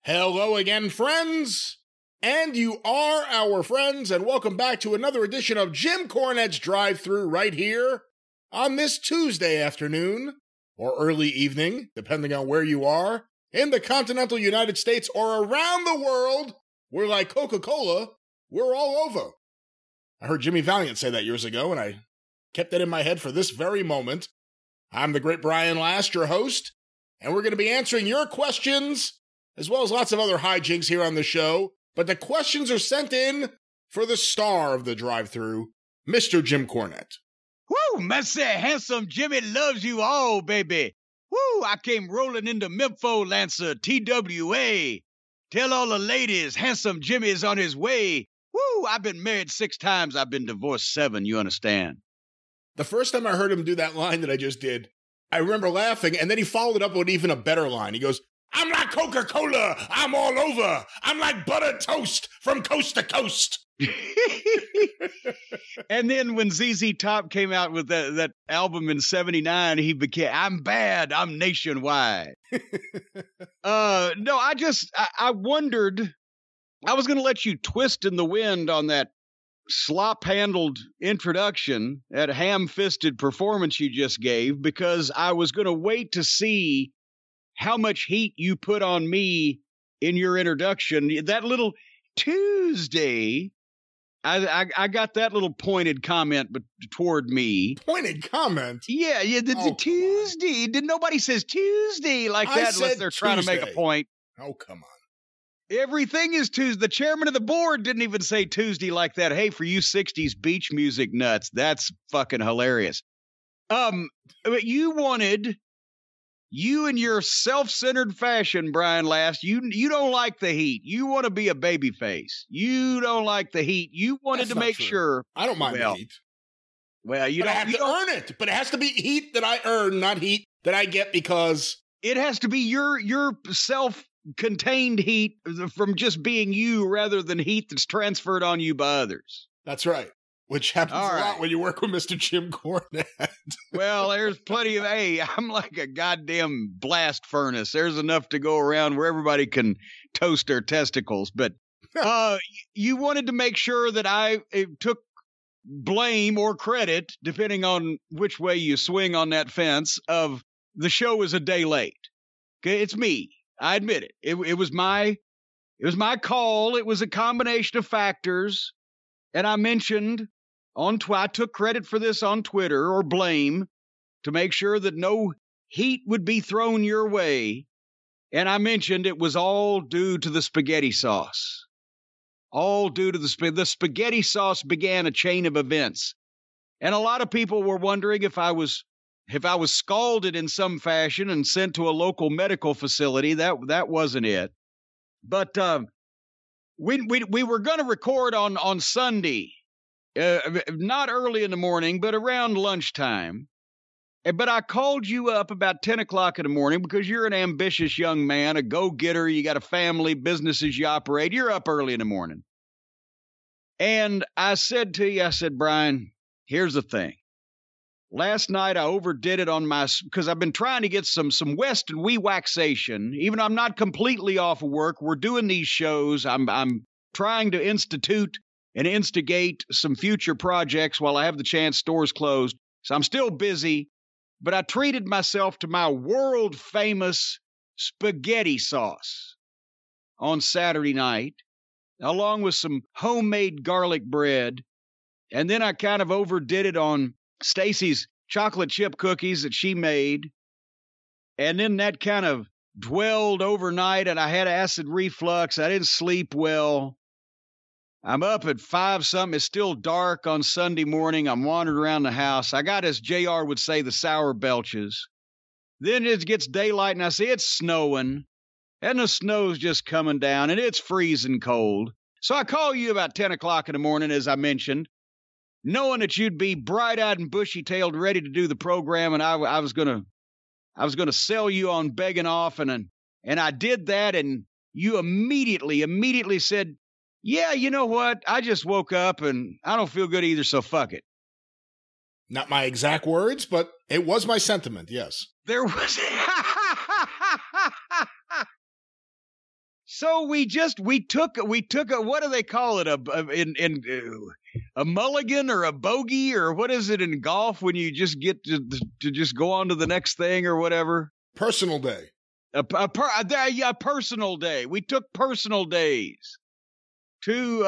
Hello again, friends! And you are our friends, and welcome back to another edition of Jim Cornette's Drive Thru right here on this Tuesday afternoon, or early evening, depending on where you are, in the continental United States or around the world. We're like Coca-Cola, we're all over. I heard Jimmy Valiant say that years ago, and I kept that in my head for this very moment. I'm the great Brian Last, your host, and we're going to be answering your questions, as well as lots of other hijinks here on the show. But the questions are sent in for the star of the drive-thru, Mr. Jim Cornette. Woo, Messy, handsome Jimmy loves you all, baby. Woo, I came rolling into Mempho Lancer, TWA. Tell all the ladies, handsome Jimmy is on his way. Woo, I've been married 6 times. I've been divorced 7, you understand? The first time I heard him do that line that I just did, I remember laughing, and then he followed it up with even a better line. He goes, I'm like Coca-Cola, I'm all over. I'm like buttered toast from coast to coast. And then when ZZ Top came out with that album in 79, he became, I'm bad, I'm nationwide. No, I wondered, I was going to let you twist in the wind on that slop-handled introduction, that ham-fisted performance you just gave, because I was going to wait to see how much heat you put on me in your introduction. That little Tuesday, I got that little pointed comment toward me. Pointed comment? Yeah, the Tuesday. Did nobody says Tuesday like that unless they're trying to make a point. Oh, come on. Everything is Tuesday. The chairman of the board didn't even say Tuesday like that. Hey, for you 60s beach music nuts, that's fucking hilarious. You in your self-centered fashion, Brian Last, you don't like the heat. You want to be a baby face. You don't like the heat. You wanted to make sure. I don't mind the heat. Well, I have to earn it, but it has to be heat that I earn, not heat that I get because it has to be your self-contained heat from just being you rather than heat that's transferred on you by others. That's right. Which happens a lot when you work with Mr. Jim Cornette. Well, there's plenty of, I'm like a goddamn blast furnace. There's enough to go around where everybody can toast their testicles. But you wanted to make sure that I took blame or credit, depending on which way you swing on that fence, of the show was a day late. Okay, it's me. I admit it. It was my call. It was a combination of factors. And I mentioned I took credit for this on Twitter, or blame, to make sure that no heat would be thrown your way. And I mentioned it was all due to the spaghetti sauce. All due to the spaghetti sauce began a chain of events. And a lot of people were wondering if I was scalded in some fashion and sent to a local medical facility. That wasn't it. But we were going to record on Sunday, not early in the morning, but around lunchtime. But I called you up about 10 o'clock in the morning because you're an ambitious young man, a go-getter. You got a family, businesses you operate. You're up early in the morning. And I said to you, Brian, here's the thing. Last night I overdid it because I've been trying to get some West and wee waxation. Even though I'm not completely off of work, we're doing these shows. I'm trying to institute and instigate some future projects while I have the chance. Stores closed, so I'm still busy. But I treated myself to my world famous spaghetti sauce on Saturday night, along with some homemade garlic bread, and then I kind of overdid it on Stacy's chocolate chip cookies that she made. And then that kind of dwelled overnight, and I had acid reflux. I didn't sleep well. I'm up at 5-something. It's still dark on Sunday morning. I'm wandering around the house. I got, as JR would say, the sour belches. Then it gets daylight, and I see it's snowing. And the snow's just coming down, and it's freezing cold. So I call you about 10 o'clock in the morning, as I mentioned, knowing that you'd be bright-eyed and bushy-tailed, ready to do the program, and I was gonna sell you on begging off, and I did that, and you immediately said, yeah, you know what? I just woke up, and I don't feel good either, so fuck it. Not my exact words, but it was my sentiment, yes. There was... So we took a, what do they call it? A mulligan or a bogey, or what is it in golf when you just get to just go on to the next thing or whatever? Personal day. A personal day. We took personal days. Two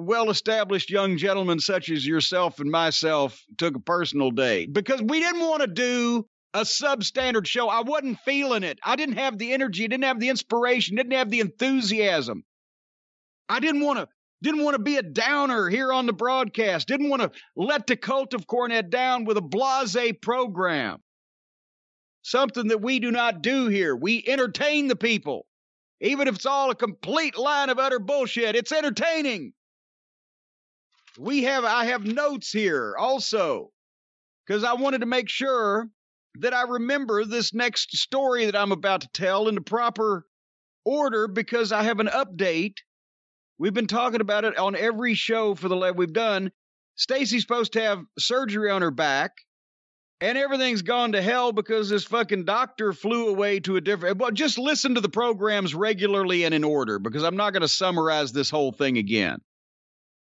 well-established young gentlemen such as yourself and myself took a personal day because we didn't want to do a substandard show. I wasn't feeling it. I didn't have the energy, didn't have the inspiration, didn't have the enthusiasm. I didn't want to be a downer here on the broadcast. Didn't want to let the cult of Cornette down with a blasé program. Something that we do not do here. We entertain the people. Even if it's all a complete line of utter bullshit, it's entertaining. I have notes here also, because I wanted to make sure that I remember this next story that I'm about to tell in the proper order, because I have an update. We've been talking about it on every show for the lab we've done. Stacy's supposed to have surgery on her back, and everything's gone to hell because this fucking doctor flew away to a different... Well, just listen to the programs regularly and in order, because I'm not going to summarize this whole thing again.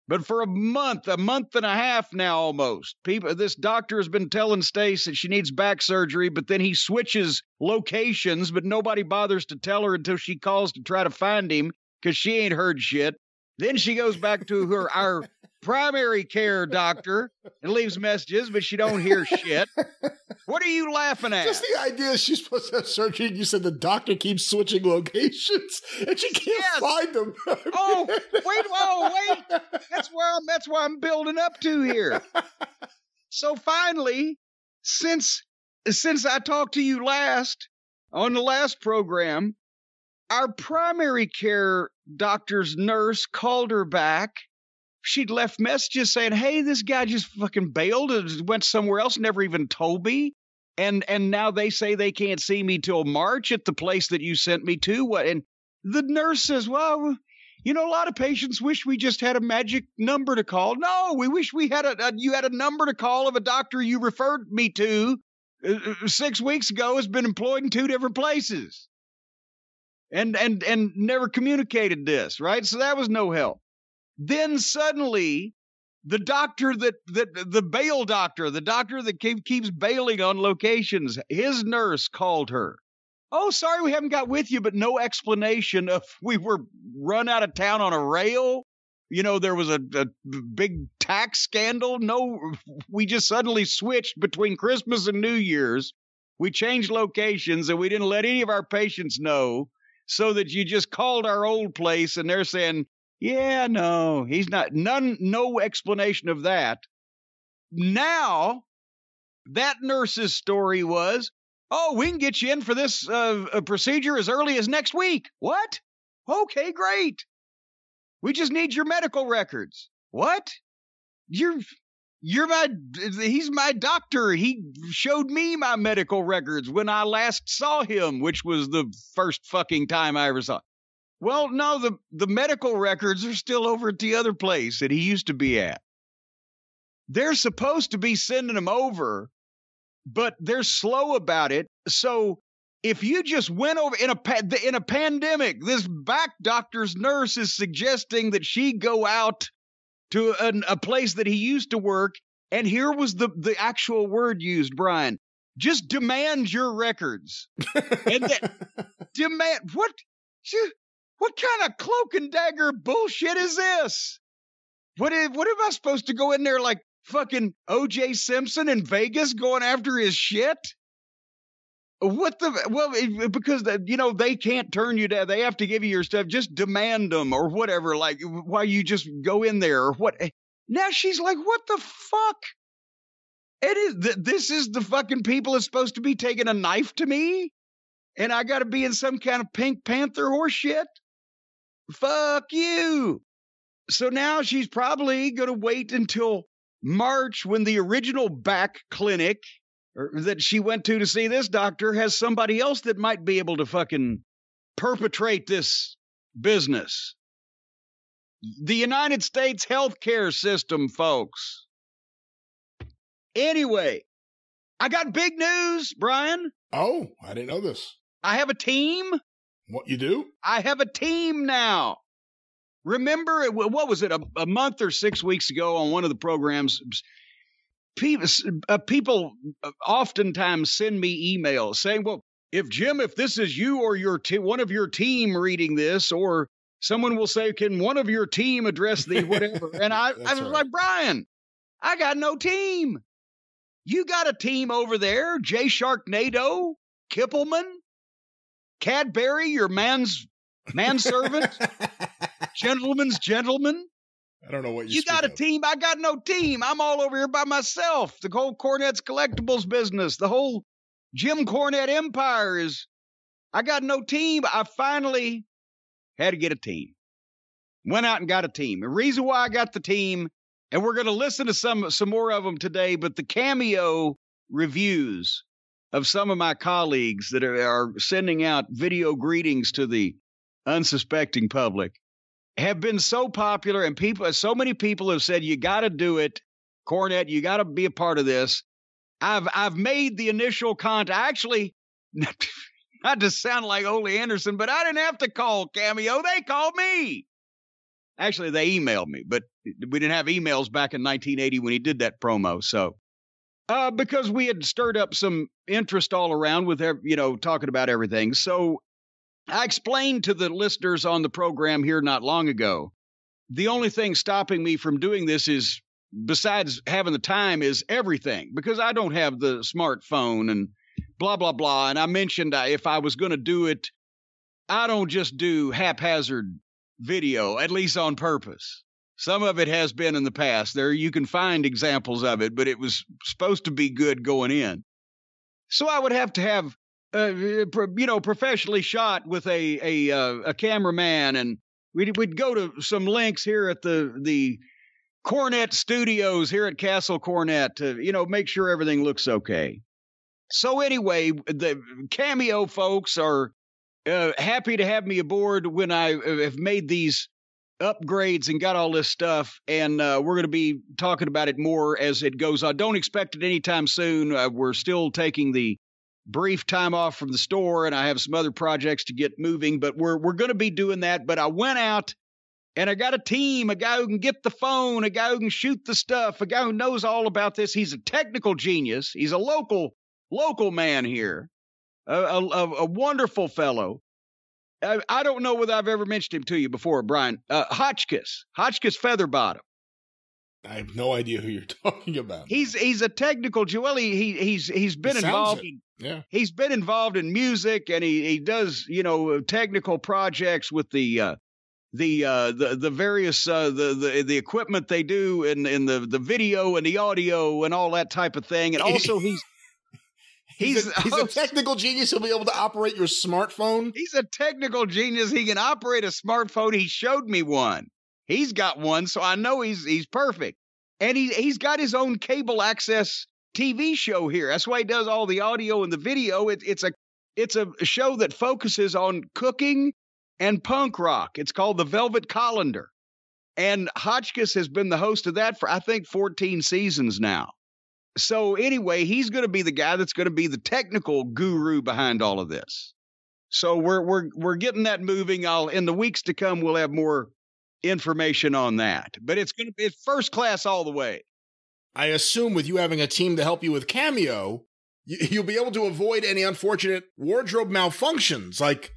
But for a month and a half now almost, this doctor has been telling Stace that she needs back surgery, but then he switches locations, but nobody bothers to tell her until she calls to try to find him, because she ain't heard shit. Then she goes back to our primary care doctor and leaves messages, but she don't hear shit. What are you laughing at? Just the idea she's supposed to have surgery, and you said the doctor keeps switching locations, and she can't find them. Wait. That's where I'm building up to here. So finally, since I talked to you last on the last program, our primary care doctor's nurse called her back. She'd left messages saying, hey, this guy just fucking bailed and went somewhere else, never even told me. And now they say they can't see me till March at the place that you sent me to. What? And the nurse says, well, you know, a lot of patients wish we just had a magic number to call. No, we wish we had you had a number to call of a doctor you referred me to 6 weeks ago has been employed in 2 different places. And never communicated this, right? So that was no help. Then suddenly, the doctor the bail doctor, the doctor that keeps bailing on locations, his nurse called her. Oh, sorry, we haven't got with you, but no explanation of we were run out of town on a rail. You know, there was a big tax scandal. No, we just suddenly switched between Christmas and New Year's. We changed locations and we didn't let any of our patients know. So that you just called our old place and they're saying, yeah, no, he's not, no explanation of that. Now, that nurse's story was, oh, we can get you in for this procedure as early as next week. What? Okay, great. We just need your medical records. What? He's my doctor. He showed me my medical records when I last saw him, which was the first fucking time I ever saw him. Well, no, the medical records are still over at the other place that he used to be at. They're supposed to be sending them over, but they're slow about it. So if you just went over in a pandemic, this back doctor's nurse is suggesting that she go out to a place that he used to work, and here was the actual word used, Brian. Just demand your records. And demand what? What kind of cloak and dagger bullshit is this? What am I supposed to go in there like fucking O.J. Simpson in Vegas going after his shit? Because they can't turn you down. They have to give you your stuff. Just demand them or whatever. Like, why you just go in there or what? Now she's like, what the fuck? This is the fucking people that's supposed to be taking a knife to me, and I got to be in some kind of Pink Panther horse shit. Fuck you. So now she's probably going to wait until March when the original back clinic that she went to see this doctor has somebody else that might be able to fucking perpetrate this business. The United States healthcare system, folks. Anyway, I got big news, Brian. Oh, I didn't know this. I have a team. What, you do? I have a team now. Remember, what was it, a month or 6 weeks ago on one of the programs, people oftentimes send me emails saying, well, if this is you or your one of your team reading this, or someone will say, can one of your team address the whatever? And I was like, Brian, I got no team. You got a team over there, Jay Sharknado, Kippelman, Cadbury, your manservant, gentleman's gentleman. I don't know what you got a team. I got no team. I'm all over here by myself. The whole Cornette's Collectibles business, the whole Jim Cornette empire is, I got no team. I finally had to get a team. Went out and got a team. The reason why I got the team, and we're going to listen to some more of them today, but the Cameo reviews of some of my colleagues that are sending out video greetings to the unsuspecting public have been so popular, and so many people have said, you got to do it, Cornette, you got to be a part of this. I've made the initial contact. Actually, not to sound like Ole Anderson, but I didn't have to call Cameo. They called me. Actually, they emailed me, but we didn't have emails back in 1980 when he did that promo. So, because we had stirred up some interest all around with, talking about everything. So I explained to the listeners on the program here not long ago, the only thing stopping me from doing this is, besides having the time, is everything, because I don't have the smartphone and blah, blah, blah. And I mentioned if I was going to do it, I don't just do haphazard video, at least on purpose. Some of it has been in the past. You can find examples of it, but it was supposed to be good going in. So I would have to have, professionally shot with a cameraman, and we'd go to some links here at the Cornette Studios here at Castle Cornette to, make sure everything looks okay. So anyway, the Cameo folks are happy to have me aboard when I have made these upgrades and got all this stuff. And we're going to be talking about it more as it goes on. Don't expect it anytime soon. We're still taking the brief time off from the store, and I have some other projects to get moving, but we're going to be doing that. But I went out and I got a team, a guy who can get the phone, a guy who can shoot the stuff, a guy who knows all about this. He's a technical genius. He's a local man here, a wonderful fellow. I don't know whether I've ever mentioned him to you before, Brian. Hotchkiss Featherbottom. I have no idea who you're talking about. He's a technical jewel. He's been involved. He's been involved in music, and he does technical projects with the various the equipment they do in the video and the audio and all that type of thing. And also he's a technical genius. He'll be able to operate your smartphone. He's a technical genius. He can operate a smartphone. He showed me one. He's got one, so I know he's perfect. And he's got his own cable access TV show here. That's why he does all the audio and the video. It's a show that focuses on cooking and punk rock. It's called The Velvet Colander. And Hotchkiss has been the host of that for, I think, 14 seasons now. So anyway, he's going to be the guy that's going to be the technical guru behind all of this. So we're getting that moving. In the weeks to come, we'll have more information on that. But it's going to be first class all the way. I assume with you having a team to help you with Cameo, you'll be able to avoid any unfortunate wardrobe malfunctions. Like,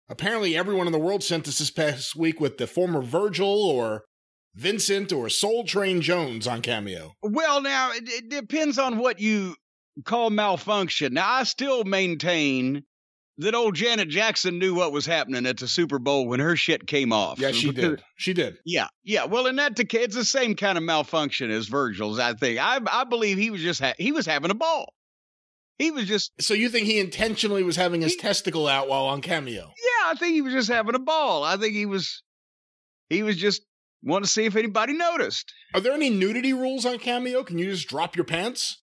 apparently everyone in the world sent us this past week with the former Virgil or Vincent or Soul Train Jones on Cameo. Well, now, it depends on what you call malfunction. Now, I still maintain that old Janet Jackson knew what was happening at the Super Bowl when her shit came off. Yeah, she did. She did. Yeah. Well, in that case, it's the same kind of malfunction as Virgil's, I think. I believe he was just he was having a ball. He was just... So you think he intentionally was having his testicle out while on Cameo? Yeah, I think he was just having a ball. I think he was just wanting to see if anybody noticed. Are there any nudity rules on Cameo? Can you just drop your pants?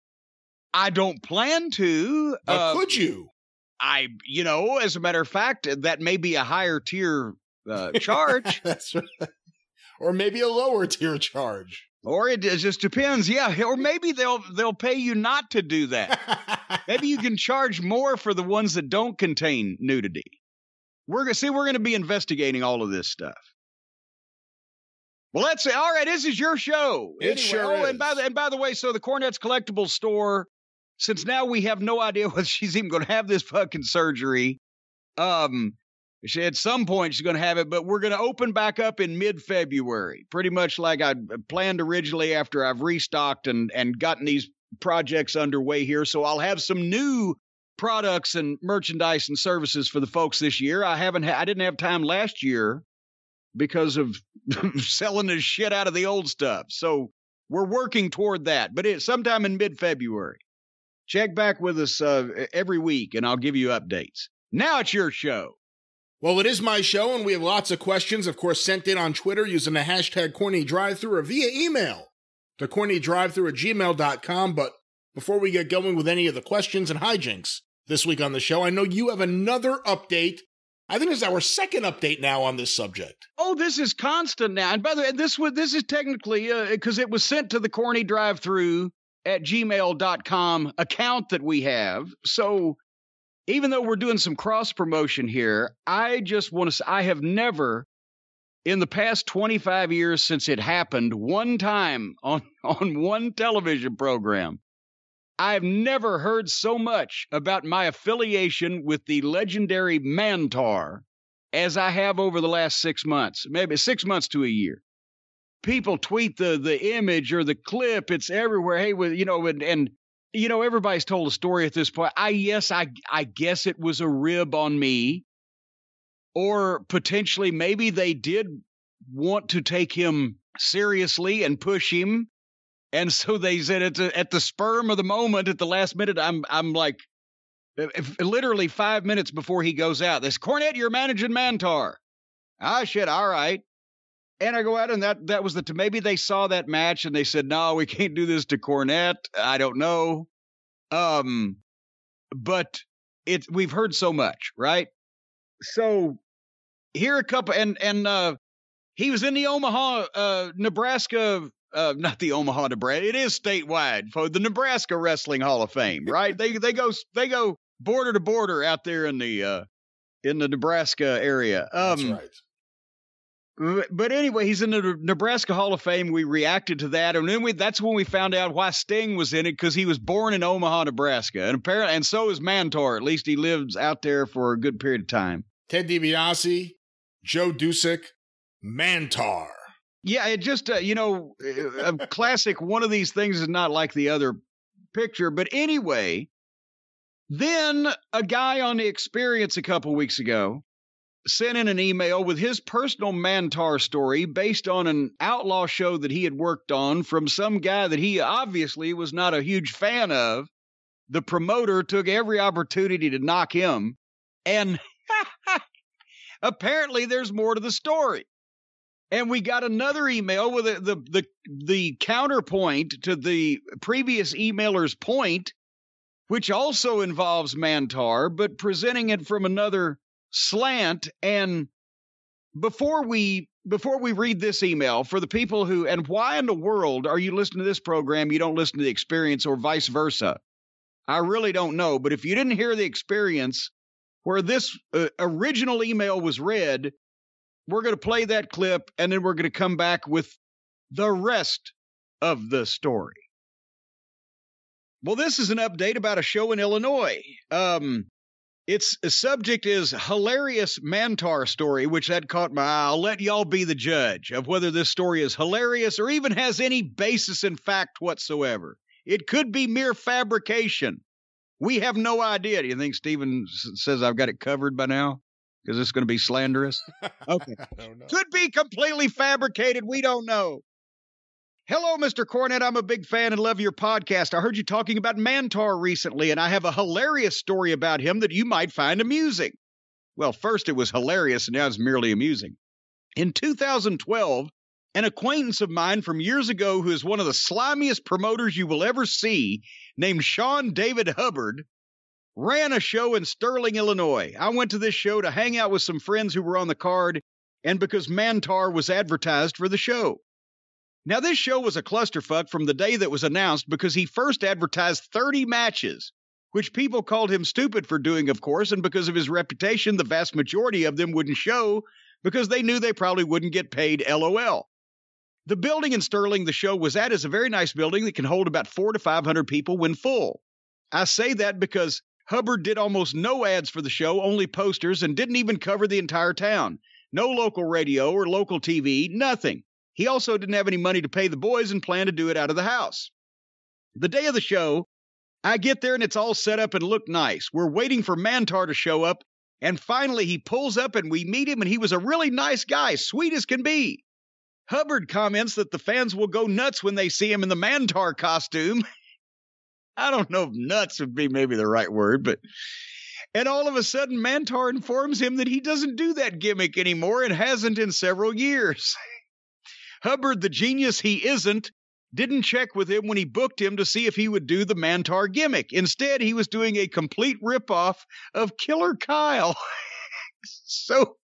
I don't plan to. Could you? As a matter of fact, that may be a higher tier charge. That's right. Or maybe a lower tier charge. Or it just depends. Yeah. Or maybe they'll pay you not to do that. Maybe you can charge more for the ones that don't contain nudity. we're going to be investigating all of this stuff. Well, that's it. All right, this is your show. It sure is. And by the way, so the Cornette's Collectibles store, since now we have no idea whether she's even going to have this fucking surgery, at some point she's going to have it, but we're going to open back up in mid-February, pretty much like I planned originally after I've restocked and gotten these projects underway here. So I'll have some new products and merchandise and services for the folks this year. I didn't have time last year because of selling the shit out of the old stuff. So we're working toward that, but it's sometime in mid-February. Check back with us every week, and I'll give you updates. Now it's your show. Well, it is my show, and we have lots of questions, of course, sent in on Twitter using the hashtag CornyDriveThru or via email to CornyDriveThru@gmail.com. But before we get going with any of the questions and hijinks this week on the show, I know you have another update. I think it's our second update now on this subject. Oh, this is constant now. And by the way, this is technically, because it was sent to the CornyDriveThru@gmail.com account that we have. So even though we're doing some cross promotion here, I just want to say I have never, in the past 25 years since it happened one time on one television program, I've never heard so much about my affiliation with the legendary Mantar as I have over the last 6 months, maybe 6 months to a year. People tweet the image or the clip. It's everywhere. Hey, everybody's told a story at this point. I guess it was a rib on me, or potentially maybe they did want to take him seriously and push him. And so they said at the sperm of the moment, at the last minute, I'm like, literally 5 minutes before he goes out, this Cornette, you're managing Mantar. Ah, shit, all right. And I go out, and that was maybe they saw that match and they said, no, we can't do this to Cornette. I don't know. But we've heard so much, right? So here a couple, and he was in the Omaha, Nebraska. Not the Omaha, Nebraska. It is statewide for the Nebraska Wrestling Hall of Fame, right? They go border to border out there in the Nebraska area. That's right. But anyway, he's in the Nebraska Hall of Fame. We reacted to that, and then that's when we found out why Sting was in it, because he was born in Omaha, Nebraska, and apparently, and so is Mantar. At least he lives out there for a good period of time. Ted DiBiase, Joe Dusick, Mantar. Yeah, it just, a classic, one of these things is not like the other picture. But anyway, then a guy on The Experience a couple weeks ago sent in an email with his personal Mantar story based on an outlaw show that he had worked on from some guy that he obviously was not a huge fan of. The promoter took every opportunity to knock him. And apparently there's more to the story. And we got another email with the counterpoint to the previous emailer's point, which also involves Mantar, but presenting it from another slant. And before we read this email, for the people who, and why in the world are you listening to this program, you don't listen to The Experience, or vice versa? I really don't know. But if you didn't hear The Experience, where this original email was read, we're going to play that clip, and then we're going to come back with the rest of the story. Well, this is an update about a show in Illinois. Its subject is hilarious Mantar story, which that caught my eye. I'll let y'all be the judge of whether this story is hilarious or even has any basis in fact whatsoever. It could be mere fabrication. We have no idea. Do you think Steven says I've got it covered by now? Because it's going to be slanderous? Okay. I don't know. Could be completely fabricated. We don't know. Hello, Mr. Cornett. I'm a big fan and love your podcast. I heard you talking about Mantar recently, and I have a hilarious story about him that you might find amusing. Well, first it was hilarious, and now it's merely amusing. In 2012, an acquaintance of mine from years ago, who is one of the slimiest promoters you will ever see, named Sean David Hubbard, ran a show in Sterling, Illinois. I went to this show to hang out with some friends who were on the card, and because Mantar was advertised for the show. Now, this show was a clusterfuck from the day that was announced, because he first advertised 30 matches, which people called him stupid for doing, of course, and because of his reputation, the vast majority of them wouldn't show because they knew they probably wouldn't get paid, LOL. The building in Sterling the show was at is a very nice building that can hold about 400 to 500 people when full. I say that because Hubbard did almost no ads for the show, only posters, and didn't even cover the entire town. No local radio or local TV, nothing. He also didn't have any money to pay the boys and planned to do it out of the house. The day of the show, I get there and it's all set up and looked nice. We're waiting for Mantar to show up, and finally he pulls up and we meet him, and he was a really nice guy, sweet as can be. Hubbard comments that the fans will go nuts when they see him in the Mantar costume. I don't know if nuts would be maybe the right word, but... And all of a sudden, Mantar informs him that he doesn't do that gimmick anymore and hasn't in several years. Hubbard, the genius he isn't, didn't check with him when he booked him to see if he would do the Mantar gimmick. Instead, he was doing a complete ripoff of Killer Kyle.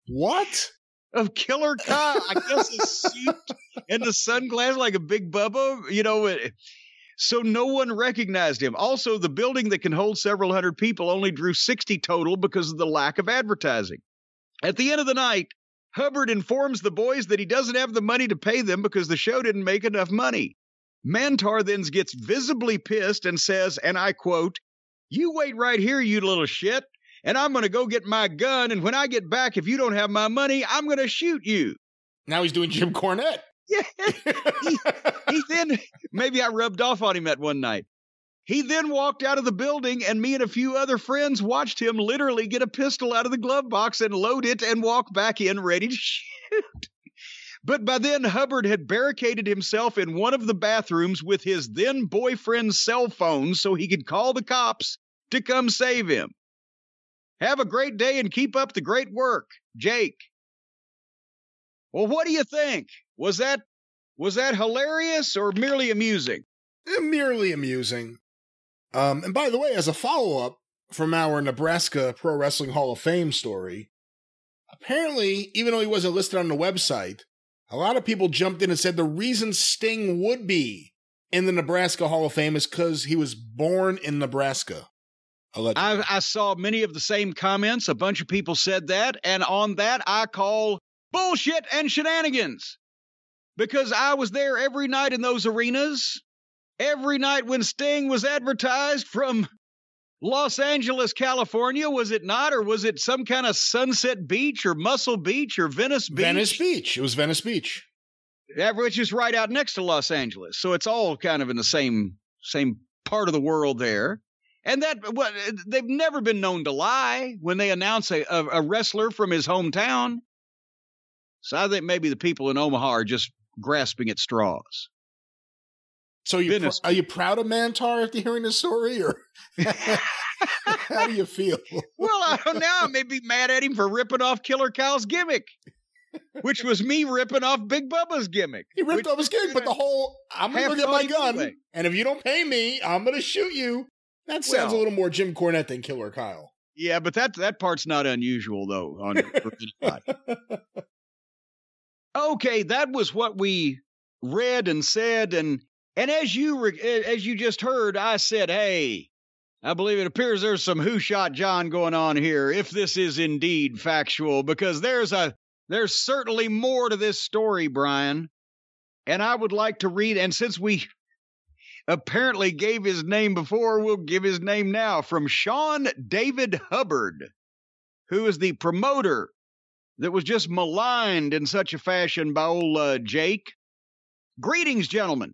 What? Of Killer Kyle. I guess a suit and the sunglasses like a Big Bubba, you know. So no one recognized him. Also, the building that can hold several hundred people only drew 60 total because of the lack of advertising. At the end of the night, Hubbard informs the boys that he doesn't have the money to pay them because the show didn't make enough money. Mantar then gets visibly pissed and says, and I quote, "You wait right here, you little shit, and I'm going to go get my gun, and when I get back, if you don't have my money, I'm going to shoot you." Now he's doing Jim Cornette. Yeah. He then, maybe I rubbed off on him that one night. He then walked out of the building, and me and a few other friends watched him literally get a pistol out of the glove box and load it and walk back in ready to shoot. But by then, Hubbard had barricaded himself in one of the bathrooms with his then boyfriend's cell phone so he could call the cops to come save him. Have a great day and keep up the great work, Jake. Well, what do you think? Was that hilarious or merely amusing? Merely amusing. And by the way, as a follow-up from our Nebraska Pro Wrestling Hall of Fame story, apparently, even though he wasn't listed on the website, a lot of people jumped in and said the reason Sting would be in the Nebraska Hall of Fame is because he was born in Nebraska. Allegedly. I saw many of the same comments. A bunch of people said that, and on that, I call bullshit and shenanigans. Because I was there every night in those arenas, every night when Sting was advertised from Los Angeles, California, was it not? Or was it some kind of Sunset Beach or Muscle Beach or Venice Beach? Venice Beach. It was Venice Beach. Which is right out next to Los Angeles. So it's all kind of in the same part of the world there. And they've never been known to lie when they announce a wrestler from his hometown. So I think maybe the people in Omaha are just grasping at straws. So are you proud of Mantar after hearing this story, or how do you feel? Well, I don't know. I may be mad at him for ripping off Killer Kyle's gimmick, which was me ripping off Big Bubba's gimmick. He ripped off his gimmick, but the whole, I'm going to go get my gun, anyway. And if you don't pay me, I'm going to shoot you. That sounds a little more Jim Cornette than Killer Kyle. Yeah, but that part's not unusual, though. Okay, that was what we read and said, and as you just heard, I said, hey, I believe it appears there's some Who Shot John going on here, if this is indeed factual, because there's certainly more to this story, Brian, and I would like to read, and since we apparently gave his name before, we'll give his name now, from Sean David Hubbard, who is the promoter that was just maligned in such a fashion by old Jake. Greetings, gentlemen.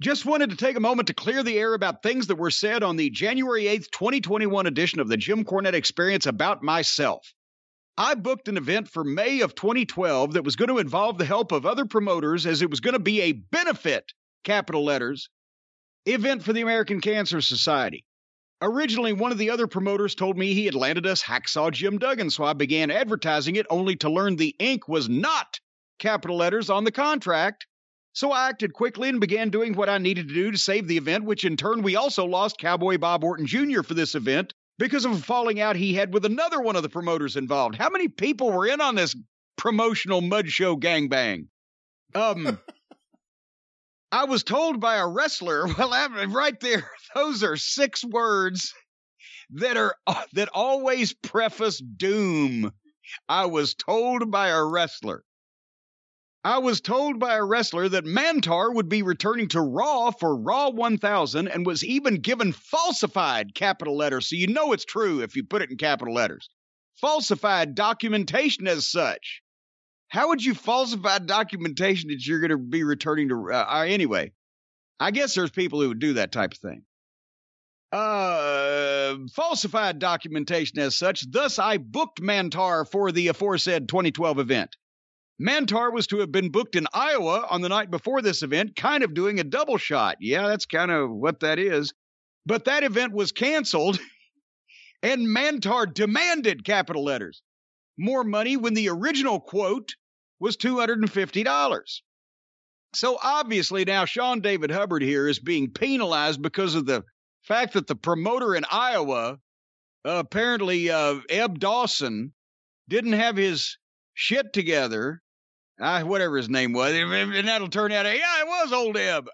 Just wanted to take a moment to clear the air about things that were said on the January 8th, 2021 edition of the Jim Cornette Experience about myself. I booked an event for May of 2012 that was going to involve the help of other promoters, as it was going to be a benefit, capital letters, event for the American Cancer Society. Originally, one of the other promoters told me he had landed us Hacksaw Jim Duggan, so I began advertising it, only to learn the ink was not capital letters on the contract. So I acted quickly and began doing what I needed to do to save the event, which in turn we also lost Cowboy Bob Orton Jr. for this event because of a falling out he had with another one of the promoters involved. How many people were in on this promotional mud show gangbang? I was told by a wrestler, well, right there, those are 6 words. that always preface doom. I was told by a wrestler that Mantar would be returning to Raw for Raw 1000 and was even given falsified capital letters. So you know it's true if you put it in capital letters. Falsified documentation as such. How would you falsify documentation that you're going to be returning to? Anyway, I guess there's people who would do that type of thing. Falsified documentation as such. Thus, I booked Mantar for the aforesaid 2012 event. Mantar was to have been booked in Iowa on the night before this event, kind of doing a double shot. Yeah, that's kind of what that is. But that event was canceled, and Mantar demanded, capital letters, more money when the original quote was $250. So obviously now Sean David Hubbard here is being penalized because of the fact that the promoter in Iowa, apparently Eb Dawson, didn't have his shit together. Whatever his name was, and that'll turn out, yeah, it was old Eb.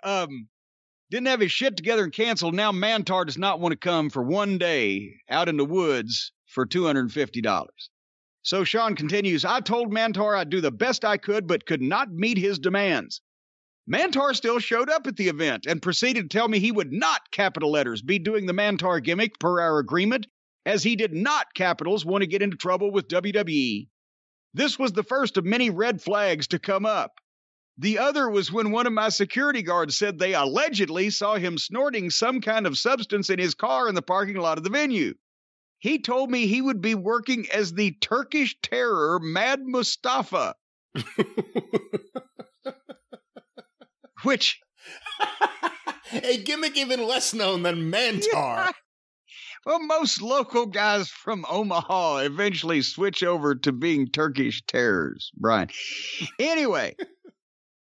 Didn't have his shit together and canceled. Now Mantar does not want to come for one day out in the woods for $250. So Sean continues, I told Mantar I'd do the best I could, but could not meet his demands. Mantar still showed up at the event and proceeded to tell me he would not, capital letters, be doing the Mantar gimmick per our agreement, as he did not, capitals, want to get into trouble with WWE. This was the first of many red flags to come up. The other was when one of my security guards said they allegedly saw him snorting some kind of substance in his car in the parking lot of the venue. He told me he would be working as the Turkish terror Mad Mustafa. Which... a gimmick even less known than Mantar. Yeah. Well, most local guys from Omaha eventually switch over to being Turkish terrors, Brian. Anyway,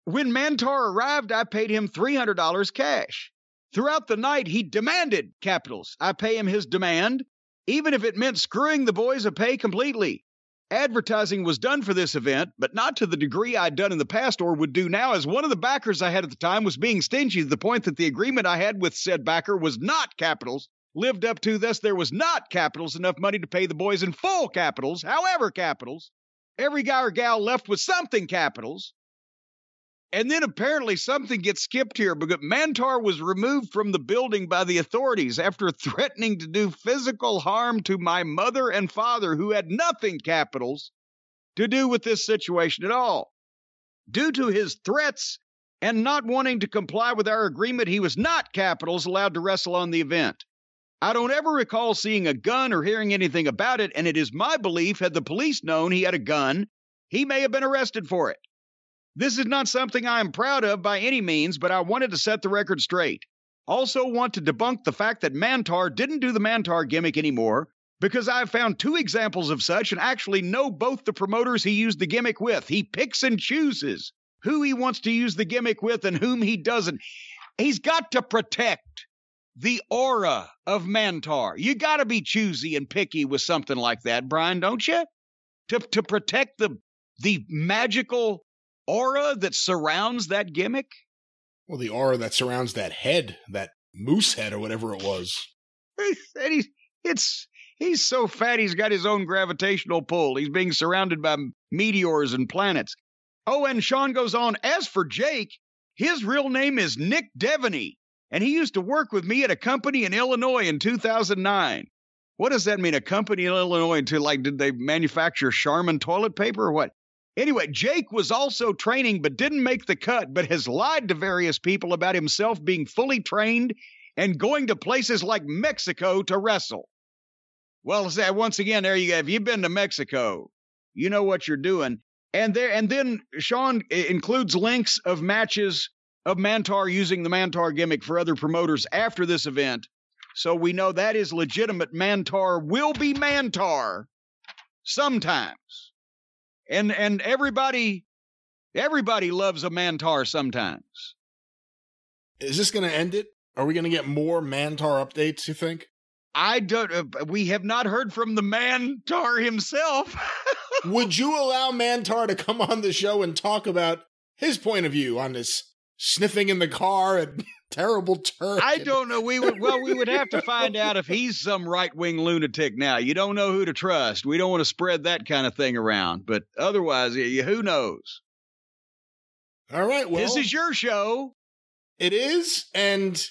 when Mantar arrived, I paid him $300 cash. Throughout the night, he demanded, capitals, I pay him his demand, even if it meant screwing the boys a pay completely. Advertising was done for this event, but not to the degree I'd done in the past or would do now, as one of the backers I had at the time was being stingy to the point that the agreement I had with said backer was not, capitals, lived up to. Thus, there was not, capitals, enough money to pay the boys in full, capitals. However, capitals, every guy or gal left with something, capitals. And then apparently something gets skipped here because Mantar was removed from the building by the authorities after threatening to do physical harm to my mother and father, who had nothing, capitals, to do with this situation at all. Due to his threats and not wanting to comply with our agreement, he was not, capitals, allowed to wrestle on the event. I don't ever recall seeing a gun or hearing anything about it, and it is my belief, had the police known he had a gun, he may have been arrested for it. This is not something I am proud of by any means, but I wanted to set the record straight. Also want to debunk the fact that Mantar didn't do the Mantar gimmick anymore, because I have found 2 examples of such and actually know both the promoters he used the gimmick with. He picks and chooses who he wants to use the gimmick with and whom he doesn't. He's got to protect the aura of Mantar. You got to be choosy and picky with something like that, Brian, don't you? To protect the magical aura that surrounds that gimmick? Well, the aura that surrounds that head, that moose head or whatever it was. He's so fat he's got his own gravitational pull. He's being surrounded by meteors and planets. Oh, and Sean goes on, as for Jake, his real name is Nick Devaney, and he used to work with me at a company in Illinois in 2009. What does that mean, a company in Illinois? Did they manufacture Charmin toilet paper or what? Anyway, Jake was also training but didn't make the cut, but has lied to various people about himself being fully trained and going to places like Mexico to wrestle. Well, once again, there you go. If you've been to Mexico, you know what you're doing. And then Sean includes links of matches of Mantar using the Mantar gimmick for other promoters after this event. So we know that is legitimate. Mantar will be Mantar sometimes. And everybody loves a Mantar sometimes. Is this going to end it? Are we going to get more Mantar updates, you think? I don't. We have not heard from the Mantar himself. Would you allow Mantar to come on the show and talk about his point of view on this sniffing in the car and terrible Turk. I don't know. We would have to find out if he's some right-wing lunatic now. You don't know who to trust. We don't want to spread that kind of thing around. But otherwise, who knows? All right, well. This is your show. It is, and,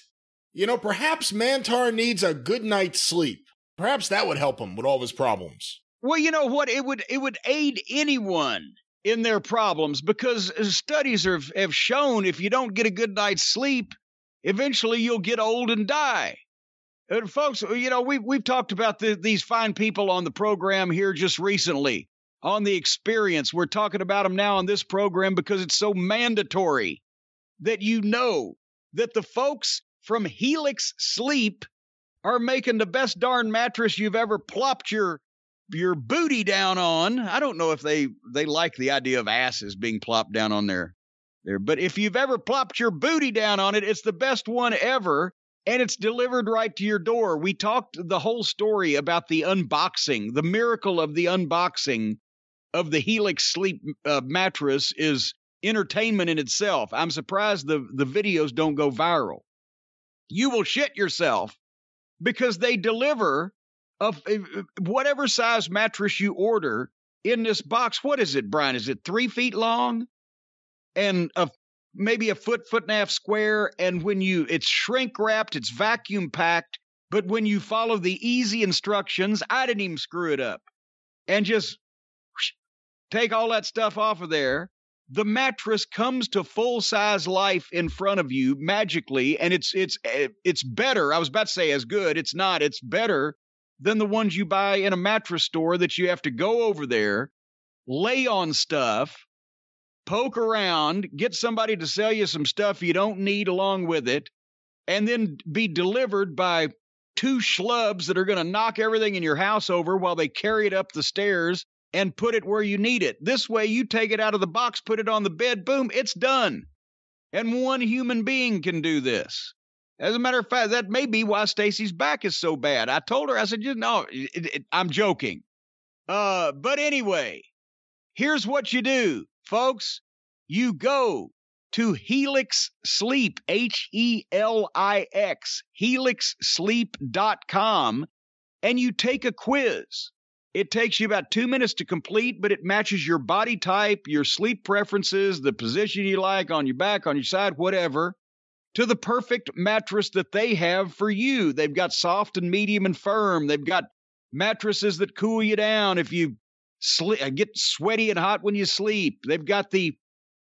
perhaps Mantar needs a good night's sleep. Perhaps that would help him with all of his problems. Well, you know what? It would aid anyone in their problems, because studies have shown if you don't get a good night's sleep, eventually you'll get old and die. And folks, we've talked about these fine people on the program here just recently on The Experience. We're talking about them now on this program because it's so mandatory that that the folks from Helix Sleep are making the best darn mattress you've ever plopped your booty down on. I don't know if they like the idea of asses being plopped down on there. But if you've ever plopped your booty down on it, it's the best one ever, and it's delivered right to your door. We talked the whole story about the unboxing. The miracle of the unboxing of the Helix Sleep mattress is entertainment in itself. I'm surprised the videos don't go viral. You will shit yourself because they deliver whatever size mattress you order in this box. What is it, Brian? Is it 3 feet long and maybe a foot and a half square? And it's shrink wrapped, it's vacuum packed. But when you follow the easy instructions, I didn't even screw it up, and just take all that stuff off of there, the mattress comes to full size life in front of you magically. And it's better. I was about to say as good. It's not. It's better than the ones you buy in a mattress store that you have to go over there, lay on stuff, poke around, get somebody to sell you some stuff you don't need along with it, and then be delivered by 2 schlubs that are going to knock everything in your house over while they carry it up the stairs and put it where you need it. This way, you take it out of the box, put it on the bed, boom, it's done. And one human being can do this. As a matter of fact, that may be why Stacy's back is so bad. I told her, I said, I'm joking. But anyway, here's what you do, folks. You go to Helix Sleep, HELIX, helixsleep.com, and you take a quiz. It takes you about 2 minutes to complete, but it matches your body type, your sleep preferences, the position you like on your back, on your side, whatever, to the perfect mattress that they have for you. They've got soft and medium and firm. They've got mattresses that cool you down if you get sweaty and hot when you sleep. They've got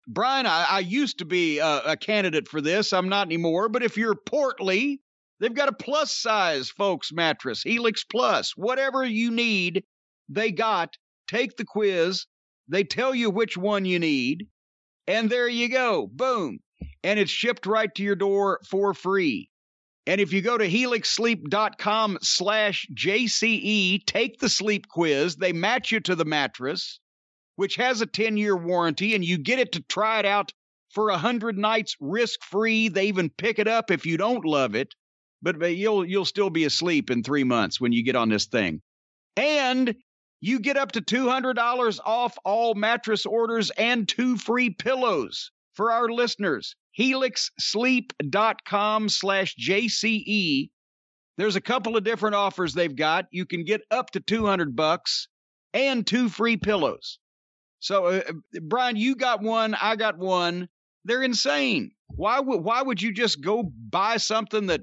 Brian, I used to be a candidate for this. I'm not anymore. But if you're portly, they've got a plus size, folks, mattress, Helix Plus. Whatever you need, they got. Take the quiz. They tell you which one you need. And there you go. Boom. And it's shipped right to your door for free. And if you go to helixsleep.com/JCE, take the sleep quiz. They match you to the mattress, which has a 10-year warranty, and you get it to try it out for 100 nights risk-free. They even pick it up if you don't love it, but you'll still be asleep in 3 months when you get on this thing. And you get up to $200 off all mattress orders and 2 free pillows for our listeners. helixsleep.com/JCE. There's a couple of different offers they've got. You can get up to $200 and 2 free pillows. So, Brian, you got one, I got one. They're insane. Why would you just go buy something that,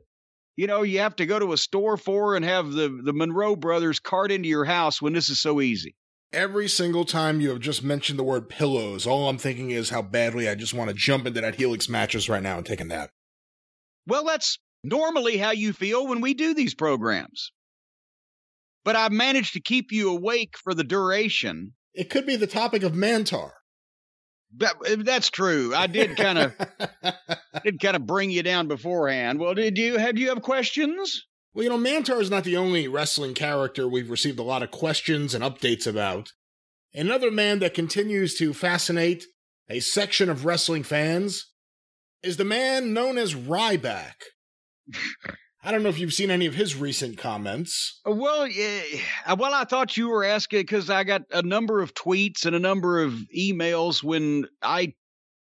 you have to go to a store for and have the Monroe brothers cart into your house when this is so easy? Every single time you have just mentioned the word pillows, all I'm thinking is how badly I just want to jump into that Helix mattress right now and take a nap. Well, that's normally how you feel when we do these programs. But I've managed to keep you awake for the duration. It could be the topic of Mantar. That's true. I did kind of bring you down beforehand. Well, do you have questions? Well, Mantar is not the only wrestling character we've received a lot of questions and updates about. Another man that continues to fascinate a section of wrestling fans is the man known as Ryback. I don't know if you've seen any of his recent comments. Well, I thought you were asking because I got a number of tweets and a number of emails when I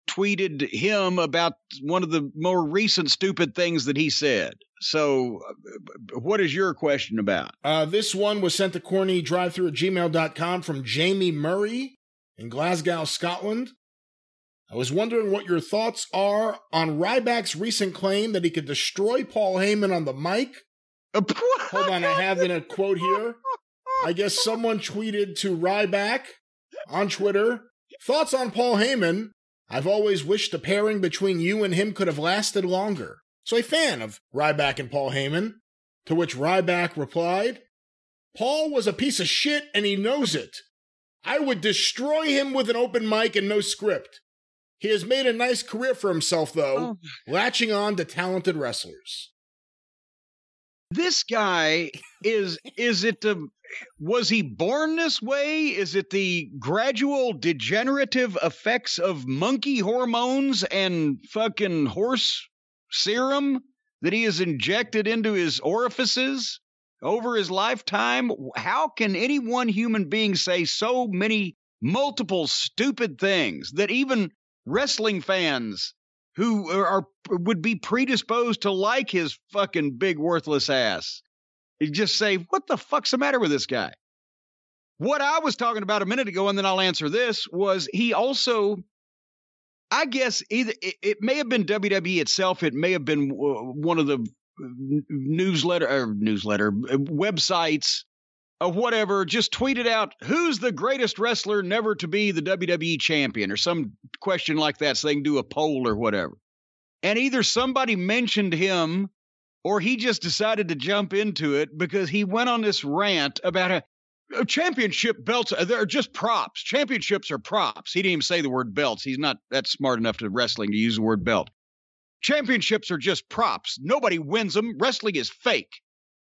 tweeted him about one of the more recent stupid things that he said. So what is your question about? This one was sent to CornyDriveThru@gmail.com from Jamie Murray in Glasgow, Scotland. I was wondering what your thoughts are on Ryback's recent claim that he could destroy Paul Heyman on the mic. Hold on, I have in a quote here. I guess someone tweeted to Ryback on Twitter, "Thoughts on Paul Heyman? I've always wished the pairing between you and him could have lasted longer." So a fan of Ryback and Paul Heyman, to which Ryback replied, "Paul was a piece of shit and he knows it. I would destroy him with an open mic and no script. He has made a nice career for himself, though, latching on to talented wrestlers." This guy was he born this way? Is it the gradual degenerative effects of monkey hormones and fucking horse serum that he has injected into his orifices over his lifetime? How can any one human being say so many multiple stupid things that even wrestling fans who would be predisposed to like his fucking big worthless ass just say, what the fuck's the matter with this guy? What I was talking about a minute ago, and then I'll answer this, was he also, I guess, either it may have been WWE itself, it may have been one of the newsletter websites or whatever, just tweeted out, "Who's the greatest wrestler never to be the WWE champion?" or some question like that, so they can do a poll or whatever. And either somebody mentioned him or he just decided to jump into it because he went on this rant about a championship belts. They're just props. Championships are props. He didn't even say the word belts. He's not that smart enough to wrestling to use the word belt. Championships are just props. Nobody wins them. Wrestling is fake.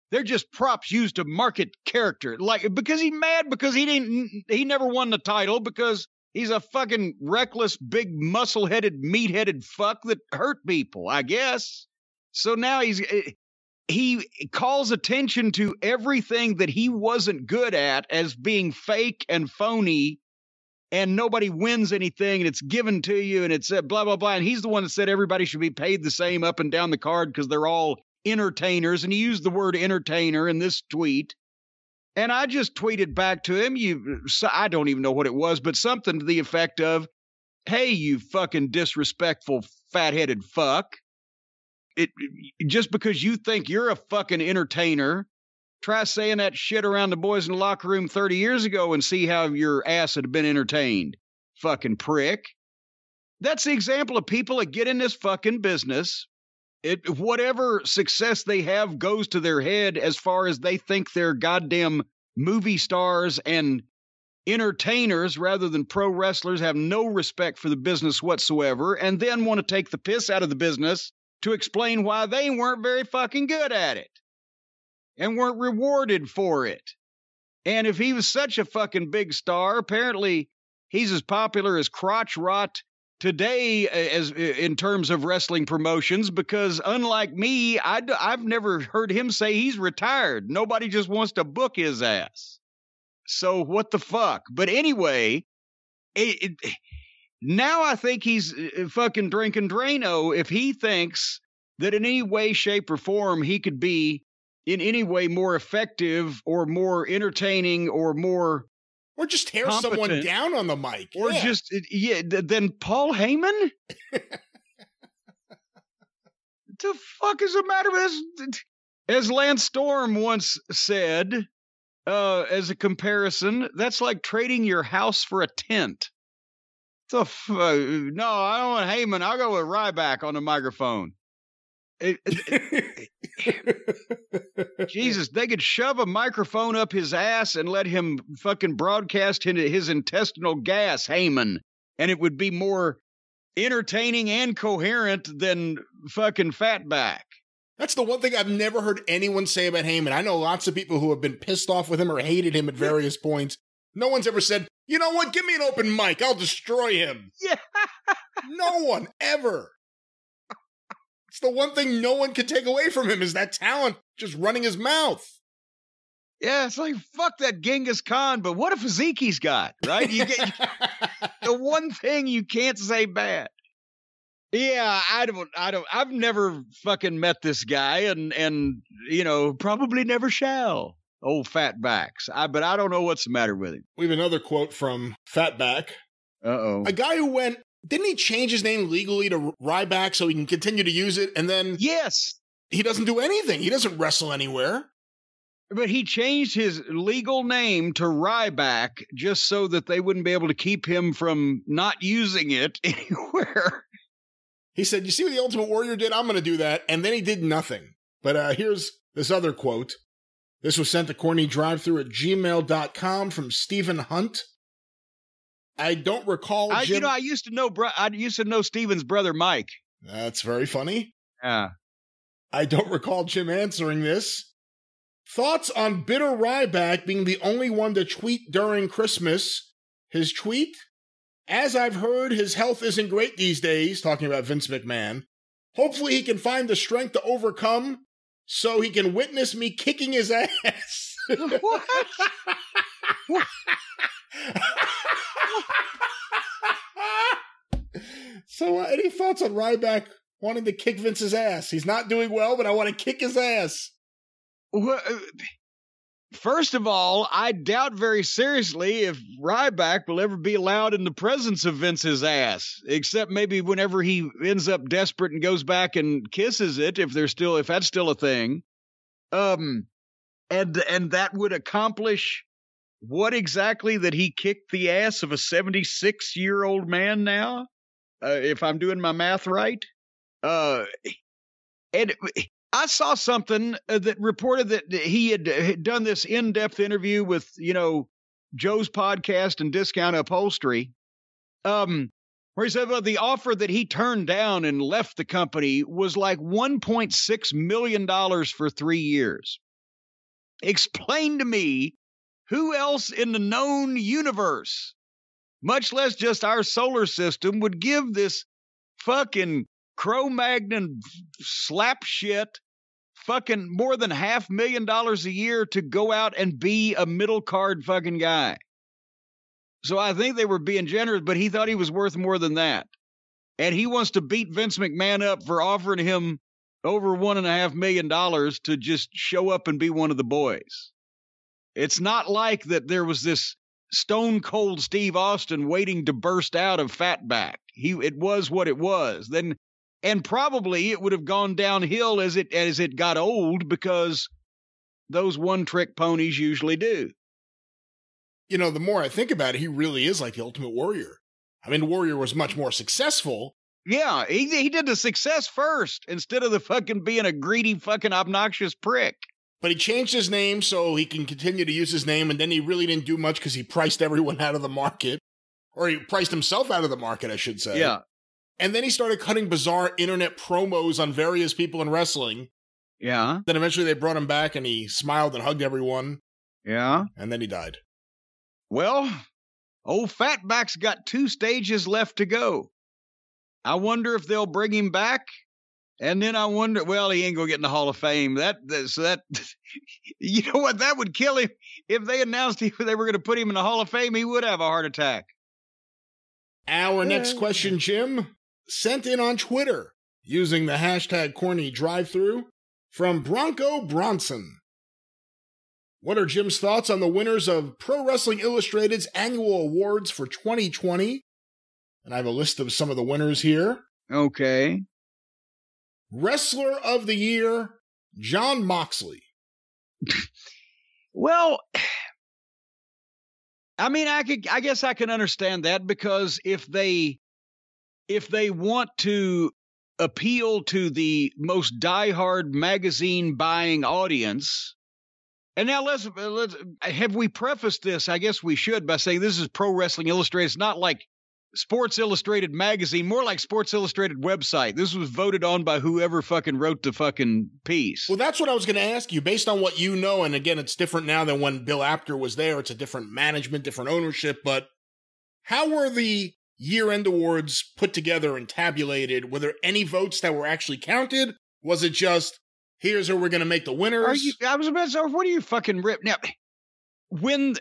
They're just props used to market character. Like, because he's mad because he never won the title because he's a fucking reckless, big, muscle-headed, meat-headed fuck that hurt people, I guess. So now he calls attention to everything that he wasn't good at as being fake and phony, and nobody wins anything, and it's given to you, and it's blah, blah, blah. And he's the one that said everybody should be paid the same up and down the card because they're all entertainers, and he used the word entertainer in this tweet. And I just tweeted back to him, I don't even know what it was, but something to the effect of, "Hey, you fucking disrespectful, fat-headed fuck. Just because you think you're a fucking entertainer, try saying that shit around the boys in the locker room 30 years ago and see how your ass had been entertained. Fucking prick." That's the example of people that get in this fucking business. Whatever success they have goes to their head as far as they think they're goddamn movie stars and entertainers rather than pro wrestlers, have no respect for the business whatsoever, and then want to take the piss out of the business to explain why they weren't very fucking good at it and weren't rewarded for it. And if he was such a fucking big star, apparently he's as popular as crotch rot today as in terms of wrestling promotions, because unlike me, I've never heard him say he's retired. Nobody just wants to book his ass. So what the fuck? But anyway, now I think he's fucking drinking Drano if he thinks that in any way, shape, or form he could be in any way more effective or more entertaining or more or just tear someone down on the mic. Or than Paul Heyman? The fuck is the matter with this? As Lance Storm once said, as a comparison, that's like trading your house for a tent. No, I don't want Heyman. I'll go with Ryback on the microphone. Jesus, they could shove a microphone up his ass and let him fucking broadcast his intestinal gas, Heyman, and it would be more entertaining and coherent than fucking Fatback. That's the one thing I've never heard anyone say about Heyman. I know lots of people who have been pissed off with him or hated him at various points. No one's ever said, you know what, give me an open mic, I'll destroy him. Yeah. No one, ever. It's the one thing no one can take away from him is that talent just running his mouth. Yeah, it's like, fuck that Genghis Khan, but what a physique he's got, right? You get the one thing you can't say bad. Yeah, I've never fucking met this guy and probably never shall. Old fatbacks. But I don't know what's the matter with him. We have another quote from Fatback. Uh-oh. A guy who didn't he change his name legally to Ryback so he can continue to use it? And then yes, he doesn't do anything. He doesn't wrestle anywhere. But he changed his legal name to Ryback just so that they wouldn't be able to keep him from not using it anywhere. He said, you see what the Ultimate Warrior did? I'm going to do that. And then he did nothing. But here's this other quote. This was sent to CornyDriveThru at gmail.com from Stephen Hunt. I don't recall Jim. I used to know Stephen's brother, Mike. That's very funny. Yeah. I don't recall Jim answering this. Thoughts on Bitter Ryback being the only one to tweet during Christmas? His tweet? As I've heard, his health isn't great these days, talking about Vince McMahon. Hopefully he can find the strength to overcome so he can witness me kicking his ass. What? What? So, any thoughts on Ryback wanting to kick Vince's ass? He's not doing well, but I want to kick his ass. Well, first of all, I doubt very seriously if Ryback will ever be allowed in the presence of Vince's ass, except maybe whenever he ends up desperate and goes back and kisses it, if that's still a thing. And that would accomplish what exactly? That he kicked the ass of a 76-year-old man now, if I'm doing my math right. And I saw something that reported that he had done this in-depth interview with, Joe's podcast and Discount Upholstery, where he said about the offer that he turned down and left the company was like $1.6 million for 3 years. Explain to me who else in the known universe, much less just our solar system, would give this fucking Cro-Magnon slap shit fucking more than $500,000 a year to go out and be a middle card fucking guy. So I think they were being generous, but he thought he was worth more than that. And he wants to beat Vince McMahon up for offering him over $1.5 million to just show up and be one of the boys. It's not like that there was this stone cold Steve Austin waiting to burst out of Fatback. It was what it was. And probably it would have gone downhill as it got old, because those one-trick ponies usually do. The more I think about it, he really is like the Ultimate Warrior. I mean, the Warrior was much more successful. Yeah, he did the success first instead of the fucking being a greedy fucking obnoxious prick. But he changed his name so he can continue to use his name, and then he really didn't do much because he priced everyone out of the market. Or he priced himself out of the market, I should say. Yeah. And then he started cutting bizarre internet promos on various people in wrestling. Yeah. Then eventually they brought him back, and he smiled and hugged everyone. Yeah. And then he died. Well, old Fatback's got 2 stages left to go. I wonder if they'll bring him back. And then I wonder, well, he ain't gonna get in the Hall of Fame. That you know what? That would kill him. If they announced they were going to put him in the Hall of Fame, he would have a heart attack. Our next question, Jim, sent in on Twitter using the hashtag CornyDriveThru from Bronco Bronson. What are Jim's thoughts on the winners of Pro Wrestling Illustrated's annual awards for 2020? And I have a list of some of the winners here. Okay. Wrestler of the Year, Jon Moxley. Well, I mean, I guess I can understand that, because if they want to appeal to the most diehard magazine buying audience, and now let's have we prefaced this? I guess we should by saying this is Pro Wrestling Illustrated. It's not like Sports Illustrated magazine, more like Sports Illustrated website. This was voted on by whoever fucking wrote the fucking piece. Well, that's what I was going to ask you. Based on what you know, and again, it's different now than when Bill Apter was there. It's a different management, different ownership. But how were the year-end awards put together and tabulated? Were there any votes that were actually counted? Was it just, here's who we're going to make the winners? I was about to say, what are you fucking rip? Now, when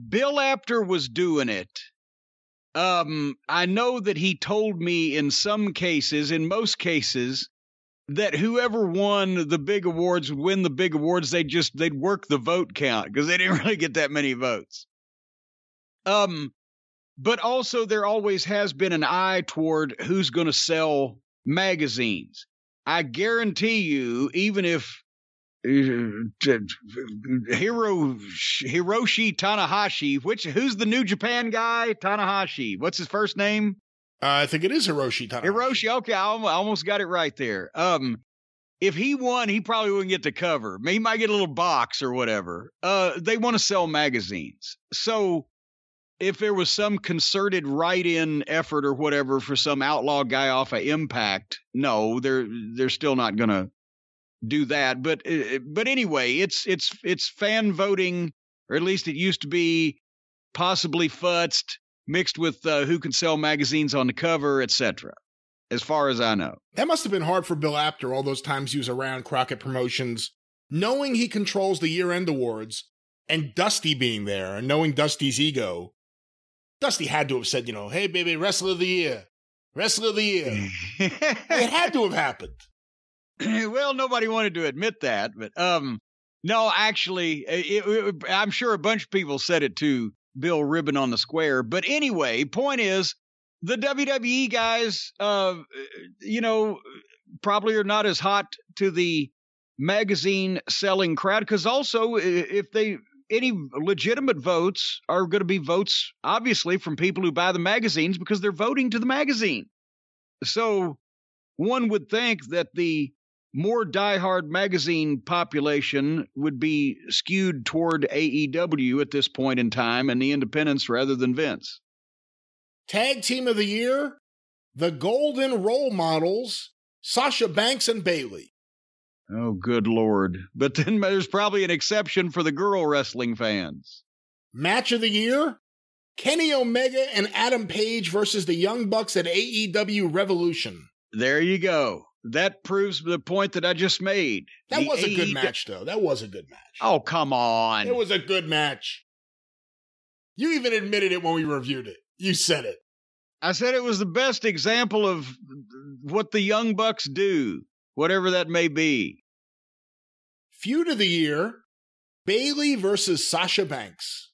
Bill Apter was doing it, I know that he told me in most cases, that whoever won the big awards would win the big awards. They'd work the vote count because they didn't really get that many votes. But also there always has been an eye toward who's going to sell magazines. I guarantee you, even if Hiroshi Tanahashi, who's the New Japan guy? Tanahashi. What's his first name? I think it is Hiroshi Tanahashi. Hiroshi. Okay, I almost got it right there. If he won, he probably wouldn't get the cover. He might get a little box or whatever. They want to sell magazines. So if there was some concerted write-in effort or whatever for some outlaw guy off of Impact, no, they're still not going to do that. But anyway, it's fan voting, or at least it used to be, possibly futzed, mixed with who can sell magazines on the cover, etc. As far as I know. That must have been hard for Bill Apter all those times he was around Crockett Promotions, knowing he controls the year-end awards, and Dusty being there, and knowing Dusty's ego. Dusty had to have said, hey, baby, Wrestler of the Year. Wrestler of the Year. It had to have happened. Well, nobody wanted to admit that, but no, actually, I'm sure a bunch of people said it to Bill Ribbon on the Square. But anyway, point is, the WWE guys, probably are not as hot to the magazine selling crowd, because also if any legitimate votes are going to be votes, obviously, from people who buy the magazines because they're voting to the magazine. So one would think that the more diehard magazine population would be skewed toward AEW at this point in time and the independents rather than Vince. Tag Team of the Year, the Golden Role Models, Sasha Banks and Bayley. Oh, good Lord. But then there's probably an exception for the girl wrestling fans. Match of the Year, Kenny Omega and Adam Page versus the Young Bucks at AEW Revolution. There you go. That proves the point that I just made. That was a good match, though. That was a good match. Oh, come on. It was a good match. You even admitted it when we reviewed it. You said it. I said it was the best example of what the Young Bucks do, whatever that may be. Feud of the Year, Bayley versus Sasha Banks.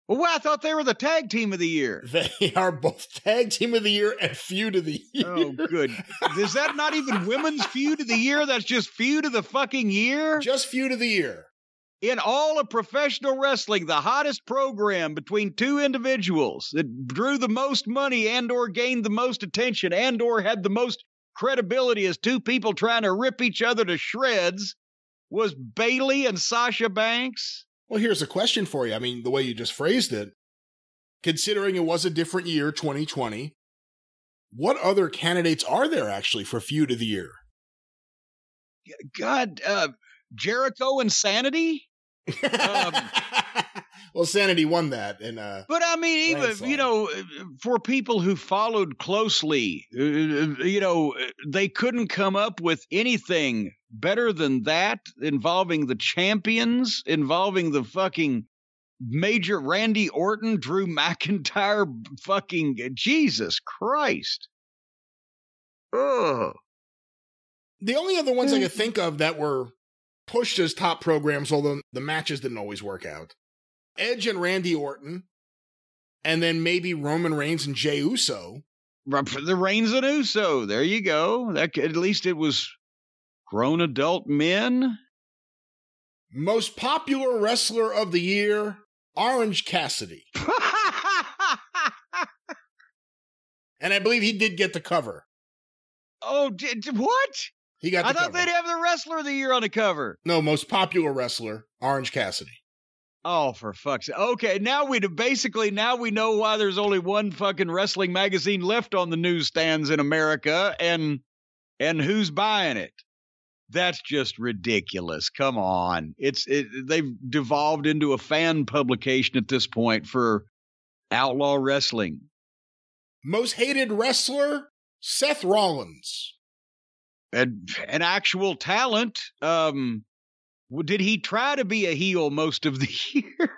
Well, I thought they were the Tag Team of the Year. They are both Tag Team of the Year and Feud of the Year. Oh, good. Is that not even Women's Feud of the Year? That's just Feud of the fucking Year? Just Feud of the Year. In all of professional wrestling, the hottest program between two individuals that drew the most money and or gained the most attention and or had the most credibility as two people trying to rip each other to shreds was Bayley and Sasha Banks. Well, here's a question for you. I mean, the way you just phrased it, considering it was a different year, 2020, what other candidates are there actually for Feud of the Year? God, Jericho and Sanity? Well, Sanity won that. But I mean, even, for people who followed closely, they couldn't come up with anything better than that involving the champions, involving the fucking major Randy Orton, Drew McIntyre, fucking Jesus Christ. Ugh. The only other ones I could think of that were pushed as top programs, although the matches didn't always work out. Edge and Randy Orton, and then maybe Roman Reigns and Jey Uso. The Reigns and Uso, there you go. At least it was grown adult men. Most popular wrestler of the year, Orange Cassidy. And I believe he did get the cover. Oh, what? He got the cover. I thought they'd have the wrestler of the year on the cover. No, most popular wrestler, Orange Cassidy. Oh, for fuck's sake. Okay, now we know why there's only one fucking wrestling magazine left on the newsstands in America and who's buying it. That's just ridiculous. Come on. They've devolved into a fan publication at this point for outlaw wrestling. Most hated wrestler, Seth Rollins. An actual talent. Did he try to be a heel most of the year?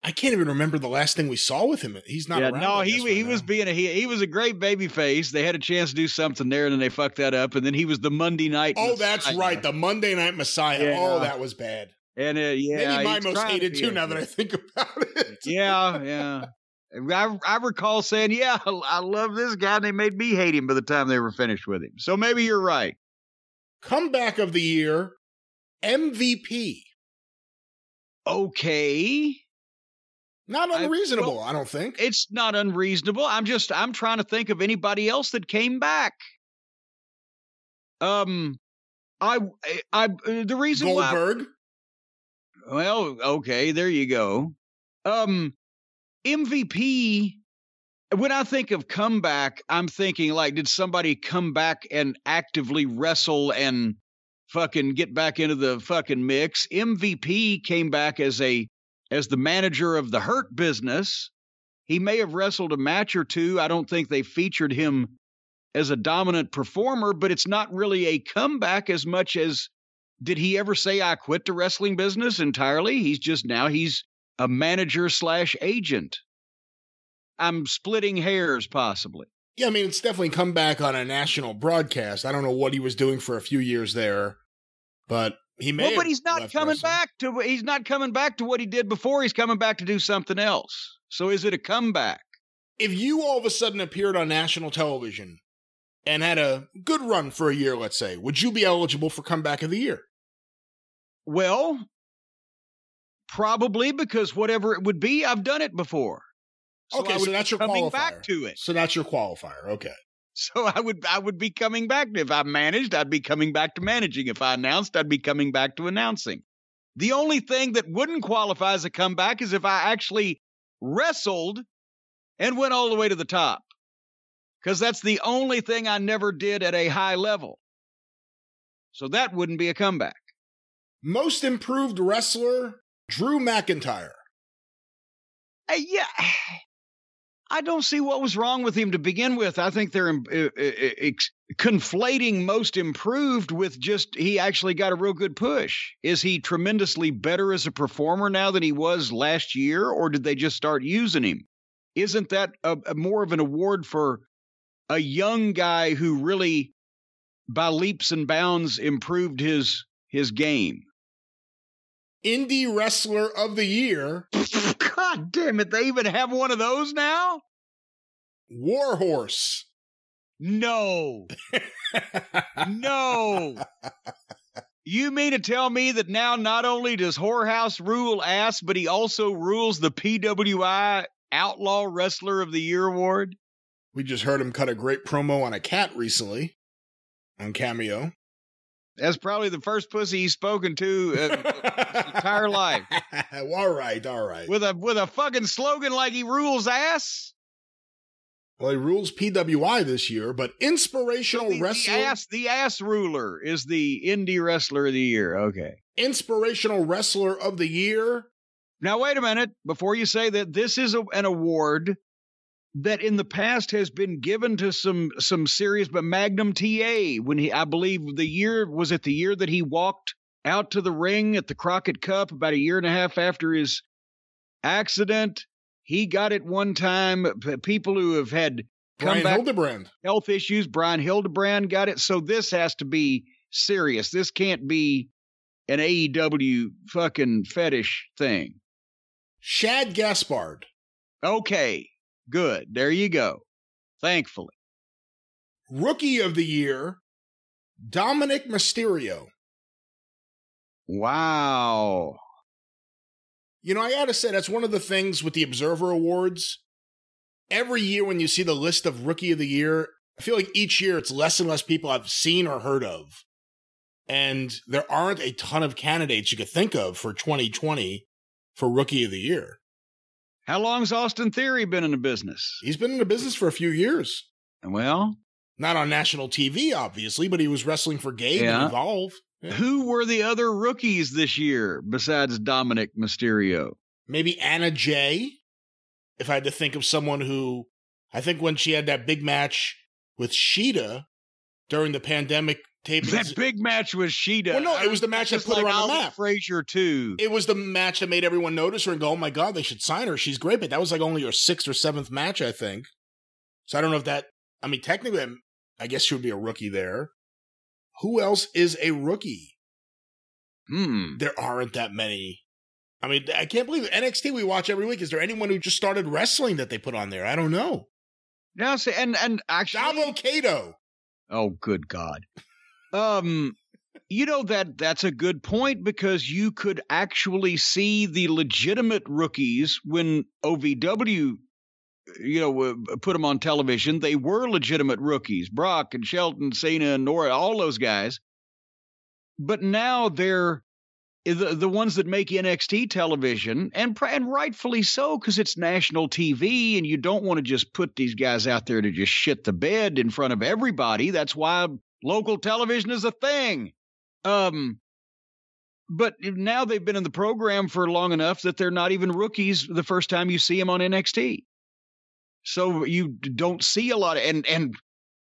I can't even remember the last thing we saw with him. He's not around. No, he was being he was a great baby face. They had a chance to do something there, and then they fucked that up. And then he was the Monday Night Oh, Messiah. that's right. The Monday Night Messiah. Yeah. Oh, that was bad. And maybe my most hated too, now that I think about it. Yeah. I recall saying, yeah, I love this guy, and they made me hate him by the time they were finished with him. So maybe you're right. Comeback of the year, MVP. Okay. Not unreasonable, I don't think. It's not unreasonable. I'm trying to think of anybody else that came back. The reason Goldberg. Well, okay, there you go. MVP, when I think of comeback, I'm thinking like, did somebody come back and actively wrestle and fucking get back into the fucking mix? MVP came back as the manager of the Hurt Business. He may have wrestled a match or two. I don't think they featured him as a dominant performer, but it's not really a comeback as much as, did he ever say, I quit the wrestling business entirely? He's a manager / agent. I'm splitting hairs, possibly. Yeah, I mean, it's definitely come back on a national broadcast. I don't know what he was doing for a few years there, but he may. Well, but he's not coming back to. He's not coming back to what he did before. He's coming back to do something else. So, is it a comeback? If you all of a sudden appeared on national television and had a good run for a year, let's say, would you be eligible for comeback of the year? Well, probably, because whatever it would be, I've done it before. So okay, so that's your qualifier. Back to it. So that's your qualifier. Okay. So I would be coming back. If I managed, I'd be coming back to managing. If I announced, I'd be coming back to announcing. The only thing that wouldn't qualify as a comeback is if I actually wrestled and went all the way to the top. Because that's the only thing I never did at a high level. So that wouldn't be a comeback. Most improved wrestler, Drew McIntyre. Yeah. I don't see what was wrong with him to begin with. I think they're conflating most improved with just he actually got a real good push. Is he tremendously better as a performer now than he was last year, or did they just start using him? Isn't that a more of an award for a young guy who really, by leaps and bounds, improved his game? Indie Wrestler of the Year. God damn it, they even have one of those now? Warhorse. No. No. You mean to tell me that now not only does Whorehouse rule ass, but he also rules the PWI Outlaw Wrestler of the Year award? We just heard him cut a great promo on a cat recently on Cameo. That's probably the first pussy he's spoken to his entire life. All right. With a fucking slogan like he rules ass? Well, he rules PWI this year, but inspirational wrestler. The ass ruler is the indie wrestler of the year. Okay. Inspirational wrestler of the year. Now, wait a minute. Before you say that, this is an award that in the past has been given to some serious, but Magnum TA, when I believe the year that he walked out to the ring at the Crockett Cup about a year and a half after his accident. He got it one time. People who have had Brian Hildebrand health issues, Brian Hildebrand got it. So this has to be serious. This can't be an AEW fucking fetish thing. Shad Gaspard. Okay. Good. There you go. Thankfully. Rookie of the Year, Dominic Mysterio. Wow. You know, I gotta say, that's one of the things with the Observer Awards. Every year when you see the list of Rookie of the Year, I feel like each year it's less and less people I've seen or heard of. And there aren't a ton of candidates you could think of for 2020 for Rookie of the Year. How long's Austin Theory been in the business? He's been in the business for a few years. Well, not on national TV, obviously, but he was wrestling for Gabe and Evolve. Yeah. Who were the other rookies this year besides Dominic Mysterio? Maybe Anna Jay, if I had to think of someone who, I think when she had that big match with Sheeta during the pandemic taping. That big match was Sheeta. Well, no, it was the match that put her on the map. Frazier too. It was the match that made everyone notice her and go, "Oh my God, they should sign her. She's great." But that was like only her 6th or 7th match, I think. So I don't know if that. I mean, technically, I guess she would be a rookie there. Who else is a rookie? There aren't that many. I mean, I can't believe it. NXT we watch every week. Is there anyone who just started wrestling that they put on there? I don't know. No, see, and actually, Davo Kato. Oh, good God. You know, that's a good point, because you could actually see the legitimate rookies when OVW, put them on television. They were legitimate rookies. Brock and Shelton, Cena and Nora, all those guys. But now they're the ones that make NXT television, and rightfully so, because it's national TV, and you don't want to just put these guys out there to just shit the bed in front of everybody. That's why local television is a thing. But now they've been in the program for long enough that they're not even rookies the first time you see them on NXT. So you don't see a lot of,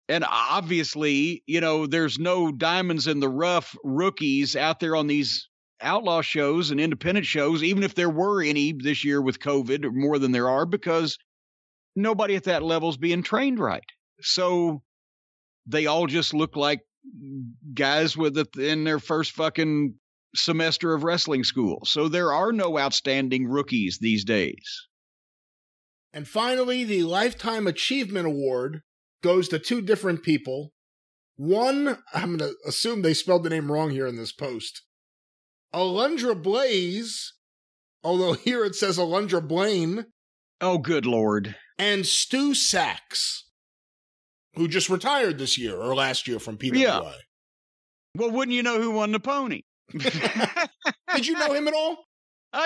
and obviously, there's no diamonds in the rough rookies out there on these outlaw shows and independent shows, even if there were any this year with COVID, or more than there are, because nobody at that level is being trained right. So they all just look like guys in their first fucking semester of wrestling school. So there are no outstanding rookies these days. And finally, the Lifetime Achievement Award goes to 2 different people. One, I'm going to assume they spelled the name wrong here in this post. Alundra Blaze, although here it says Alundra Blaine. Oh, good Lord. And Stu Sachs, who just retired this year or last year from PWI. Yeah. Well, wouldn't you know who won the pony? Did you know him at all?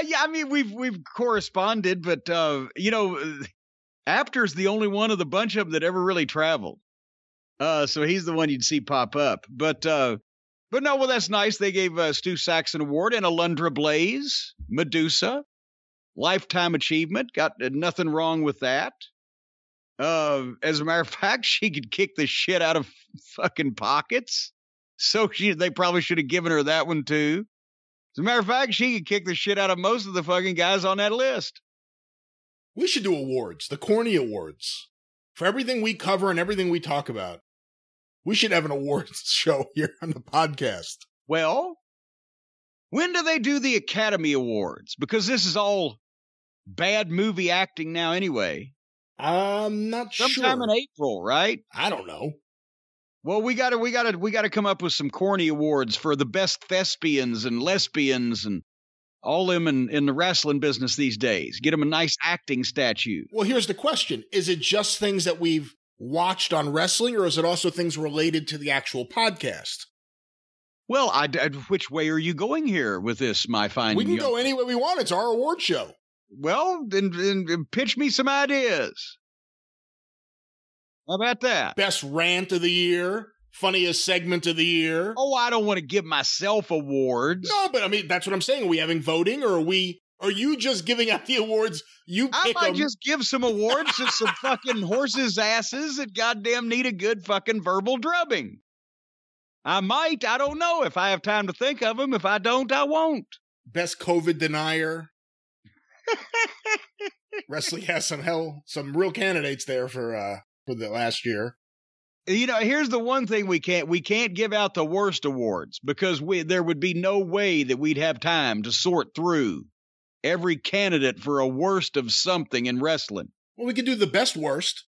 Yeah, I mean, we've corresponded, but, Apter's the only one of the bunch of them that ever really traveled. So he's the one you'd see pop up. But no, well, that's nice. They gave Stu Sachs an award, and Alundra Blaze, Medusa, Lifetime Achievement. Got nothing wrong with that. As a matter of fact, she could kick the shit out of fucking pockets. So they probably should have given her that one too. As a matter of fact, she could kick the shit out of most of the fucking guys on that list. We should do awards, the Corny Awards. For everything we cover and everything we talk about. We should have an awards show here on the podcast. Well, when do they do the Academy Awards? Because this is all bad movie acting now anyway. I'm not sure. Sometime in April, right? I don't know. Well, we gotta come up with some corny awards for the best thespians and lesbians and all them in the wrestling business these days. Get them a nice acting statue. Well, here's the question. Is it just things that we've watched on wrestling, or is it also things related to the actual podcast? Well, which way are you going here with this, my fine? We can go any way we want. It's our award show. Well, then pitch me some ideas. How about that? Best rant of the year, funniest segment of the year. Oh, I don't want to give myself awards. No, but I mean, that's what I'm saying. Are we having voting, or are you just giving out the awards? You pick I might them. just give some awards to some fucking horses' asses that goddamn need a good fucking verbal drubbing. I might. I don't know. If I have time to think of them. If I don't, I won't. Best COVID denier. Wrestling has some real candidates there for the last year. Here's the one thing we can't give out the worst awards, because there would be no way that we'd have time to sort through every candidate for a worst of something in wrestling. Well, we could do the best worst.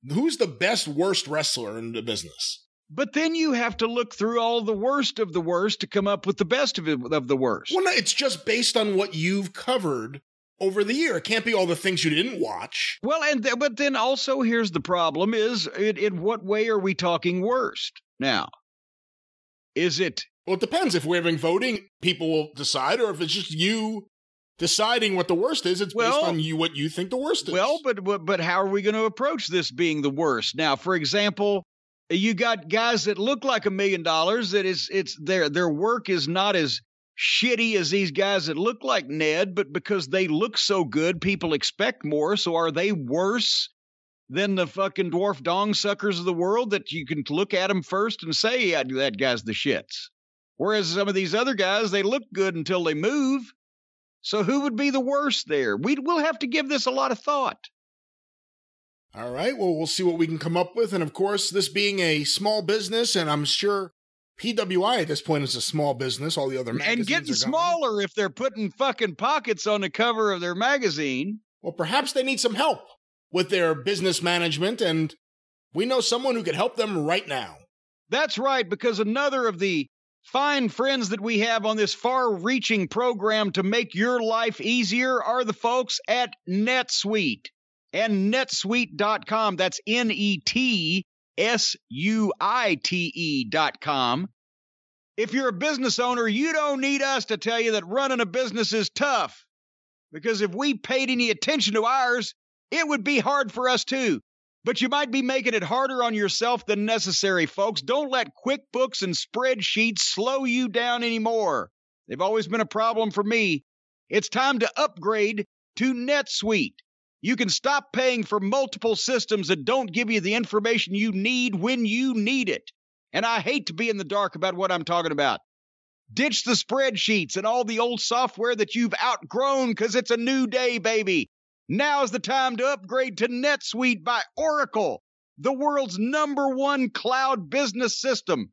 Who's the best worst wrestler in the business? But then you have to look through all the worst of the worst to come up with the best of the worst. Well, no, it's just based on what you've covered over the year. It can't be all the things you didn't watch. Well, but then also here's the problem is, in what way are we talking worst? Now, is it... Well, it depends. If we're having voting, people will decide, or if it's just you deciding what the worst is, it's based on what you think the worst is. Well, but how are we going to approach this being the worst? Now, for example, you got guys that look like $1 million, that their work is not as shitty as these guys that look like Ned, but because they look so good, people expect more. So are they worse than the fucking dwarf dong suckers of the world that you can look at them first and say, yeah, that guy's the shits. Whereas some of these other guys, they look good until they move. So who would be the worst there? We'll have to give this a lot of thought. All right, well, we'll see what we can come up with. And of course, this being a small business, and I'm sure PWI at this point is a small business, all the other magazines and getting smaller if they're putting fucking pockets on the cover of their magazine. Well, perhaps they need some help with their business management, and we know someone who could help them right now. That's right, because another of the fine friends that we have on this far-reaching program to make your life easier are the folks at NetSuite and netsuite.com. That's NetSuite.com. If you're a business owner, you don't need us to tell you that running a business is tough, because if we paid any attention to ours, it would be hard for us too. But you might be making it harder on yourself than necessary, folks. Don't let QuickBooks and spreadsheets slow you down anymore. They've always been a problem for me. It's time to upgrade to NetSuite. You can stop paying for multiple systems that don't give you the information you need when you need it. And I hate to be in the dark about what I'm talking about. Ditch the spreadsheets and all the old software that you've outgrown, because it's a new day, baby. Now's the time to upgrade to NetSuite by Oracle, the world's #1 cloud business system.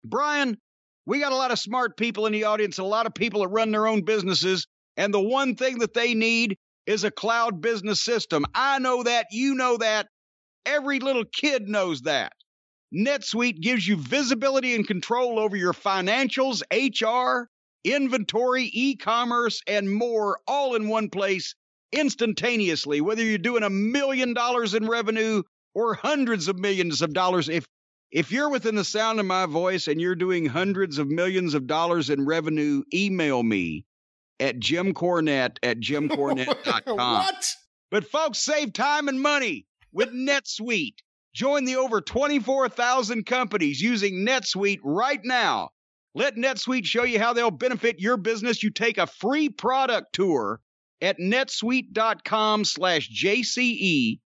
Brian, we got a lot of smart people in the audience, a lot of people that run their own businesses, and the one thing that they need is a cloud business system. I know that, you know that, every little kid knows that. NetSuite gives you visibility and control over your financials, HR, inventory, e-commerce, and more, all in one place instantaneously. Whether you're doing $1 million in revenue or hundreds of millions of dollars, if you're within the sound of my voice and you're doing hundreds of millions of dollars in revenue, email me at jimcornette@jimcornette.com. What? But folks, save time and money with NetSuite. Join the over 24,000 companies using NetSuite right now. Let NetSuite show you how they'll benefit your business. You take a free product tour at netsuite.com/JCE.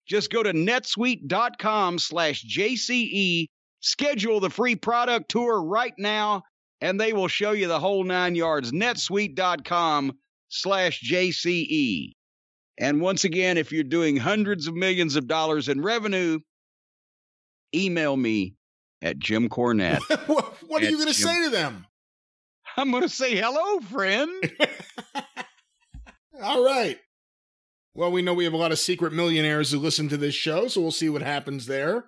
Just go to netsuite.com/JCE, schedule the free product tour right now, and they will show you the whole 9 yards. netsuite.com/JCE. And once again, if you're doing hundreds of millions of dollars in revenue, email me at Jim Cornette. What are you going to say to them? I'm going to say, hello, friend. All right. Well, we know we have a lot of secret millionaires who listen to this show, so we'll see what happens there.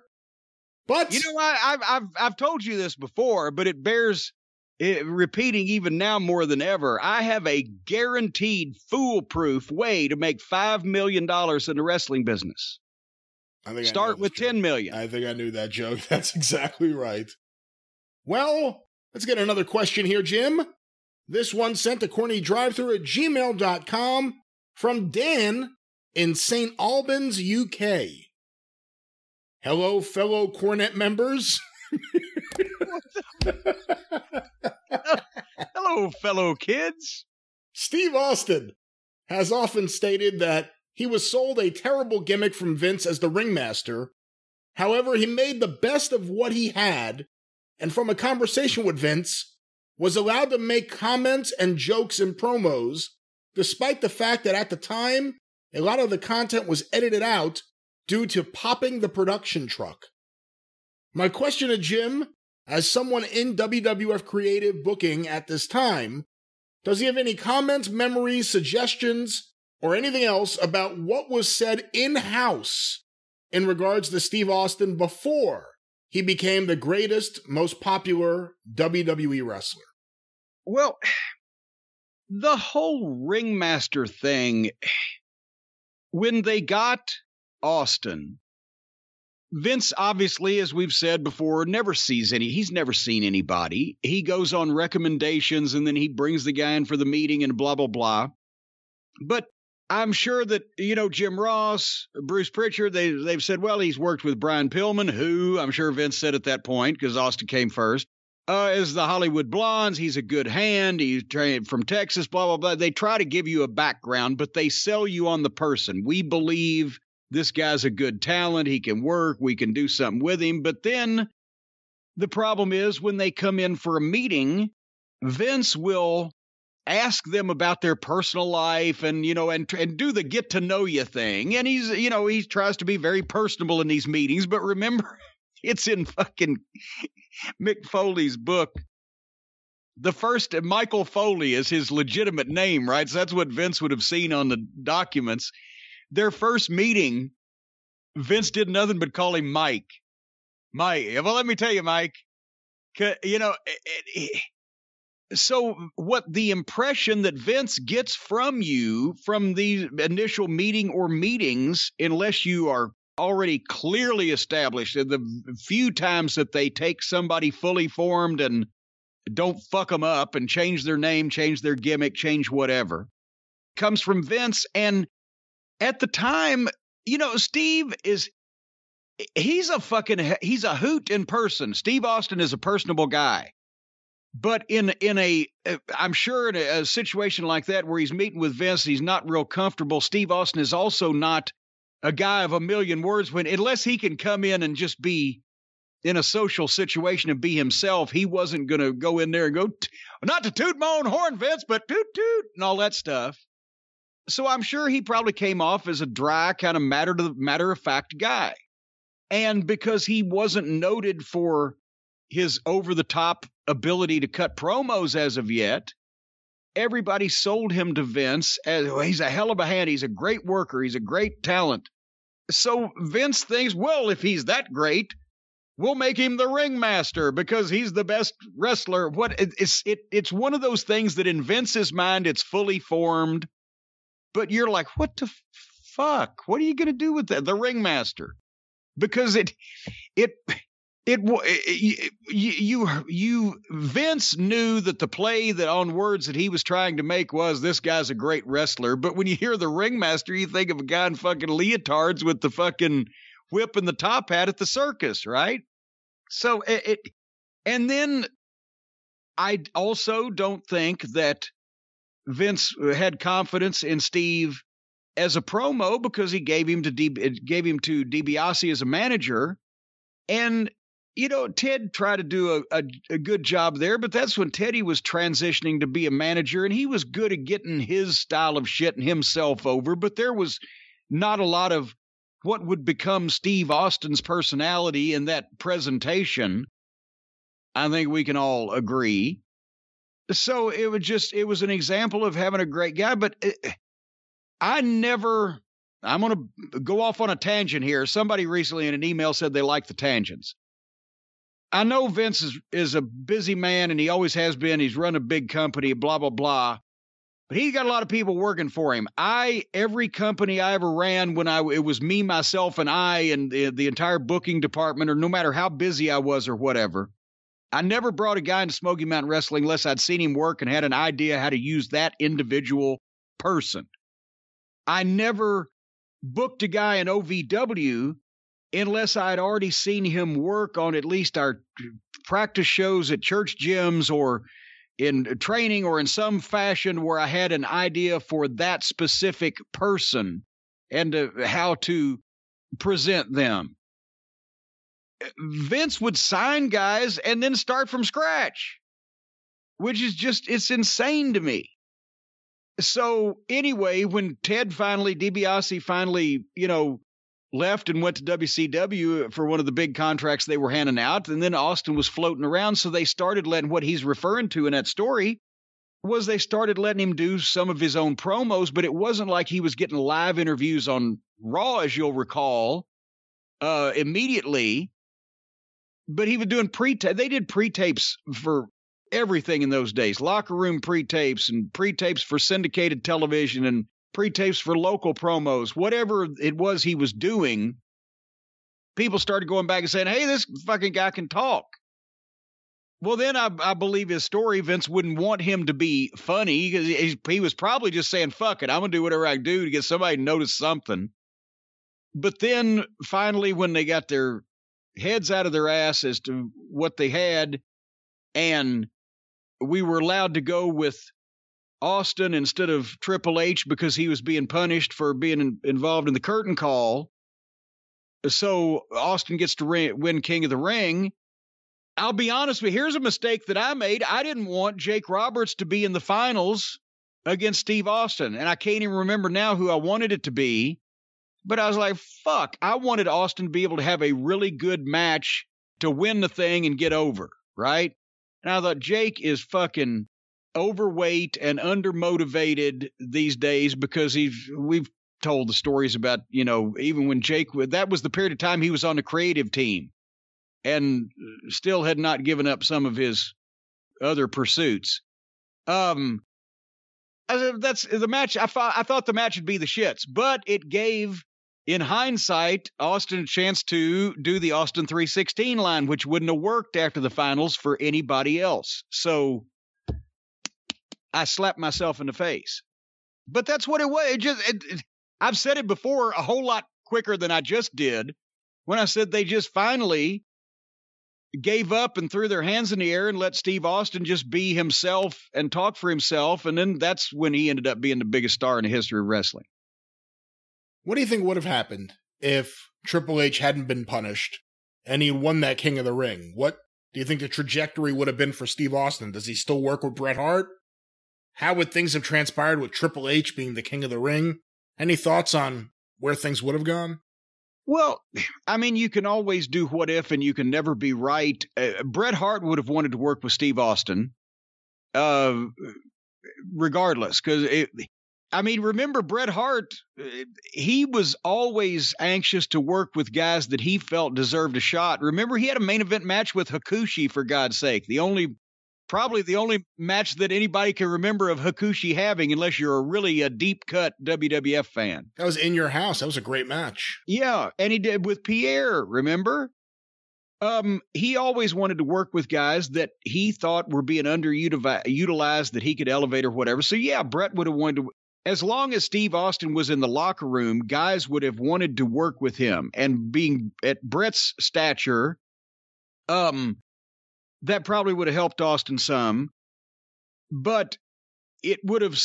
But you know, I've told you this before, but it bears repeating even now more than ever. I have a guaranteed foolproof way to make $5 million in the wrestling business. Start with $10 million. I think I knew that joke. That's exactly right. Well, let's get another question here, Jim. This one sent to CornyDriveThru@gmail.com from Dan in St. Albans, UK. Hello, fellow Cornette members. Hello, fellow kids. Steve Austin has often stated that he was sold a terrible gimmick from Vince as the ringmaster. However, he made the best of what he had, and from a conversation with Vince, was allowed to make comments and jokes in promos, despite the fact that at the time, a lot of the content was edited out due to popping the production truck. My question to Jim, as someone in WWF creative booking at this time, does he have any comments, memories, suggestions, or anything else about what was said in-house in regards to Steve Austin before he became the greatest, most popular WWE wrestler? Well, the whole ringmaster thing, when they got Austin, Vince, obviously, as we've said before, he's never seen anybody. He goes on recommendations and then he brings the guy in for the meeting and blah, blah, blah. But I'm sure that, Jim Ross, Bruce Pritchard, they've said, well, he's worked with Brian Pillman, who I'm sure Vince said at that point, because Austin came first, is the Hollywood Blondes. He's a good hand. He's trained from Texas, blah, blah, blah. They try to give you a background, but they sell you on the person. We believe this guy's a good talent. He can work. We can do something with him. But then the problem is when they come in for a meeting, Vince will ask them about their personal life and, and do the get to know you thing. And he tries to be very personable in these meetings. But remember, it's in fucking Mick Foley's book. The first, Michael Foley is his legitimate name, right? So that's what Vince would have seen on the documents. Their first meeting, Vince did nothing but call him Mike. Mike. Well, let me tell you, Mike, so what the impression that Vince gets from you from the initial meeting or meetings, unless you are already clearly established, the few times that they take somebody fully formed and don't fuck them up and change their name, change their gimmick, change whatever, comes from Vince. And at the time, Steve he's a hoot in person. Steve Austin is a personable guy. But I'm sure in a situation like that where he's meeting with Vince, he's not real comfortable. Steve Austin is also not a guy of a million words unless he can come in and just be in a social situation and be himself. He wasn't going to go in there and go, not to toot my own horn, Vince, but toot toot and all that stuff. So I'm sure he probably came off as a dry kind of matter of fact guy. And because he wasn't noted for his over-the-top ability to cut promos as of yet, everybody sold him to Vince as, he's a hell of a hand. He's a great worker. He's a great talent. So Vince thinks, well, if he's that great, we'll make him the ringmaster because he's the best wrestler. It's one of those things that in Vince's mind, it's fully formed, but you're like, what the fuck? What are you going to do with that? The ringmaster. Because Vince knew that the play that on words that he was trying to make was, this guy's a great wrestler. But when you hear the ringmaster, you think of a guy in fucking leotards with the fucking whip and the top hat at the circus, right? So and then I also don't think that Vince had confidence in Steve as a promo because he gave him to DiBiase as a manager. And, Ted tried to do a good job there, but that's when Teddy was transitioning to be a manager, and he was good at getting his style of shit and himself over, but there was not a lot of what would become Steve Austin's personality in that presentation. I think we can all agree. So it was an example of having a great guy, but I'm going to go off on a tangent here. Somebody recently in an email said they like the tangents. I know Vince is a busy man, and he always has been. He's run a big company, blah, blah, blah. But he's got a lot of people working for him. Every company I ever ran it was me, myself, and I, and the entire booking department, or no matter how busy I was or whatever, I never brought a guy into Smoky Mountain Wrestling unless I'd seen him work and had an idea how to use that individual person. I never booked a guy in OVW unless I'd already seen him work on at least our practice shows at church gyms or in training or in some fashion where I had an idea for that specific person and how to present them. Vince would sign guys and then start from scratch, which is it's insane to me. So anyway, when DiBiase finally, left and went to WCW for one of the big contracts they were handing out, and then Austin was floating around, so they started letting, what he's referring to in that story was they started letting him do some of his own promos, but it wasn't like he was getting live interviews on Raw, as you'll recall, immediately. But he was doing they did pre-tapes for everything in those days, locker room pre-tapes and pre-tapes for syndicated television and pre-tapes for local promos, whatever it was he was doing. People started going back and saying, hey, this fucking guy can talk. Well, then I believe his story, Vince wouldn't want him to be funny because he was probably just saying, fuck it, I'm going to do whatever I can do to get somebody to notice something. But then finally, when they got their heads out of their ass as to what they had, and we were allowed to go with Austin instead of Triple H because he was being punished for being involved in the curtain call, so Austin gets to win King of the Ring. I'll be honest with you, here's a mistake that I made. I didn't want Jake Roberts to be in the finals against Steve Austin, and I can't even remember now who I wanted it to be, but I was like, fuck, I wanted Austin to be able to have a really good match to win the thing and get over, right? And I thought Jake is fucking overweight and undermotivated these days because we've told the stories about, even when Jake, that was the period of time he was on the creative team and still had not given up some of his other pursuits. That's the match. I thought the match would be the shits, but it gave, in hindsight, Austin a chance to do the Austin 316 line, which wouldn't have worked after the finals for anybody else. So I slapped myself in the face. But that's what it was. I've said it before a whole lot quicker than I just did when I said they just finally gave up and threw their hands in the air and let Steve Austin just be himself and talk for himself. And then that's when he ended up being the biggest star in the history of wrestling. What do you think would have happened if Triple H hadn't been punished and he won that King of the Ring? What do you think the trajectory would have been for Steve Austin? Does he still work with Bret Hart? How would things have transpired with Triple H being the King of the Ring? Any thoughts on where things would have gone? Well, I mean, you can always do what if, and you can never be right. Bret Hart would have wanted to work with Steve Austin, regardless. Because, remember Bret Hart, he was always anxious to work with guys that he felt deserved a shot. Remember, he had a main event match with Hakushi, for God's sake. Probably the only match that anybody can remember of Hakushi having, unless you're a deep-cut WWF fan. That was in your house. That was a great match. Yeah, and he did with Pierre, remember? He always wanted to work with guys that he thought were being underutilized, that he could elevate or whatever. So, yeah, Bret would have wanted to, as long as Steve Austin was in the locker room, guys would have wanted to work with him. And being at Bret's stature, that probably would have helped Austin some, but it would have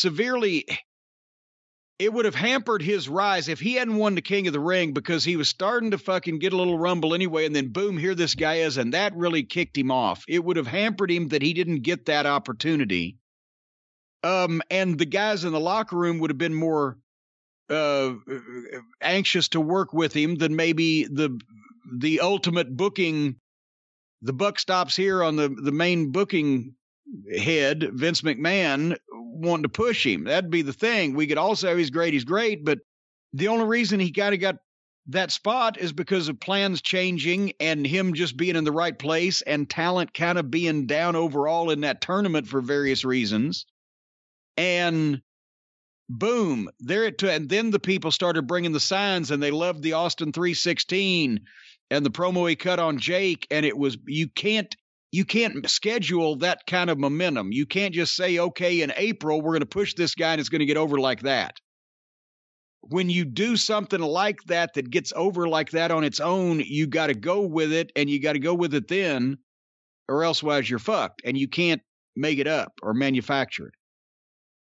hampered his rise if he hadn't won the King of the Ring, because he was starting to fucking get a little rumble anyway, and then boom, here this guy is, and that really kicked him off. It would have hampered him that he didn't get that opportunity. And the guys in the locker room would have been more anxious to work with him than maybe the ultimate booking. The buck stops here on the main booking head, Vince McMahon, wanting to push him. That'd be the thing. We could all say he's great, but the only reason he kind of got that spot is because of plans changing and him just being in the right place and talent kind of being down overall in that tournament for various reasons. And boom, and then the people started bringing the signs, and they loved the Austin 316. And the promo he cut on Jake, and it was, you can't schedule that kind of momentum. You can't just say, okay, in April, we're going to push this guy and it's going to get over like that. When you do something like that gets over like that on its own, you got to go with it, and you got to go with it then, or elsewise you're fucked, and you can't make it up or manufacture it.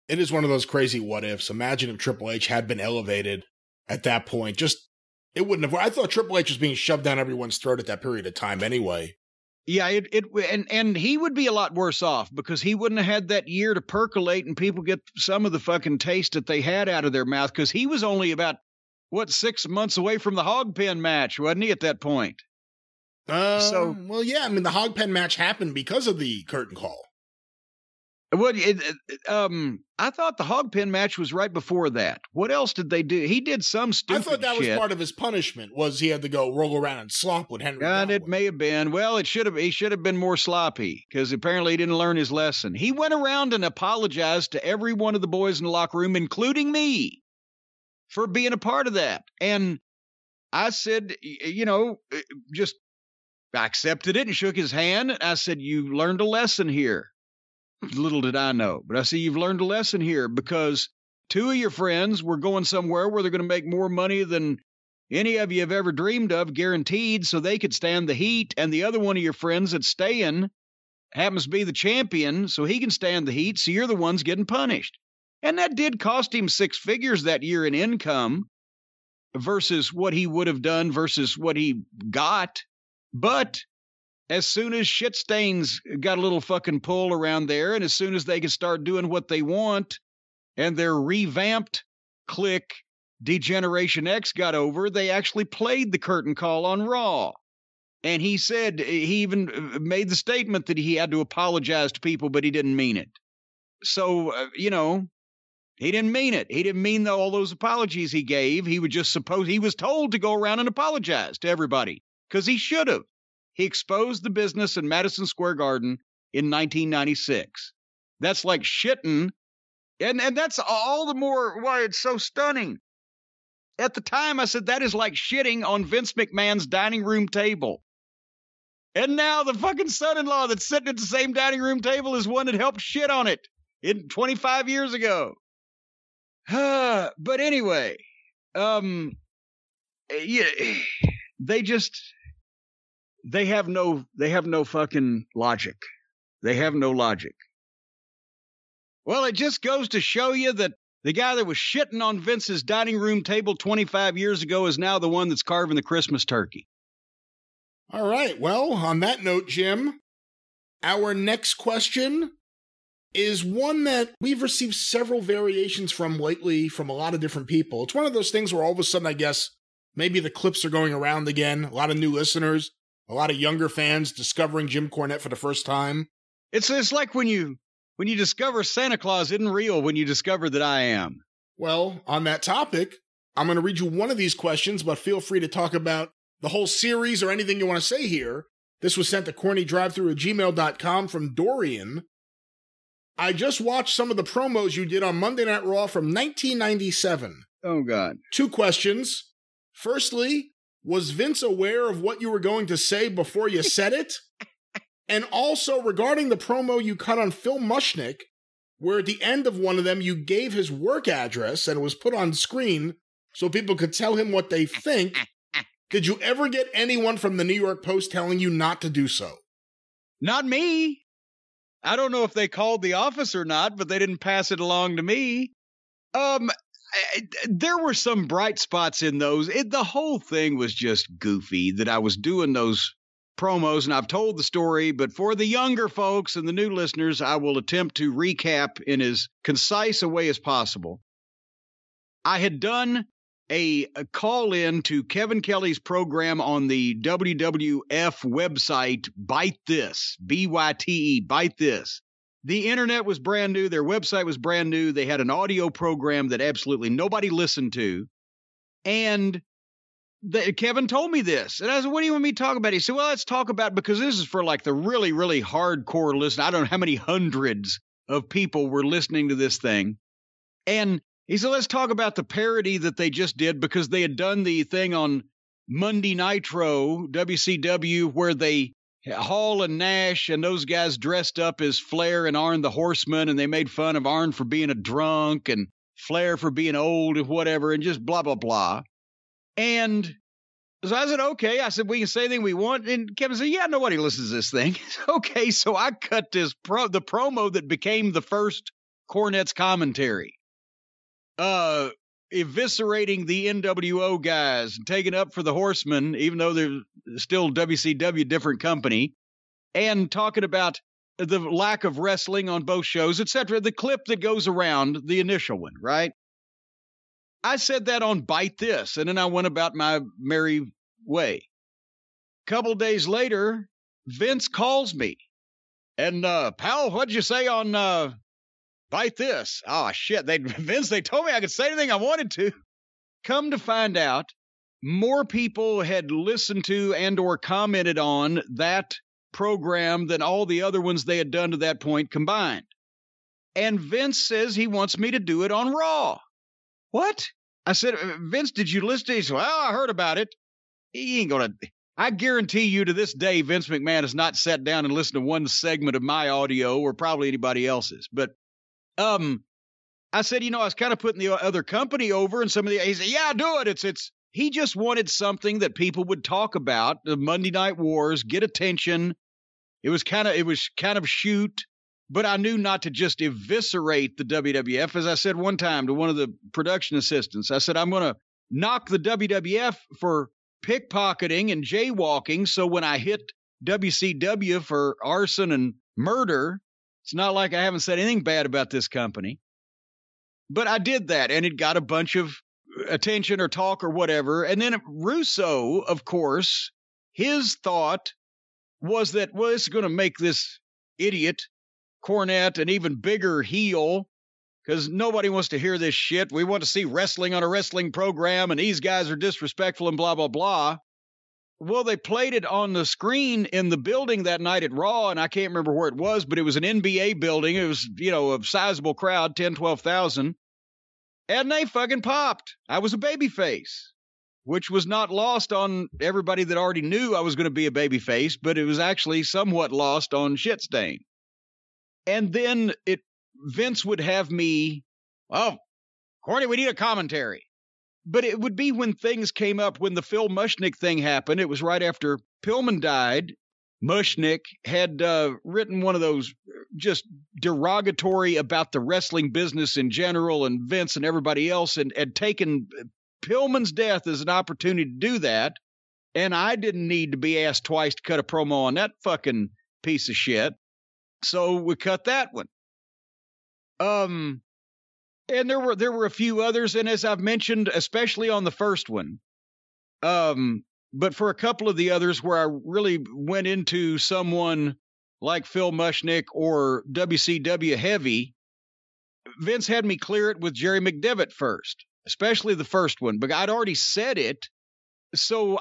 It is one of those crazy what ifs. Imagine if Triple H had been elevated at that point. It wouldn't have. I thought Triple H was being shoved down everyone's throat at that period of time anyway. Yeah, and he would be a lot worse off because he wouldn't have had that year to percolate and people get some of the fucking taste that they had out of their mouth, because he was only about, 6 months away from the hog pen match, wasn't he, at that point? Well, yeah, the hog pen match happened because of the curtain call. I thought the hog pen match was right before that. What else did they do? He did some stupid shit. I thought that was part of his punishment, was he had to go roll around and slop with Henry. God, it may have been. Well, he should have been more sloppy, because apparently he didn't learn his lesson. He went around and apologized to every one of the boys in the locker room, including me, for being a part of that. And I said, I accepted it and shook his hand. I said, you learned a lesson here. Little did I know, but I see you've learned a lesson here, because 2 of your friends were going somewhere where they're going to make more money than any of you have ever dreamed of, guaranteed, so they could stand the heat. And the other one of your friends that's staying happens to be the champion, so he can stand the heat. So you're the ones getting punished. And that did cost him 6 figures that year in income. versus what he would have done versus what he got. But as soon as shit stains got a little fucking pull around there, and as soon as they can start doing what they want, and their revamped clique Degeneration X got over, they actually played the curtain call on Raw. And he said, he even made the statement that he had to apologize to people, but he didn't mean it. So, he didn't mean it. He didn't mean all those apologies he gave. He was told to go around and apologize to everybody, because he should have. He exposed the business in Madison Square Garden in 1996. That's like shitting. And that's all the more why it's so stunning. At the time, I said, that is like shitting on Vince McMahon's dining room table. And now the fucking son-in-law that's sitting at the same dining room table is one that helped shit on it 25 years ago. But anyway, they have no fucking logic. They have no logic. Well, it just goes to show you that the guy that was shitting on Vince's dining room table 25 years ago is now the one that's carving the Christmas turkey. All right. Well, on that note, Jim, our next question is one that we've received several variations from lately from a lot of different people. It's one of those things where all of a sudden, I guess, maybe the clips are going around again. A lot of new listeners, a lot of younger fans discovering Jim Cornette for the first time. It's like when you discover Santa Claus isn't real, when you discover that I am. Well, on that topic, I'm going to read you one of these questions, but feel free to talk about the whole series or anything you want to say here. This was sent to CornyDriveThru@gmail.com from Dorian. I just watched some of the promos you did on Monday Night Raw from 1997. Oh, God. 2 questions. Firstly, was Vince aware of what you were going to say before you said it? And also, regarding the promo you cut on Phil Mushnick, where at the end of one of them you gave his work address and it was put on screen so people could tell him what they think, did you ever get anyone from the New York Post telling you not to do so? Not me. I don't know if they called the office or not, but they didn't pass it along to me. There were some bright spots in those. The whole thing was just goofy that I was doing those promos, and I've told the story, but for the younger folks and the new listeners, I will attempt to recap in as concise a way as possible. I had done a call-in to Kevin Kelly's program on the WWF website, Byte This, B-Y-T-E, Byte This. The internet was brand new. Their website was brand new. They had an audio program that absolutely nobody listened to. And Kevin told me this. And I said, what do you want me to talk about? He said, well, let's talk about, because this is for like the really, really hardcore listeners. I don't know how many hundreds of people were listening to this thing. And he said, let's talk about the parody that they just did, because they had done the thing on Monday Nitro, WCW, where they Hall and Nash and those guys dressed up as Flair and Arn the Horseman, and they made fun of Arn for being a drunk and Flair for being old and whatever, and just blah, blah, blah. And so I said, okay. I said, we can say anything we want. And Kevin said, yeah, nobody listens to this thing. Okay, so I cut the promo that became the first Cornette's commentary. Eviscerating the NWO guys and taking up for the Horsemen, even though they're still WCW, different company, and talking about the lack of wrestling on both shows, etc. The clip that goes around, the initial one, right? I said that on Byte This, and then I went about my merry way. A couple days later, Vince calls me, and pal, what'd you say on Byte This? Oh, shit. Vince, they told me I could say anything I wanted to. Come to find out, more people had listened to and or commented on that program than all the other ones they had done to that point combined. And Vince says he wants me to do it on Raw. What? I said, Vince, did you listen to it? He said, well, I heard about it. He ain't going to. I guarantee you to this day, Vince McMahon has not sat down and listened to one segment of my audio or probably anybody else's. But I said, I was kind of putting the other company over, and he said, yeah, do it. It's he just wanted something that people would talk about, the Monday Night Wars, get attention. It was kind of shoot, but I knew not to just eviscerate the WWF. As I said one time to one of the production assistants, I said, I'm going to knock the WWF for pickpocketing and jaywalking. So when I hit WCW for arson and murder, it's not like I haven't said anything bad about this company. But I did that, and it got a bunch of attention or talk or whatever. And then Russo, of course, his thought was that, well, this is going to make this idiot Cornette an even bigger heel, because nobody wants to hear this shit. We want to see wrestling on a wrestling program, and these guys are disrespectful and blah, blah, blah. Well, they played it on the screen in the building that night at Raw, and I can't remember where it was, but it was an NBA building. It was, a sizable crowd, 10, 12,000. And they fucking popped. I was a babyface, which was not lost on everybody that already knew I was going to be a babyface, but it was actually somewhat lost on Shitstain. And then Vince would have me, oh, Corny, we need a commentary. But it would be when things came up, when the Phil Mushnick thing happened. It was right after Pillman died. Mushnick had written one of those just derogatory about the wrestling business in general and Vince and everybody else, and had taken Pillman's death as an opportunity to do that. And I didn't need to be asked twice to cut a promo on that fucking piece of shit. So we cut that one. And there were a few others, and as I've mentioned, especially on the first one, but for a couple of the others where I really went into someone like Phil Mushnick or WCW Heavy, Vince had me clear it with Jerry McDevitt first, especially the first one, but I'd already said it. So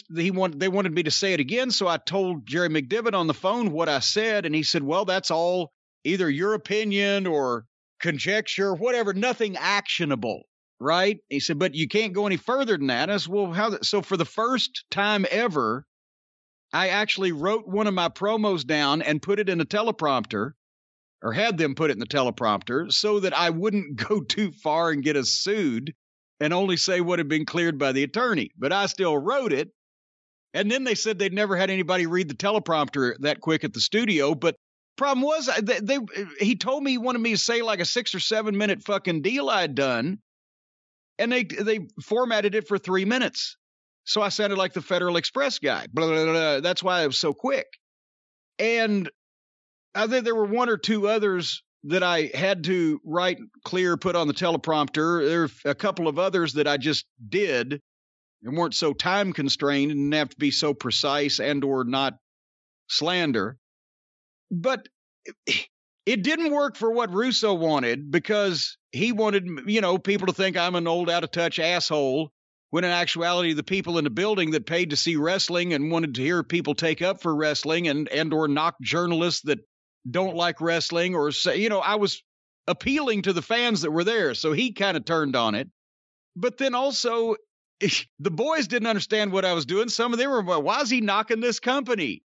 they wanted me to say it again. So I told Jerry McDevitt on the phone what I said. And he said, well, that's all either your opinion or conjecture, whatever, nothing actionable. Right. He said, but you can't go any further than that. I said, well, so for the first time ever, I actually wrote one of my promos down and put it in a teleprompter, or had them put it in the teleprompter, so that I wouldn't go too far and get us sued and only say what had been cleared by the attorney. But I still wrote it. And then they said they'd never had anybody read the teleprompter that quick at the studio. But problem was, he told me he wanted me to say like a 6 or 7 minute fucking deal I'd done. And they formatted it for 3 minutes. So I sounded like the Federal Express guy. Blah, blah, blah, blah. That's why it was so quick. And I think there were one or two others that I had to write clear, put on the teleprompter. There were a couple of others that I just did and weren't so time constrained and didn't have to be so precise and or not slander. But it didn't work for what Russo wanted, because he wanted, people to think I'm an old out-of-touch asshole, when in actuality the people in the building that paid to see wrestling and wanted to hear people take up for wrestling and or knock journalists that don't like wrestling, or say, I was appealing to the fans that were there. So he kind of turned on it. But then also the boys didn't understand what I was doing. Some of them were, why is he knocking this company?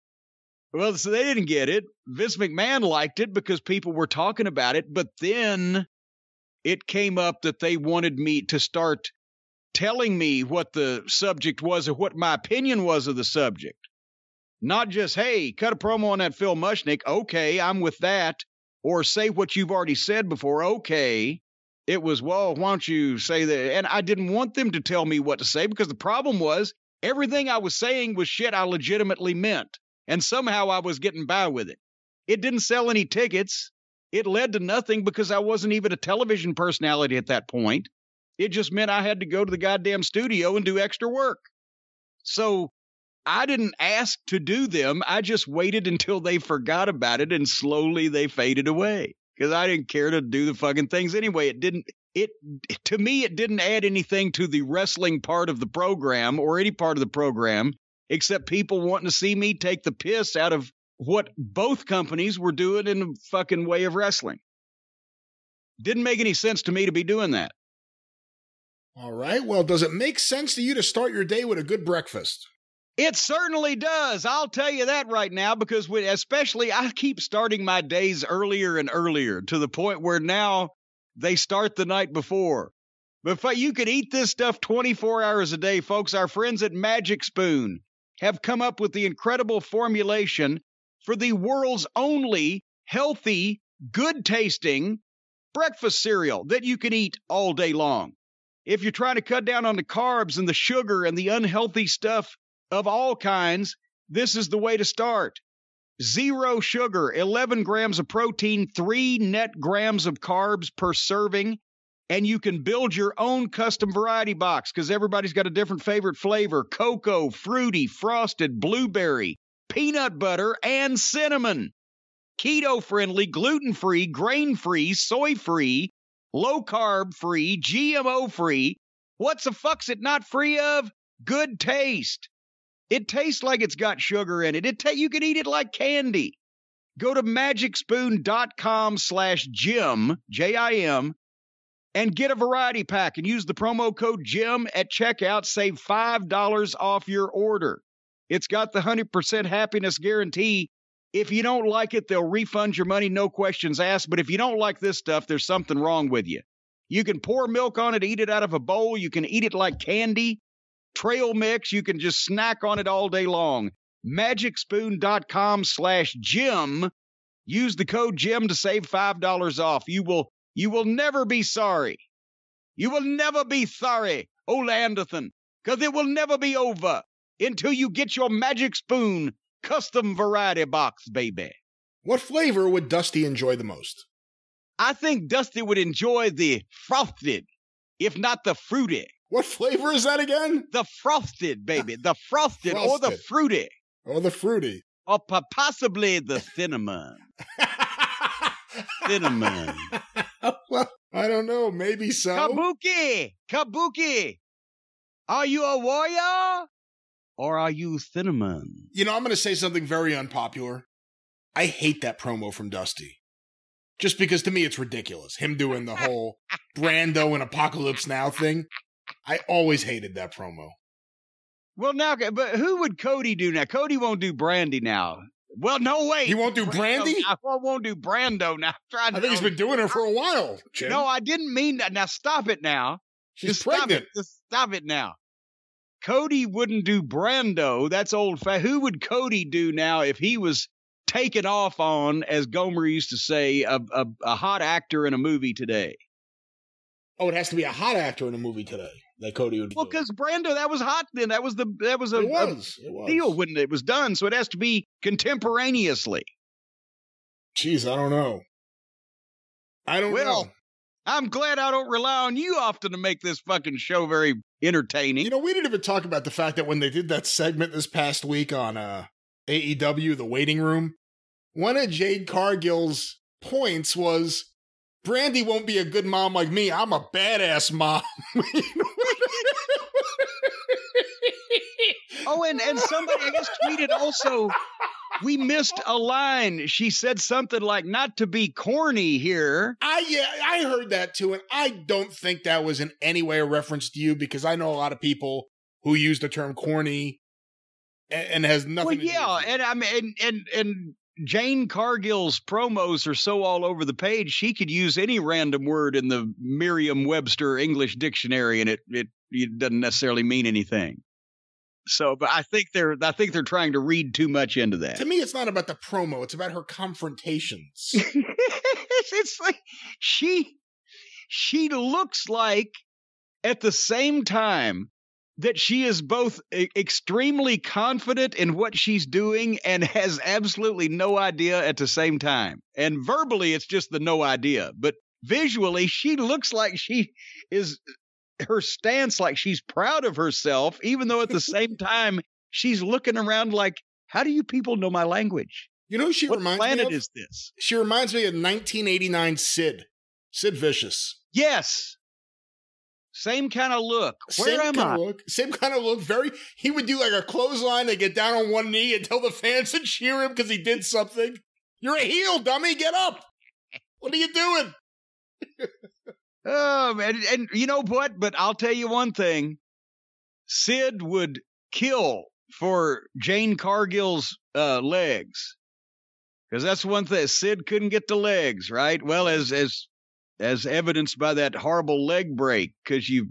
Well, so they didn't get it. Vince McMahon liked it because people were talking about it. But then it came up that they wanted me to start telling me what the subject was or what my opinion was of the subject. Not just, hey, cut a promo on that Phil Mushnick. Okay, I'm with that. Or say what you've already said before. Okay. It was, well, why don't you say that? And I didn't want them to tell me what to say, because the problem was everything I was saying was shit I legitimately meant. And somehow I was getting by with it. It didn't sell any tickets. It led to nothing because I wasn't even a television personality at that point. It just meant I had to go to the goddamn studio and do extra work. So I didn't ask to do them. I just waited until they forgot about it, and slowly they faded away because I didn't care to do the fucking things anyway. To me, it didn't add anything to the wrestling part of the program or any part of the program, except people wanting to see me take the piss out of what both companies were doing in the fucking way of wrestling. Didn't make any sense to me to be doing that. All right. Well, does it make sense to you to start your day with a good breakfast? It certainly does. I'll tell you that right now, because especially I keep starting my days earlier and earlier, to the point where now they start the night before. But you could eat this stuff 24 hours a day, folks. Our friends at Magic Spoon have come up with the incredible formulation for the world's only healthy, good-tasting breakfast cereal that you can eat all day long. if you're trying to cut down on the carbs and the sugar and the unhealthy stuff of all kinds, this is the way to start. 0 sugar, 11 grams of protein, 3 net grams of carbs per serving, and you can build your own custom variety box because everybody's got a different favorite flavor: cocoa, fruity, frosted, blueberry, peanut butter, and cinnamon. Keto-friendly, gluten-free, grain-free, soy-free, low-carb-free, GMO-free. What the fuck's it not free of? Good taste. It tastes like it's got sugar in it. You can eat it like candy. Go to magicspoon.com/Jim, Jim, and get a variety pack and use the promo code Jim at checkout. Save $5 off your order. It's got the 100% happiness guarantee. If you don't like it, they'll refund your money, no questions asked. But if you don't like this stuff, there's something wrong with you. You can pour milk on it, eat it out of a bowl. You can eat it like candy. Trail mix, you can just snack on it all day long. Magicspoon.com/Jim. Use the code Jim to save $5 off. You will never be sorry. You will never be sorry, old Anderson, because it will never be over until you get your Magic Spoon custom variety box, baby. What flavor would Dusty enjoy the most? I think Dusty would enjoy the frosted, if not the fruity. What flavor is that again? The frosted, baby. The frosted or the fruity. Or the fruity. Or possibly the cinnamon. Cinnamon. Well, I don't know. Maybe so. Kabuki. Are you a warrior? Or are you cinnamon? You know, I'm going to say something very unpopular. I hate that promo from Dusty. Just because to me it's ridiculous. Him doing the whole Brando and Apocalypse Now thing. I always hated that promo. Well, now, but who would Cody do now? Cody won't do Brandy now. Well, no way. He won't do Brandy? I won't do Brando now. I think he's been doing it for a while, Jim. No, I didn't mean that. Now, stop it now. She's pregnant. Just stop it now. Cody wouldn't do Brando. That's old fashioned. Who would Cody do now if he was taken off on, as Gomer used to say, a hot actor in a movie today? Oh, it has to be a hot actor in a movie today that Cody would do. Well, because Brando, that was hot then. That was a deal when it was done. So it has to be contemporaneously. Jeez, I don't know. Well, I'm glad I don't rely on you often to make this fucking show very entertaining. You know, we didn't even talk about the fact that when they did that segment this past week on AEW, The Waiting Room, one of Jade Cargill's points was, Brandy won't be a good mom like me. I'm a badass mom. Oh, and somebody, I guess, tweeted also, we missed a line. She said something like, not to be corny here. I heard that too, and I don't think that was in any way a reference to you, because I know a lot of people who use the term corny and has nothing to do with it. And I mean, and Jane Cargill's promos are so all over the page, she could use any random word in the Merriam-Webster English dictionary, and it doesn't necessarily mean anything. So, but I think they're trying to read too much into that. To me, it's not about the promo; it's about her confrontations. It's like she looks like, at the same time, that she is both extremely confident in what she's doing and has absolutely no idea at the same time. And verbally, it's just the no idea. But visually, she looks like she is, her stance like she's proud of herself, even though at the same time, she's looking around like, how do you people know my language? You know who she reminds me of? What planet is this? She reminds me of 1989 Sid Vicious. Yes. Same kind of look. Where am I? Same kind of look. He would do like a clothesline and get down on one knee and tell the fans to cheer him because he did something. You're a heel, dummy. Get up. What are you doing? Oh, man. And you know what? But I'll tell you one thing. Sid would kill for Jane Cargill's legs. Because that's one thing. Sid couldn't get the legs, right? Well, as evidenced by that horrible leg break, because you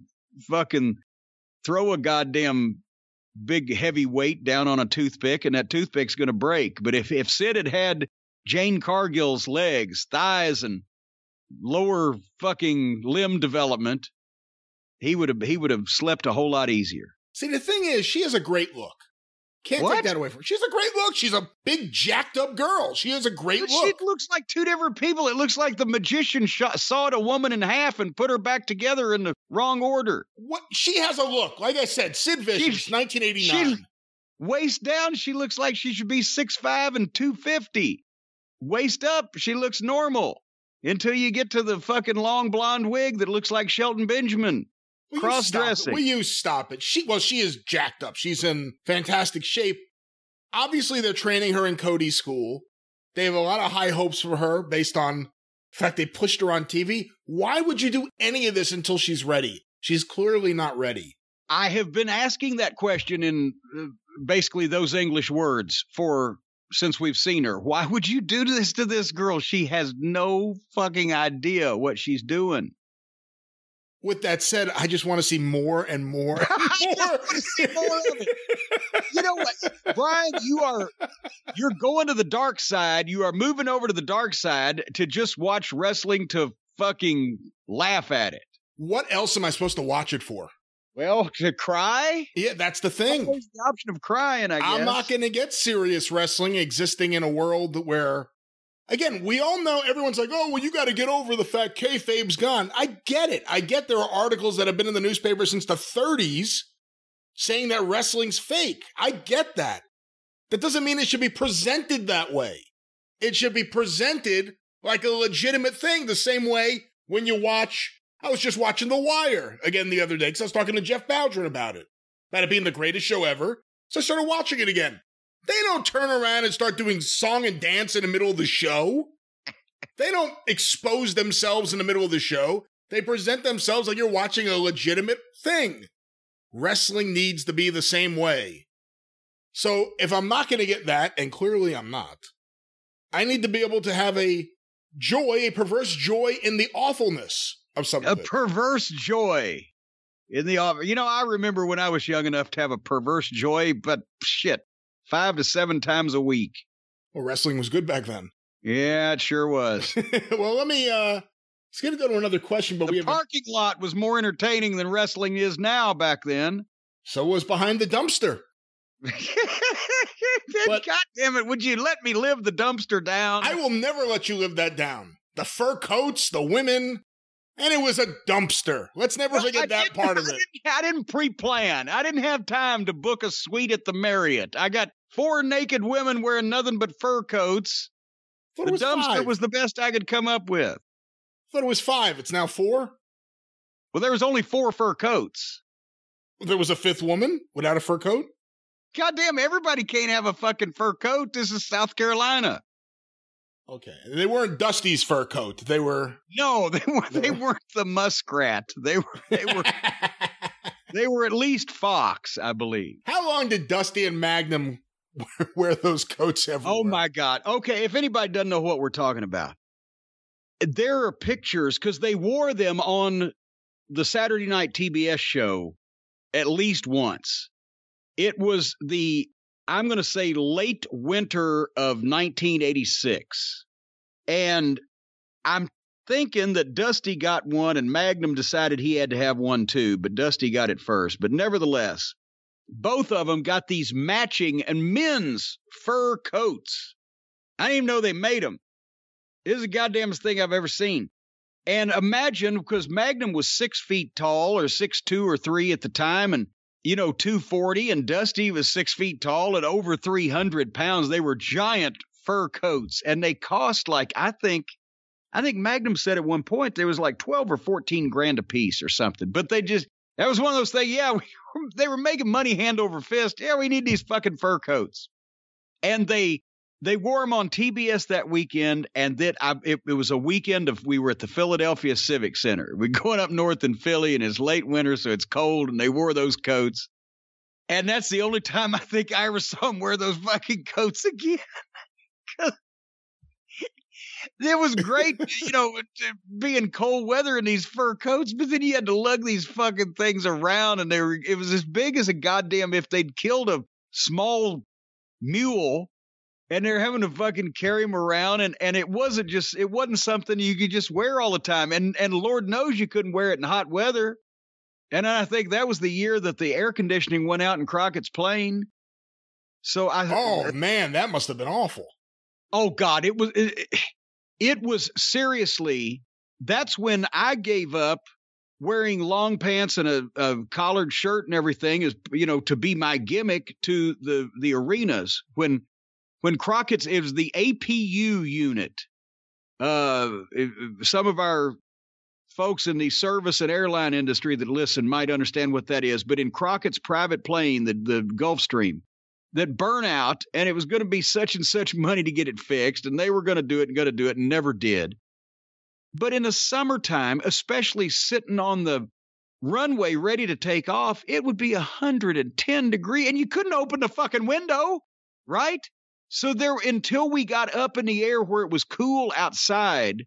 fucking throw a goddamn big heavy weight down on a toothpick and that toothpick's going to break. But if Sid had Jane Cargill's legs, thighs, and lower fucking limb development, he would have slept a whole lot easier. See, the thing is, she has a great look. Can't take that away from her. She has a great look. She's a big, jacked up girl. She has a great look. She looks like two different people. It looks like the magician sawed a woman in half and put her back together in the wrong order. What? She has a look. Like I said, Sid Vicious, 1989. Waist down, she looks like she should be 6'5" and 250. Waist up, she looks normal. Until you get to the fucking long blonde wig that looks like Shelton Benjamin. Cross-dressing. Will you stop it? She is jacked up. She's in fantastic shape. Obviously, they're training her in Cody's school. They have a lot of high hopes for her based on the fact they pushed her on TV. Why would you do any of this until she's ready? She's clearly not ready. I have been asking that question in basically those English words since we've seen her. Why would you do this to this girl? She has no fucking idea what she's doing. With that said, I just want to see more and more and more. I just want to see more of it. You know what, Brian, you're going to the dark side. You are moving over to the dark side to just watch wrestling to fucking laugh at it. What else am I supposed to watch it for? Well, to cry? Yeah, that's the thing. There's the option of crying, I guess. I'm not going to get serious wrestling existing in a world where, again, we all know everyone's like, oh, well, you got to get over the fact kayfabe's gone. I get it. I get there are articles that have been in the newspaper since the 30s saying that wrestling's fake. I get that. That doesn't mean it should be presented that way. It should be presented like a legitimate thing, the same way when you watch. I was just watching The Wire again the other day because I was talking to Jeff Bowdren about it being the greatest show ever. So I started watching it again. They don't turn around and start doing song and dance in the middle of the show. They don't expose themselves in the middle of the show. They present themselves like you're watching a legitimate thing. Wrestling needs to be the same way. So if I'm not going to get that, and clearly I'm not, I need to be able to have a perverse joy in the awfulness of something. A perverse joy in the offer. You know, I remember when I was young enough to have a perverse joy, but shit, 5 to 7 times a week. Well, wrestling was good back then. Yeah, it sure was. Well, let's go to another question. But the parking lot was more entertaining than wrestling is now back then. So was Behind the Dumpster. But, God damn it, would you let me live the dumpster down? I will never let you live that down. The fur coats, the women, and it was a dumpster. Let's never forget that part of it. I didn't pre-plan. I didn't have time to book a suite at the Marriott. I got 4 naked women wearing nothing but fur coats. The dumpster was the best I could come up with. I thought it was 5. It's now 4? Well, there was only 4 fur coats. There was a 5th woman without a fur coat? Goddamn, everybody can't have a fucking fur coat. This is South Carolina. Okay. They weren't Dusty's fur coat. They were... No, they weren't the muskrat. They were they were at least fox, I believe. How long did Dusty and Magnum wear those coats everywhere? Oh, my God. Okay, if anybody doesn't know what we're talking about, there are pictures, because they wore them on the Saturday night TBS show at least once. It was I'm going to say late winter of 1986. And I'm thinking that Dusty got one and Magnum decided he had to have one too, but Dusty got it first. But nevertheless, both of them got these matching and men's fur coats. I didn't even know they made them. This is the goddamnest thing I've ever seen. And imagine, because Magnum was 6 feet tall or 6'2" or 3 at the time, and 240, and Dusty was 6 feet tall and over 300 pounds. They were giant fur coats, and they cost I think Magnum said at one point there was like 12 or 14 grand a piece or something. But that was one of those things. Yeah, they were making money hand over fist. Yeah, we need these fucking fur coats. And they wore them on TBS that weekend, and it was a weekend we were at the Philadelphia Civic Center. We're going up north in Philly, and it's late winter, so it's cold, and they wore those coats. And that's the only time I think I ever saw them wear those fucking coats again. It was great, being cold weather in these fur coats, but then you had to lug these fucking things around, and it was as big as a goddamn, if they'd killed a small mule, and they're having to fucking carry them around, and it wasn't something you could just wear all the time. And Lord knows you couldn't wear it in hot weather. And I think that was the year that the air conditioning went out in Crockett's plane. So oh man, that must have been awful. Oh God, it was seriously, that's when I gave up wearing long pants and a collared shirt and everything, is, you know, to be my gimmick to the arenas. When Crockett's, it was the APU unit. Some of our folks in the service and airline industry that listen might understand what that is, but in Crockett's private plane, the Gulfstream, that burn out, and it was going to be such and such money to get it fixed, and they were going to do it and never did. But in the summertime, especially sitting on the runway ready to take off, it would be 110 degrees, and you couldn't open the fucking window, right? So until we got up in the air where it was cool outside,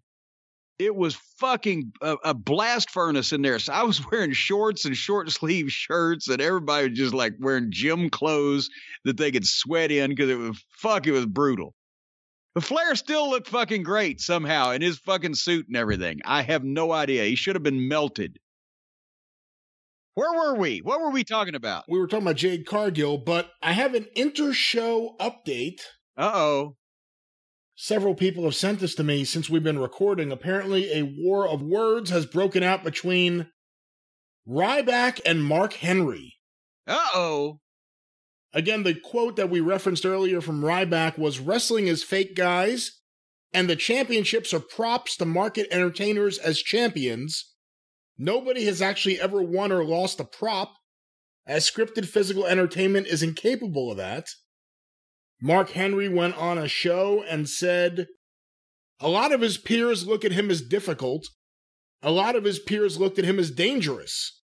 it was fucking a blast furnace in there. So I was wearing shorts and short sleeve shirts, and everybody was just like wearing gym clothes that they could sweat in because it was brutal. But Flair still looked fucking great somehow in his fucking suit and everything. I have no idea. He should have been melted. Where were we? What were we talking about? We were talking about Jade Cargill, but I have an inter-show update. Uh-oh. Several people have sent this to me since we've been recording. Apparently, a war of words has broken out between Ryback and Mark Henry. Uh-oh. Again, the quote that we referenced earlier from Ryback was, "Wrestling is fake, guys, and the championships are props to market entertainers as champions. Nobody has actually ever won or lost a prop, as scripted physical entertainment is incapable of that." Mark Henry went on a show and said, a lot of his peers look at him as difficult. A lot of his peers looked at him as dangerous.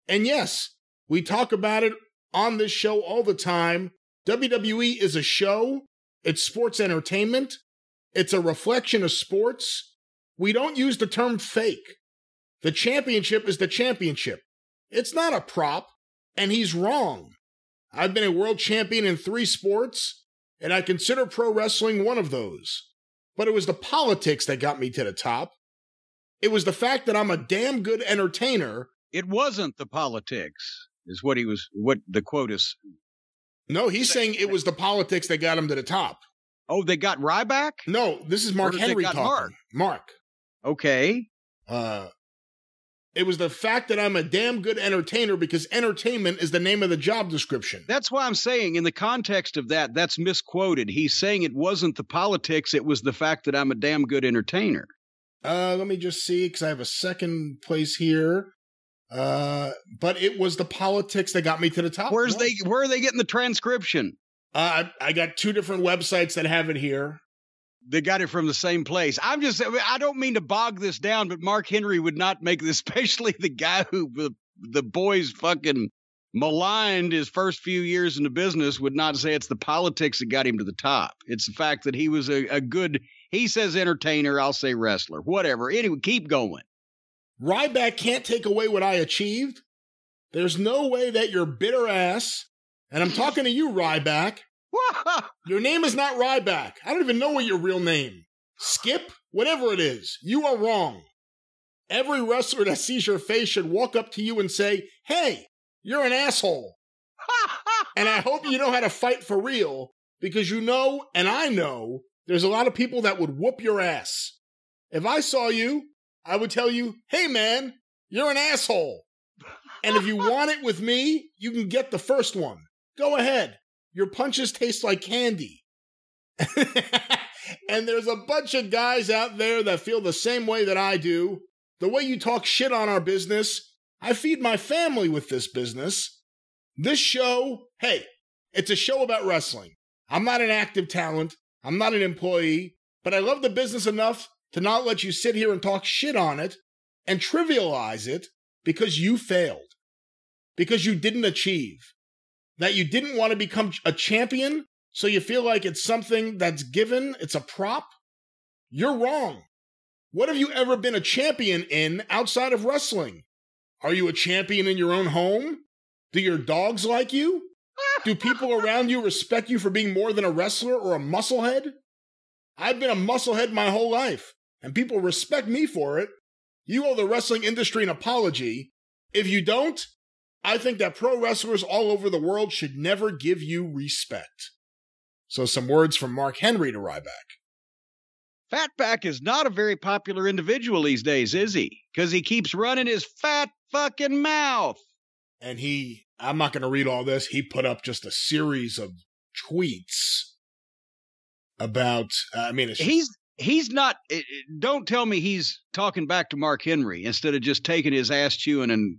And yes, we talk about it on this show all the time. WWE is a show. It's sports entertainment. It's a reflection of sports. We don't use the term fake. The championship is the championship. It's not a prop, and he's wrong. I've been a world champion in 3 sports, and I consider pro wrestling one of those. But it was the politics that got me to the top. It was the fact that I'm a damn good entertainer. It wasn't the politics, is what the quote is. No, he's saying it was the politics that got him to the top. Oh, they got Ryback? No, this is Mark Henry talking. Mark. Okay. It was the fact that I'm a damn good entertainer, because entertainment is the name of the job description. That's why I'm saying, in the context of that, that's misquoted. He's saying it wasn't the politics, it was the fact that I'm a damn good entertainer. Let me just see, because I have a second place here. But it was the politics that got me to the top. Where are they getting the transcription? I got 2 different websites that have it here. They got it from the same place. I don't mean to bog this down, but Mark Henry would not make this, especially the guy who the boys fucking maligned his first few years in the business, would not say it's the politics that got him to the top. It's the fact that he was a good, he says entertainer, I'll say wrestler, whatever. Anyway, keep going. Ryback can't take away what I achieved. There's no way that your bitter ass, and I'm talking to you, Ryback. Your name is not Ryback. I don't even know what your real name. Skip? Whatever it is. You are wrong. Every wrestler that sees your face should walk up to you and say, "Hey, you're an asshole." And I hope you know how to fight for real, because you know, and I know, there's a lot of people that would whoop your ass. If I saw you, I would tell you, "Hey man, you're an asshole." And if you want it with me, you can get the first one. Go ahead. Your punches taste like candy. And there's a bunch of guys out there that feel the same way that I do. The way you talk shit on our business, I feed my family with this business. This show, hey, it's a show about wrestling. I'm not an active talent. I'm not an employee. But I love the business enough to not let you sit here and talk shit on it and trivialize it because you failed. Because you didn't achieve. That you didn't want to become a champion, so you feel like it's something that's given, it's a prop? You're wrong. What have you ever been a champion in outside of wrestling? Are you a champion in your own home? Do your dogs like you? Do people around you respect you for being more than a wrestler or a musclehead? I've been a musclehead my whole life, and people respect me for it. You owe the wrestling industry an apology, If you don't, I think that pro wrestlers all over the world should never give you respect. So some words from Mark Henry to Ryback. Fatback is not a very popular individual these days, is he? Because he keeps running his fat fucking mouth. And I'm not going to read all this. He put up just a series of tweets about, he's not, don't tell me he's talking back to Mark Henry instead of just taking his ass chewing and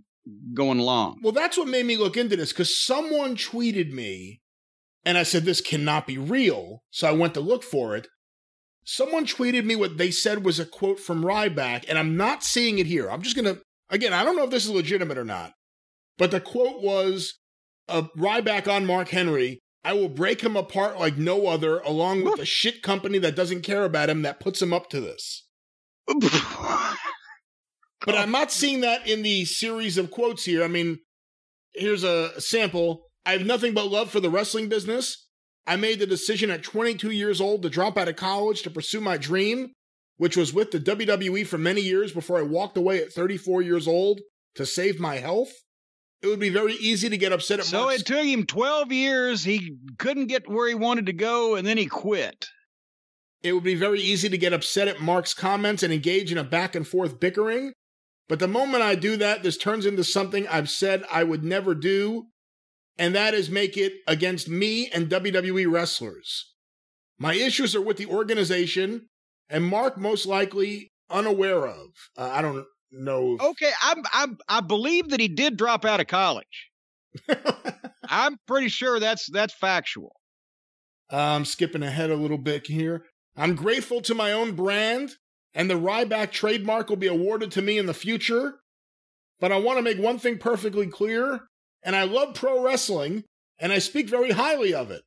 going along. Well, that's what made me look into this, because someone tweeted me and I said, this cannot be real. So I went to look for it. Someone tweeted me what they said was a quote from Ryback, and I'm not seeing it here. I'm just going to, again, I don't know if this is legitimate or not, but the quote was Ryback on Mark Henry. I will break him apart like no other, along with the shit company that doesn't care about him that puts him up to this. But I'm not seeing that in the series of quotes here. I mean, here's a sample. I have nothing but love for the wrestling business. I made the decision at 22 years old to drop out of college to pursue my dream, which was with the WWE for many years before I walked away at 34 years old to save my health. It would be very easy to get upset at So it took him 12 years. He couldn't get where he wanted to go, and then he quit. It would be very easy to get upset at Mark's comments and engage in a back and forth bickering. But the moment I do that, this turns into something I've said I would never do, and that is make it against me and WWE wrestlers. My issues are with the organization, and Mark most likely unaware of. I don't know. Okay, I believe that he did drop out of college. I'm pretty sure that's factual. I'm skipping ahead a little bit here. I'm grateful to my own brand, and the Ryback trademark will be awarded to me in the future. But I want to make one thing perfectly clear, and I love pro wrestling, and I speak very highly of it.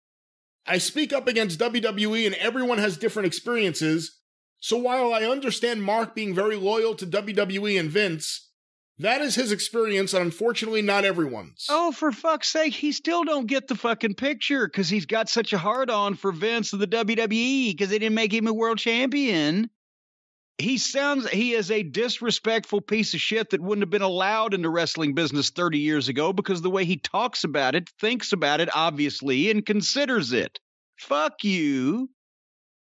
I speak up against WWE, and everyone has different experiences. So while I understand Mark being very loyal to WWE and Vince, that is his experience, and unfortunately not everyone's. Oh, for fuck's sake, he still don't get the fucking picture because he's got such a hard-on for Vince of the WWE because they didn't make him a world champion. He is a disrespectful piece of shit that wouldn't have been allowed in the wrestling business 30 years ago because the way he talks about it, thinks about it, obviously, and considers it. Fuck you.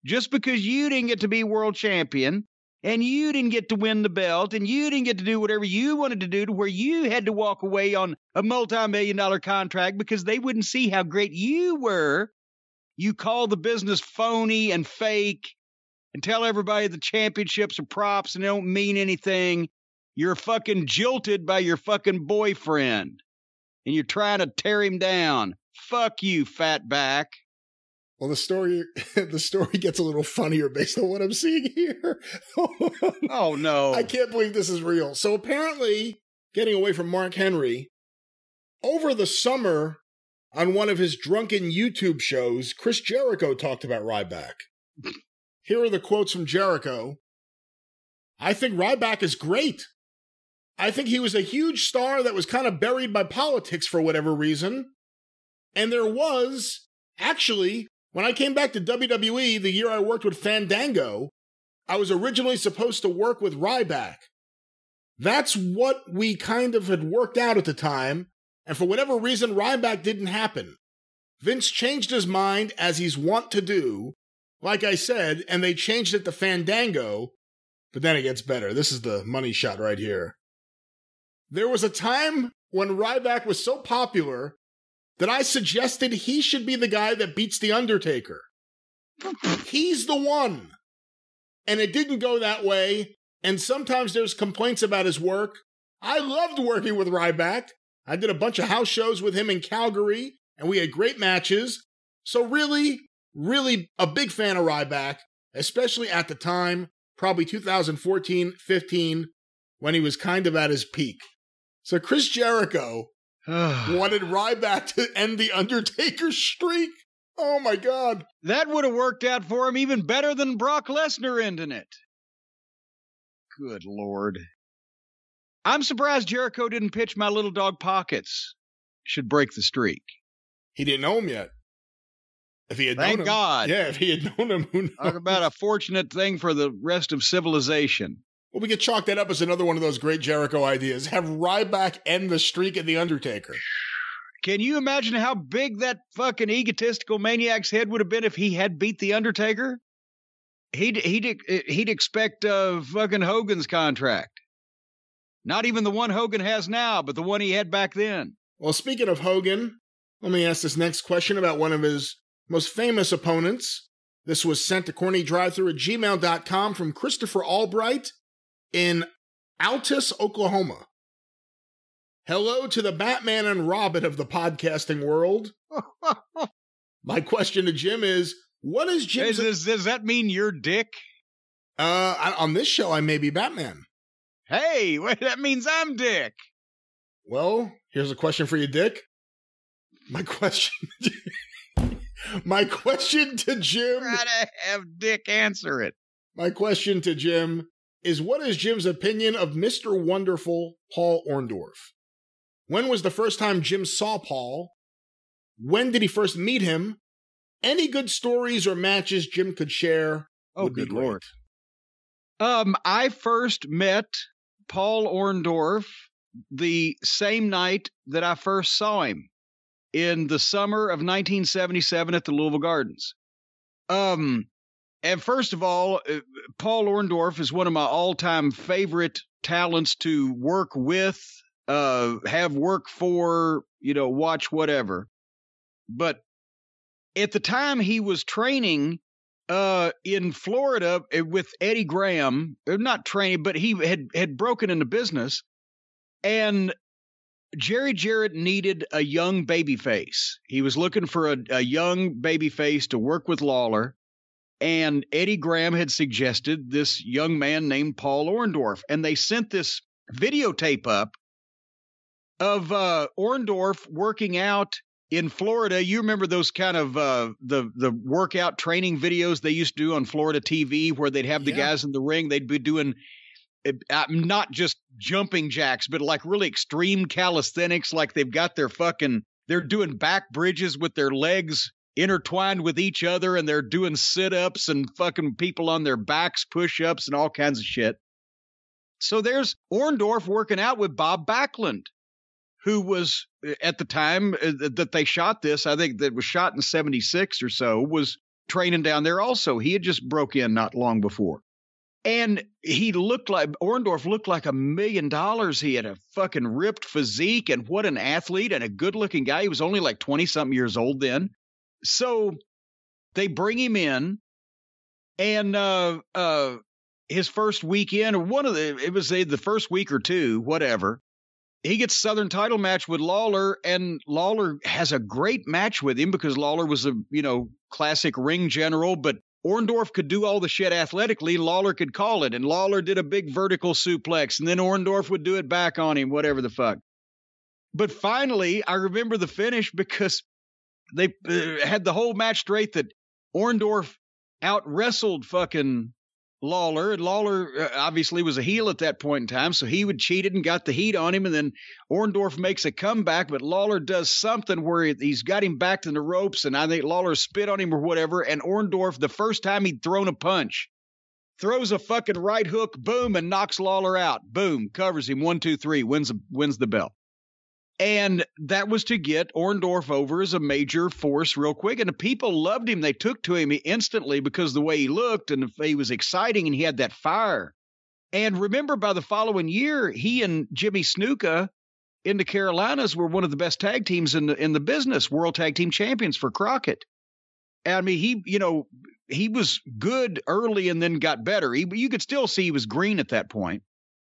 Just because you didn't get to be world champion, and you didn't get to win the belt, and you didn't get to do whatever you wanted to do to where you had to walk away on a multi-million-dollar contract because they wouldn't see how great you were, you call the business phony and fake and tell everybody the championships are props and they don't mean anything. You're fucking jilted by your fucking boyfriend, and you're trying to tear him down. Fuck you, fatback. Well, the story gets a little funnier based on what I'm seeing here. Oh, no. I can't believe this is real. So apparently, getting away from Mark Henry, over the summer on one of his drunken YouTube shows, Chris Jericho talked about Ryback. Here are the quotes from Jericho. I think Ryback is great. I think he was a huge star that was kind of buried by politics for whatever reason. And there was, actually, when I came back to WWE the year I worked with Fandango, I was originally supposed to work with Ryback. That's what we kind of had worked out at the time, and for whatever reason, Ryback didn't happen. Vince changed his mind, as he's wont to do, like I said, and they changed it to Fandango, but then it gets better. This is the money shot right here. There was a time when Ryback was so popular that I suggested he should be the guy that beats The Undertaker. He's the one. And it didn't go that way, and sometimes there's complaints about his work. I loved working with Ryback. I did a bunch of house shows with him in Calgary, and we had great matches. So really, really a big fan of Ryback, especially at the time, probably 2014, 15, when he was kind of at his peak. So Chris Jericho wanted Ryback to end The Undertaker's streak. Oh, my God. That would have worked out for him even better than Brock Lesnar ending it. Good Lord. I'm surprised Jericho didn't pitch my little dog Pockets. Should break the streak. He didn't know him yet. If he had known him. Thank God. Yeah, if he had known him, who knows? Talk about a fortunate thing for the rest of civilization. Well, we could chalk that up as another one of those great Jericho ideas. Have Ryback end the streak of The Undertaker. Can you imagine how big that fucking egotistical maniac's head would have been if he had beat The Undertaker? He'd expect fucking Hogan's contract. Not even the one Hogan has now, but the one he had back then. Well, speaking of Hogan, let me ask this next question about one of his most famous opponents. This was sent to CornyDriveThru@gmail.com from Christopher Albright in Altus, Oklahoma. Hello to the Batman and Robin of the podcasting world. My question to Jim is, what is Jim's... Does that mean you're Dick? On this show, I may be Batman. Hey, that means I'm Dick. Well, here's a question for you, Dick. My question to Jim... Try to have Dick answer it. My question to Jim is, what is Jim's opinion of Mr. Wonderful Paul Orndorff? When was the first time Jim saw Paul? When did he first meet him? Any good stories or matches Jim could share would be great. Lord. I first met Paul Orndorff the same night that I first saw him, in the summer of 1977 at the Louisville Gardens. And first of all, Paul Orndorff is one of my all-time favorite talents to work with, have work for, watch whatever. But at the time he was training in Florida with Eddie Graham, not training, but he had broken into business, and Jerry Jarrett needed a young babyface. He was looking for a young babyface to work with Lawler, and Eddie Graham had suggested this young man named Paul Orndorff, and they sent this videotape up of Orndorff working out in Florida. You remember those kind of the workout training videos they used to do on Florida TV, where they'd have the guys in the ring, they'd be doing not just jumping jacks, but like really extreme calisthenics, like they've got they're doing back bridges with their legs intertwined with each other, and they're doing sit-ups and fucking people on their backs, push-ups and all kinds of shit. So there's Orndorff working out with Bob Backlund, who was, at the time that they shot this, I think that was shot in 76 or so, was training down there also. He had just broke in not long before. And Orndorff looked like $1 million. He had a fucking ripped physique, and what an athlete and a good-looking guy. He was only like 20-something years old then. So they bring him in, and his first weekend, or it was the first week or two, whatever, he gets a Southern title match with Lawler, and Lawler has a great match with him because Lawler was a, classic ring general, but Orndorff could do all the shit athletically. Lawler could call it, and Lawler did a big vertical suplex, and then Orndorff would do it back on him, whatever the fuck. But finally, I remember the finish because they had the whole match straight that Orndorff out-wrestled fucking Lawler, and Lawler obviously was a heel at that point in time, so he would cheated and got the heat on him, and then Orndorff makes a comeback, but Lawler does something where he's got him back in the ropes, and I think Lawler spit on him or whatever, and Orndorff, the first time he'd thrown a punch, throws a fucking right hook, boom, and knocks Lawler out. Boom, covers him, 1, 2, 3, wins the belt. And that was to get Orndorff over as a major force real quick. And the people loved him. They took to him instantly because of the way he looked, and he was exciting, and he had that fire. And remember, by the following year, he and Jimmy Snuka in the Carolinas were one of the best tag teams in the business, world tag team champions for Crockett. And I mean, he was good early and then got better. You could still see he was green at that point.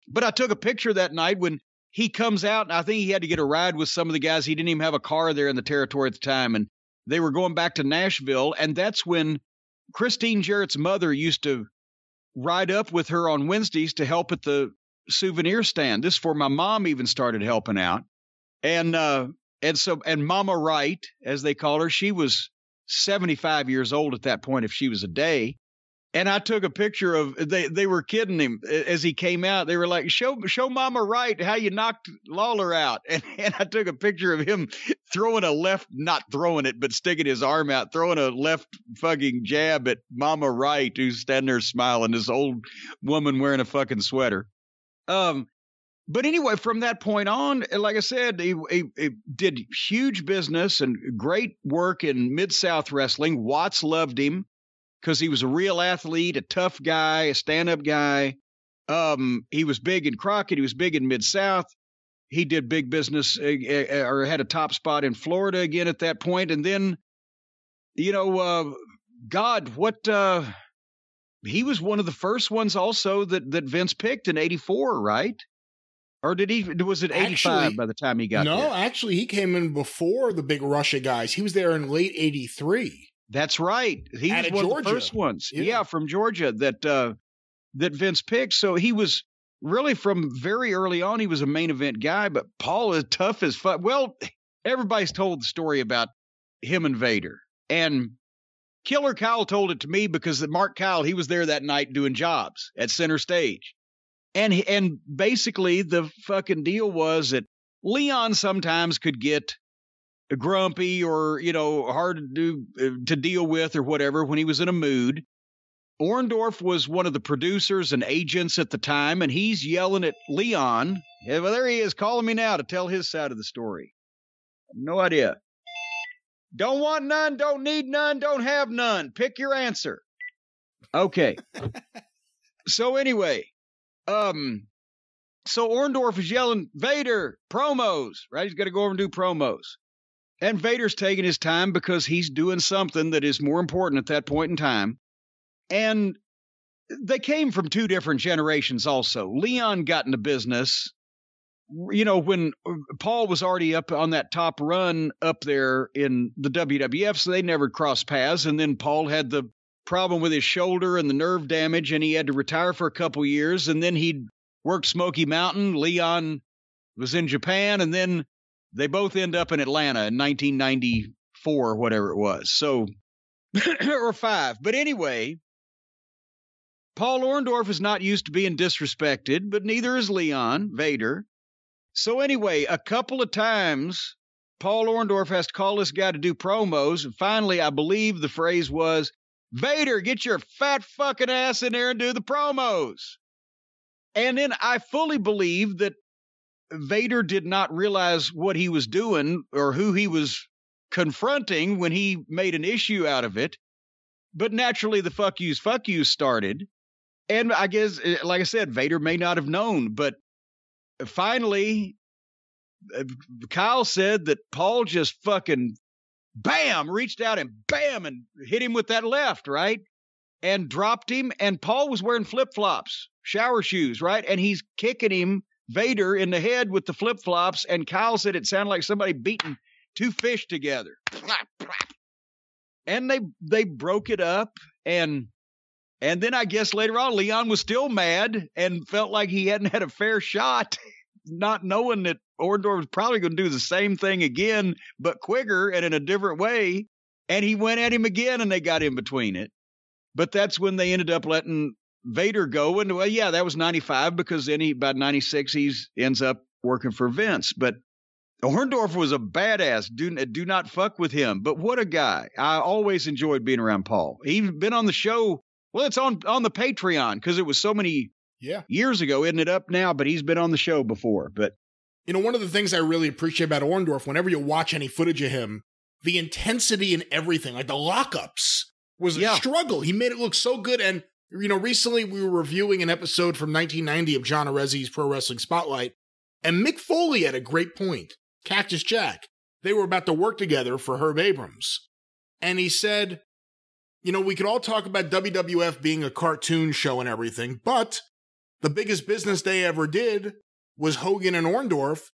But I took a picture that night when he comes out, and I think he had to get a ride with some of the guys. He didn't even have a car there in the territory at the time, and they were going back to Nashville, and that's when Christine Jarrett's mother used to ride up with her on Wednesdays to help at the souvenir stand. This is before my mom even started helping out. And Mama Wright, as they call her, she was 75 years old at that point if she was a day. And I took a picture of, they were kidding him as he came out. They were like, show Mama Wright how you knocked Lawler out. And I took a picture of him throwing a left, not throwing it, but sticking his arm out, throwing a left fucking jab at Mama Wright, who's standing there smiling, this old woman wearing a fucking sweater. But anyway, from that point on, like I said, he did huge business and great work in Mid-South wrestling. Watts loved him because he was a real athlete, a tough guy, a stand-up guy. He was big in Crockett. He was big in Mid-South. He did big business or had a top spot in Florida again at that point. And then, he was one of the first ones also that Vince picked in 84, right? Or was it 85 by the time he got there? No, actually, he came in before the big Russia guys. He was there in late 83. That's right. He was one of the first ones. Yeah, from Georgia that Vince picked. So he was really from very early on, he was a main event guy, but Paul is tough as fuck. Well, everybody's told the story about him and Vader. And Killer Kyle told it to me because Mark Kyle, he was there that night doing jobs at Center Stage. And basically the fucking deal was that Leon sometimes could get grumpy or, hard to deal with or whatever when he was in a mood. Orndorff was one of the producers and agents at the time, and he's yelling at Leon. Yeah, well, there he is calling me now to tell his side of the story. No idea. Don't want none, don't need none, don't have none. Pick your answer. Okay. So anyway, so Orndorff is yelling, Vader, promos, right? He's got to go over and do promos. And Vader's taking his time because he's doing something that is more important at that point in time. And they came from two different generations also. Leon got into business, when Paul was already up on that top run up there in the WWF, so they never crossed paths. And then Paul had the problem with his shoulder and the nerve damage, and he had to retire for a couple years. And then he'd worked Smoky Mountain. Leon was in Japan, and then they both end up in Atlanta in 1994, whatever it was. So, or 5. But anyway, Paul Orndorff is not used to being disrespected, but neither is Leon, Vader. So anyway, a couple of times, Paul Orndorff has to call this guy to do promos. And finally, I believe the phrase was, Vader, get your fat fucking ass in there and do the promos. And then I fully believe that Vader did not realize what he was doing or who he was confronting when he made an issue out of it. But naturally, the fuck yous started. And I guess, like I said, Vader may not have known, but finally, Kyle said that Paul just fucking bam, reached out and bam, and hit him with that left, right? And dropped him. And Paul was wearing flip-flops, shower shoes, right? And he's kicking him, Vader, in the head with the flip-flops. And Kyle said it sounded like somebody beating two fish together. And they broke it up. And then I guess later on, Leon was still mad and felt like he hadn't had a fair shot, not knowing that Orndorff was probably going to do the same thing again, but quicker and in a different way. And he went at him again, and they got in between it. But that's when they ended up letting Vader go. And, well, yeah, that was 95 because then by 96, he ends up working for Vince. But Orndorff was a badass. Do not fuck with him. But what a guy. I always enjoyed being around Paul. He's been on the show. Well, it's on the Patreon because it was so many years ago. Isn't it up now? But he's been on the show before. But one of the things I really appreciate about Orndorff, whenever you watch any footage of him, the intensity and everything, like the lockups, was a struggle. He made it look so good. And, recently we were reviewing an episode from 1990 of John Arezzi's Pro Wrestling Spotlight, and Mick Foley had a great point. Cactus Jack. They were about to work together for Herb Abrams. And he said, we could all talk about WWF being a cartoon show and everything, but the biggest business they ever did was Hogan and Orndorff.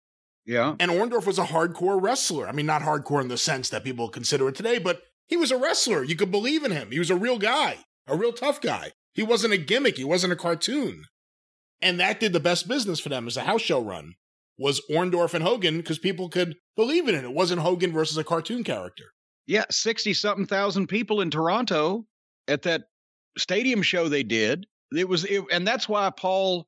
Yeah. And Orndorff was a hardcore wrestler. I mean, not hardcore in the sense that people consider it today, but he was a wrestler. You could believe in him. He was a real guy, a real tough guy. He wasn't a gimmick. He wasn't a cartoon. And that did the best business for them as a house show run, was Orndorff and Hogan, because people could believe in it. It wasn't Hogan versus a cartoon character. Yeah, 60-something thousand people in Toronto at that stadium show they did. And that's why Paul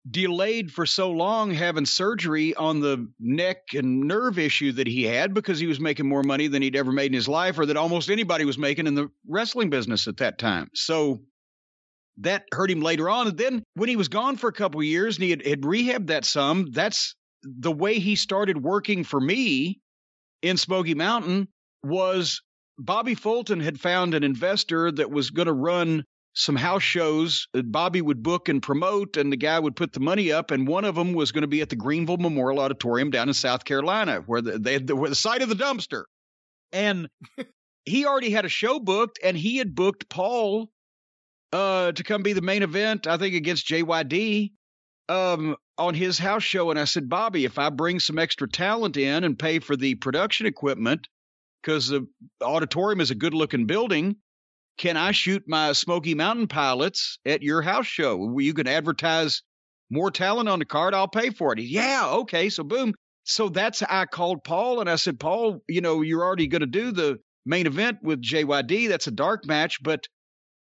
delayed for so long having surgery on the neck and nerve issue that he had, because he was making more money than he'd ever made in his life, or that almost anybody was making in the wrestling business at that time. So that hurt him later on. And then when he was gone for a couple of years and he had rehabbed that some, that's the way he started working for me in Smoky Mountain. Was Bobby Fulton had found an investor that was going to run some house shows that Bobby would book and promote, and the guy would put the money up. And one of them was going to be at the Greenville Memorial Auditorium down in South Carolina, where where the site of the dumpster. And he already had a show booked, and he had booked Paul to come be the main event, I think against JYD, on his house show. And I said, Bobby, if I bring some extra talent in and pay for the production equipment, because the auditorium is a good looking building, can I shoot my Smoky Mountain pilots at your house show? You can advertise more talent on the card. I'll pay for it. Yeah, okay. So boom. So that's how I called Paul, and I said, Paul, you're already going to do the main event with JYD. That's a dark match, but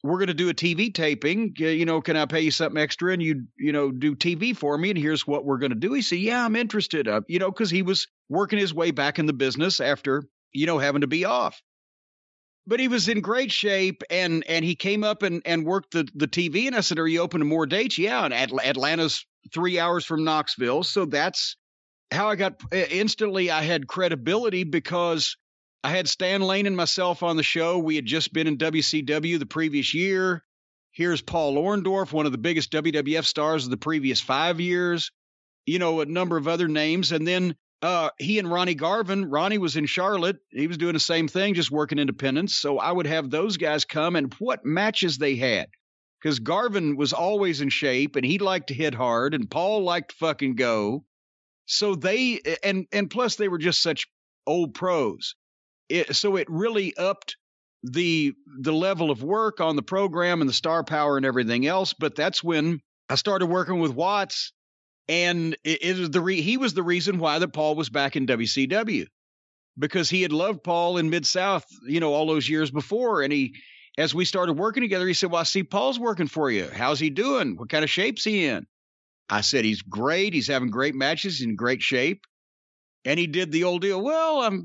we're going to do a TV taping. Can I pay you something extra and you do TV for me? And here's what we're going to do. He said, yeah, I'm interested. Because he was working his way back in the business after, having to be off. But he was in great shape, and he came up and worked the TV. And I said, are you open to more dates? Yeah. And Atlanta's 3 hours from Knoxville. So that's how I got instantly. I had credibility because I had Stan Lane and myself on the show. We had just been in WCW the previous year. Here's Paul Orndorff, one of the biggest WWF stars of the previous 5 years, a number of other names. And then he and Ronnie Garvin. Ronnie was in Charlotte. He was doing the same thing, just working independence. So I would have those guys come, and what matches they had. Because Garvin was always in shape, and he liked to hit hard, and Paul liked to fucking go. So they, and plus they were just such old pros. So it really upped the level of work on the program and the star power and everything else. But that's when I started working with Watts. And he was the reason why that Paul was back in WCW, because he had loved Paul in Mid-South, all those years before. And as we started working together, he said, well, I see Paul's working for you. How's he doing? What kind of shape's he in? I said, he's great. He's having great matches. He's in great shape. And he did the old deal. Well, I'm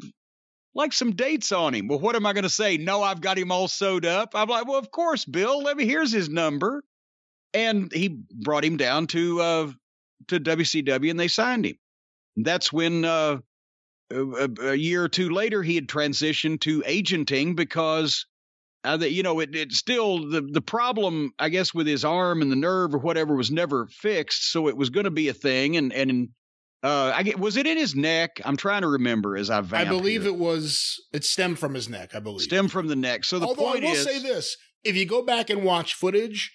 like some dates on him. Well, what am I going to say? No, I've got him all sewed up. I'm like, well, of course, Bill. Here's his number. And he brought him down to WCW, and they signed him. That's when a year or two later he had transitioned to agenting, because it's still the problem, I guess, with his arm and the nerve or whatever was never fixed, so it was going to be a thing. And was it in his neck? I'm trying to remember as I vamp. I believe it stemmed from his neck. I believe stemmed from the neck. So the point is, I will say this: if you go back and watch footage,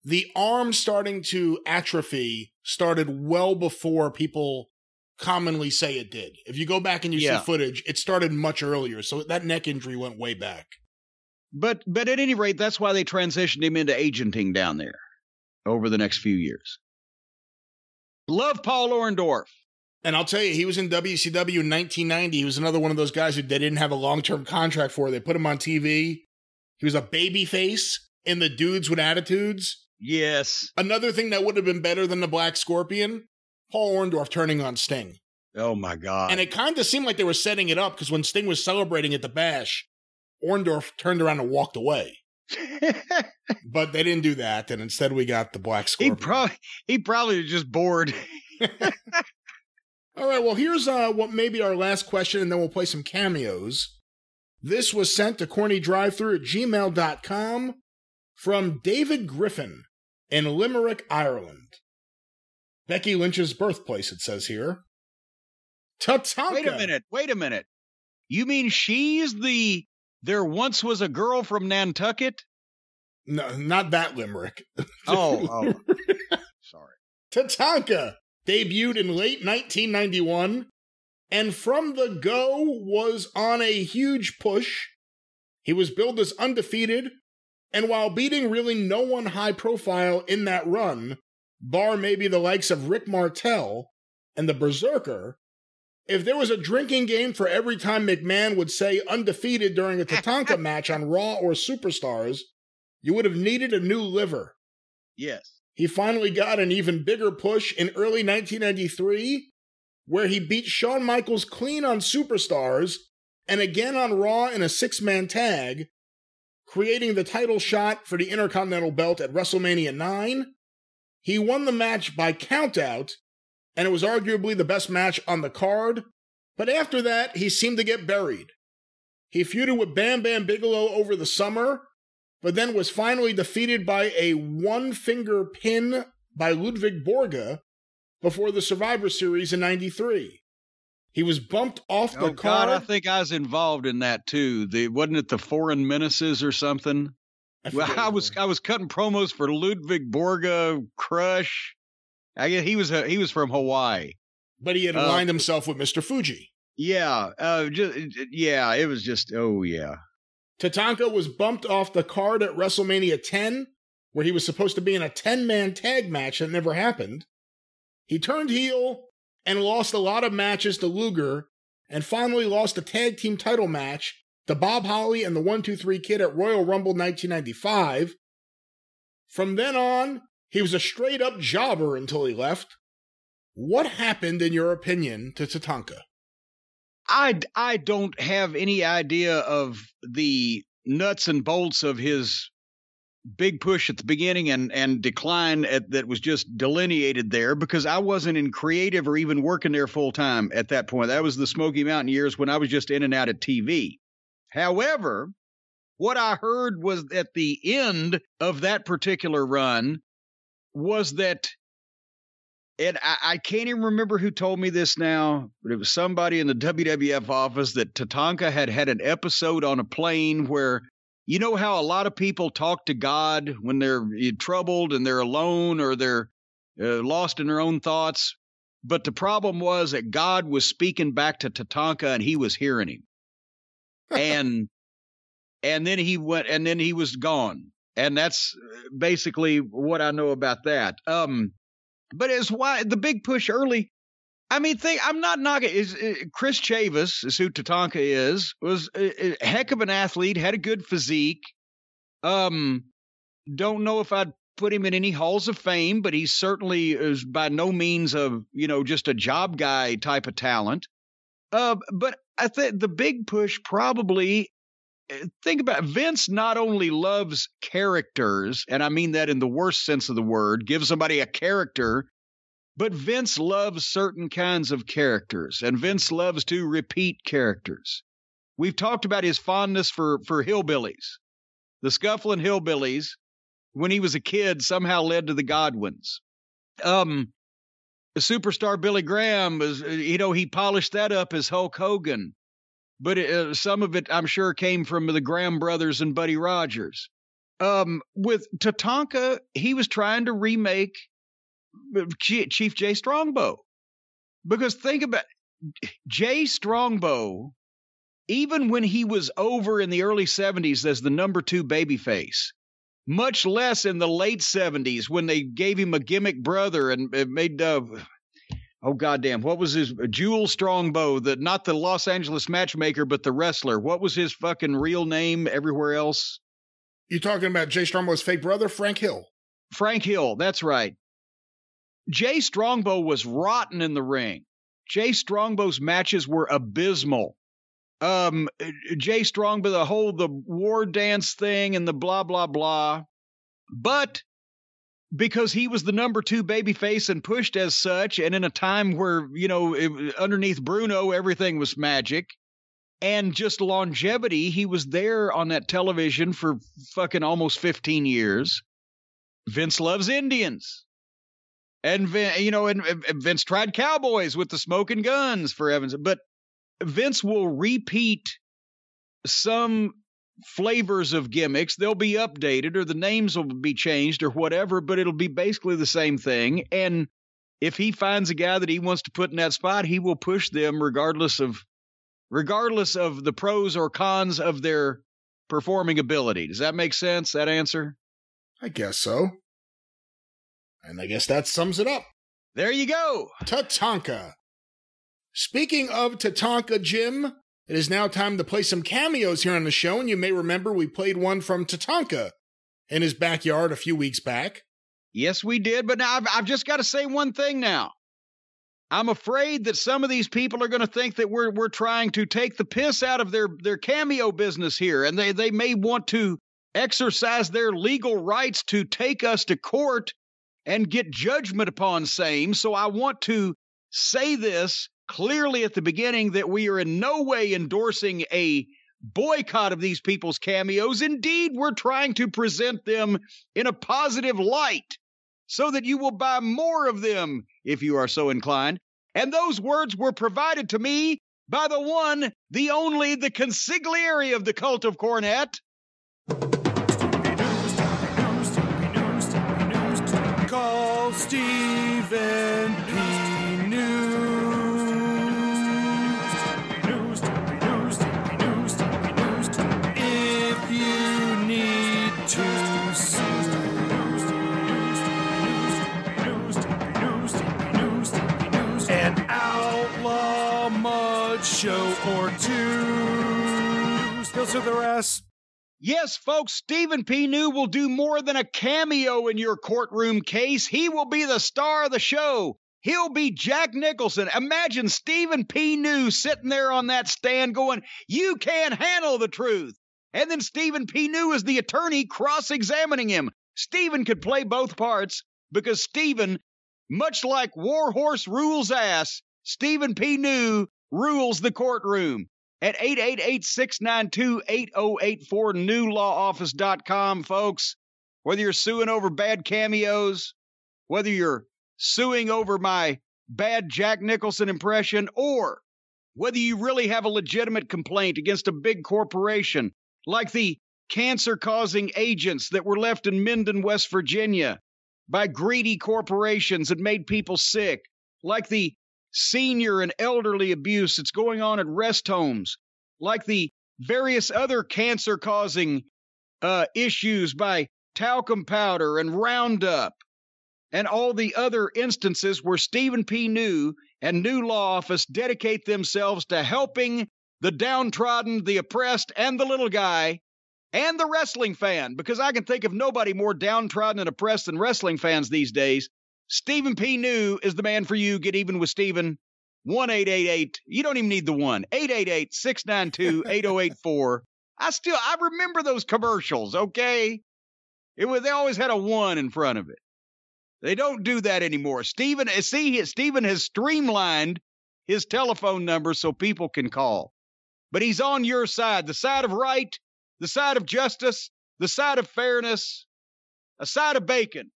the arm starting to atrophy started well before people commonly say it did. If you go back and you see footage, it started much earlier. So that neck injury went way back. But at any rate, that's why they transitioned him into agenting down there over the next few years. Love Paul Orndorff. And I'll tell you, he was in WCW in 1990. He was another one of those guys who they didn't have a long-term contract for. They put him on TV. He was a baby face in the Dudes with Attitudes. Yes. Another thing that would have been better than the Black Scorpion, Paul Orndorff turning on Sting. Oh, my God. And it kind of seemed like they were setting it up, because when Sting was celebrating at the Bash, Orndorff turned around and walked away. But they didn't do that, and instead we got the Black Scorpion. He probably was just bored. All right, well, here's what may be our last question, and then we'll play some cameos. This was sent to CornyDriveThru@gmail.com from David Griffin in Limerick, Ireland. Becky Lynch's birthplace, it says here. Tatanka. Wait a minute. You mean she's there once was a girl from Nantucket? No, not that Limerick. Oh. Sorry. Tatanka debuted in late 1991, and from the go was on a huge push. He was billed as undefeated, and while beating really no one high profile in that run, bar maybe the likes of Rick Martel and the Berserker, if there was a drinking game for every time McMahon would say undefeated during a Tatanka match on Raw or Superstars, you would have needed a new liver. Yes. He finally got an even bigger push in early 1993, where he beat Shawn Michaels clean on Superstars and again on Raw in a 6-man tag, creating the title shot for the Intercontinental Belt at WrestleMania 9. He won the match by countout, and it was arguably the best match on the card, but after that, he seemed to get buried. He feuded with Bam Bam Bigelow over the summer, but then was finally defeated by a one-finger pin by Ludwig Borga before the Survivor Series in 93. He was bumped off the card. God, I think I was involved in that too. Wasn't it the Foreign Menaces or something? I was cutting promos for Ludwig Borga, Crush. I guess he was from Hawaii, but he had aligned himself with Mr. Fuji. Yeah, it was just Tatanka was bumped off the card at WrestleMania 10, where he was supposed to be in a 10-man tag match that never happened. He turned heel and lost a lot of matches to Luger, and finally lost a tag team title match to Bob Holly and the 1-2-3 Kid at Royal Rumble 1995. From then on, he was a straight-up jobber until he left. What happened, in your opinion, to Tatanka? I don't have any idea of the nuts and bolts of his big push at the beginning and decline that was just delineated there, because I wasn't in creative or even working there full time at that point. That was the Smoky Mountain years when I was just in and out of TV. However, what I heard was at the end of that particular run was that, and I can't even remember who told me this now, but it was somebody in the WWF office, that Tatanka had an episode on a plane where, you know how a lot of people talk to God when they're troubled and they're alone or they're lost in their own thoughts. But the problem was that God was speaking back to Tatanka and he was hearing him. and then he went, and then he was gone. And that's basically what I know about that. But it's why the big push early. I mean, I'm not knocking. Chris Chavis is who Tatanka was a heck of an athlete, had a good physique. Don't know if I'd put him in any halls of fame, but he certainly is by no means just a job guy type of talent. But I think the big push probably, think about it, Vince not only loves characters, and I mean that in the worst sense of the word, give somebody a character, but Vince loves certain kinds of characters, and Vince loves to repeat characters. We've talked about his fondness for hillbillies. The Scufflin' Hillbillies, when he was a kid, somehow led to the Godwins. The superstar Billy Graham, he polished that up as Hulk Hogan. But some of it, I'm sure, came from the Graham brothers and Buddy Rogers. With Tatanka, he was trying to remake Chief Jay Strongbow. Because think about Jay Strongbow, even when he was over in the early 70s as the number 2 babyface, much less in the late 70s when they gave him a gimmick brother and made... oh, goddamn. What was his Jewel Strongbow, not the Los Angeles matchmaker, but the wrestler? What was his fucking real name everywhere else? You talking about Jay Strongbow's fake brother, Frank Hill? Frank Hill, that's right. Jay Strongbow was rotten in the ring. Jay Strongbow's matches were abysmal. Jay Strongbow, the war dance thing and the blah, blah, blah. But because he was the number 2 babyface and pushed as such, and in a time where, underneath Bruno, everything was magic, and just longevity, he was there on that television for fucking almost 15 years. Vince loves Indians. And, Vince tried cowboys with the smoking guns, for heaven's sake. But Vince will repeat some flavors of gimmicks. They'll be updated or the names will be changed or whatever, but it'll be basically the same thing. And if he finds a guy that he wants to put in that spot, he will push them regardless of the pros or cons of their performing ability. Does that make sense, that answer? I guess so. And I guess that sums it up. There you go. Tatanka. Speaking of Tatanka, Jim, it is now time to play some cameos here on the show, and you may remember we played one from Tatanka in his backyard a few weeks back. Yes, we did. But now I've just got to say one thing now. I'm afraid that some of these people are going to think that we're trying to take the piss out of their Cameo business here, and they may want to exercise their legal rights to take us to court and get judgment upon same. So I want to say this clearly at the beginning, that we are in no way endorsing a boycott of these people's cameos. Indeed, we're trying to present them in a positive light so that you will buy more of them if you are so inclined. And those words were provided to me by the one, the only, the consigliere of the cult of Cornette. Call Stephen P. News. If you need to sue. An outlaw mud show or two. Still to the rest. Yes, folks, Stephen P. New will do more than a cameo in your courtroom case. He will be the star of the show. He'll be Jack Nicholson. Imagine Stephen P. New sitting there on that stand going, "You can't handle the truth." And then Stephen P. New is the attorney cross-examining him. Stephen could play both parts because Stephen, much like Warhorse rules ass, Stephen P. New rules the courtroom. At 888-692-8084, newlawoffice.com, folks. Whether you're suing over bad cameos, whether you're suing over my bad Jack Nicholson impression, or whether you really have a legitimate complaint against a big corporation, like the cancer-causing agents that were left in Minden, West Virginia by greedy corporations that made people sick, like the senior and elderly abuse that's going on at rest homes, like the various other cancer-causing issues by talcum powder and Roundup, and all the other instances where Stephen P. New and New Law Office dedicate themselves to helping the downtrodden, the oppressed, and the little guy, and the wrestling fan, because I can think of nobody more downtrodden and oppressed than wrestling fans these days. Stephen P. New is the man for you. Get even with Stephen. 1-888. You don't even need the one. 888-692-8084. I remember those commercials, okay? They always had a 1 in front of it. They don't do that anymore. Stephen has streamlined his telephone number so people can call. But he's on your side, the side of right, the side of justice, the side of fairness, a side of bacon.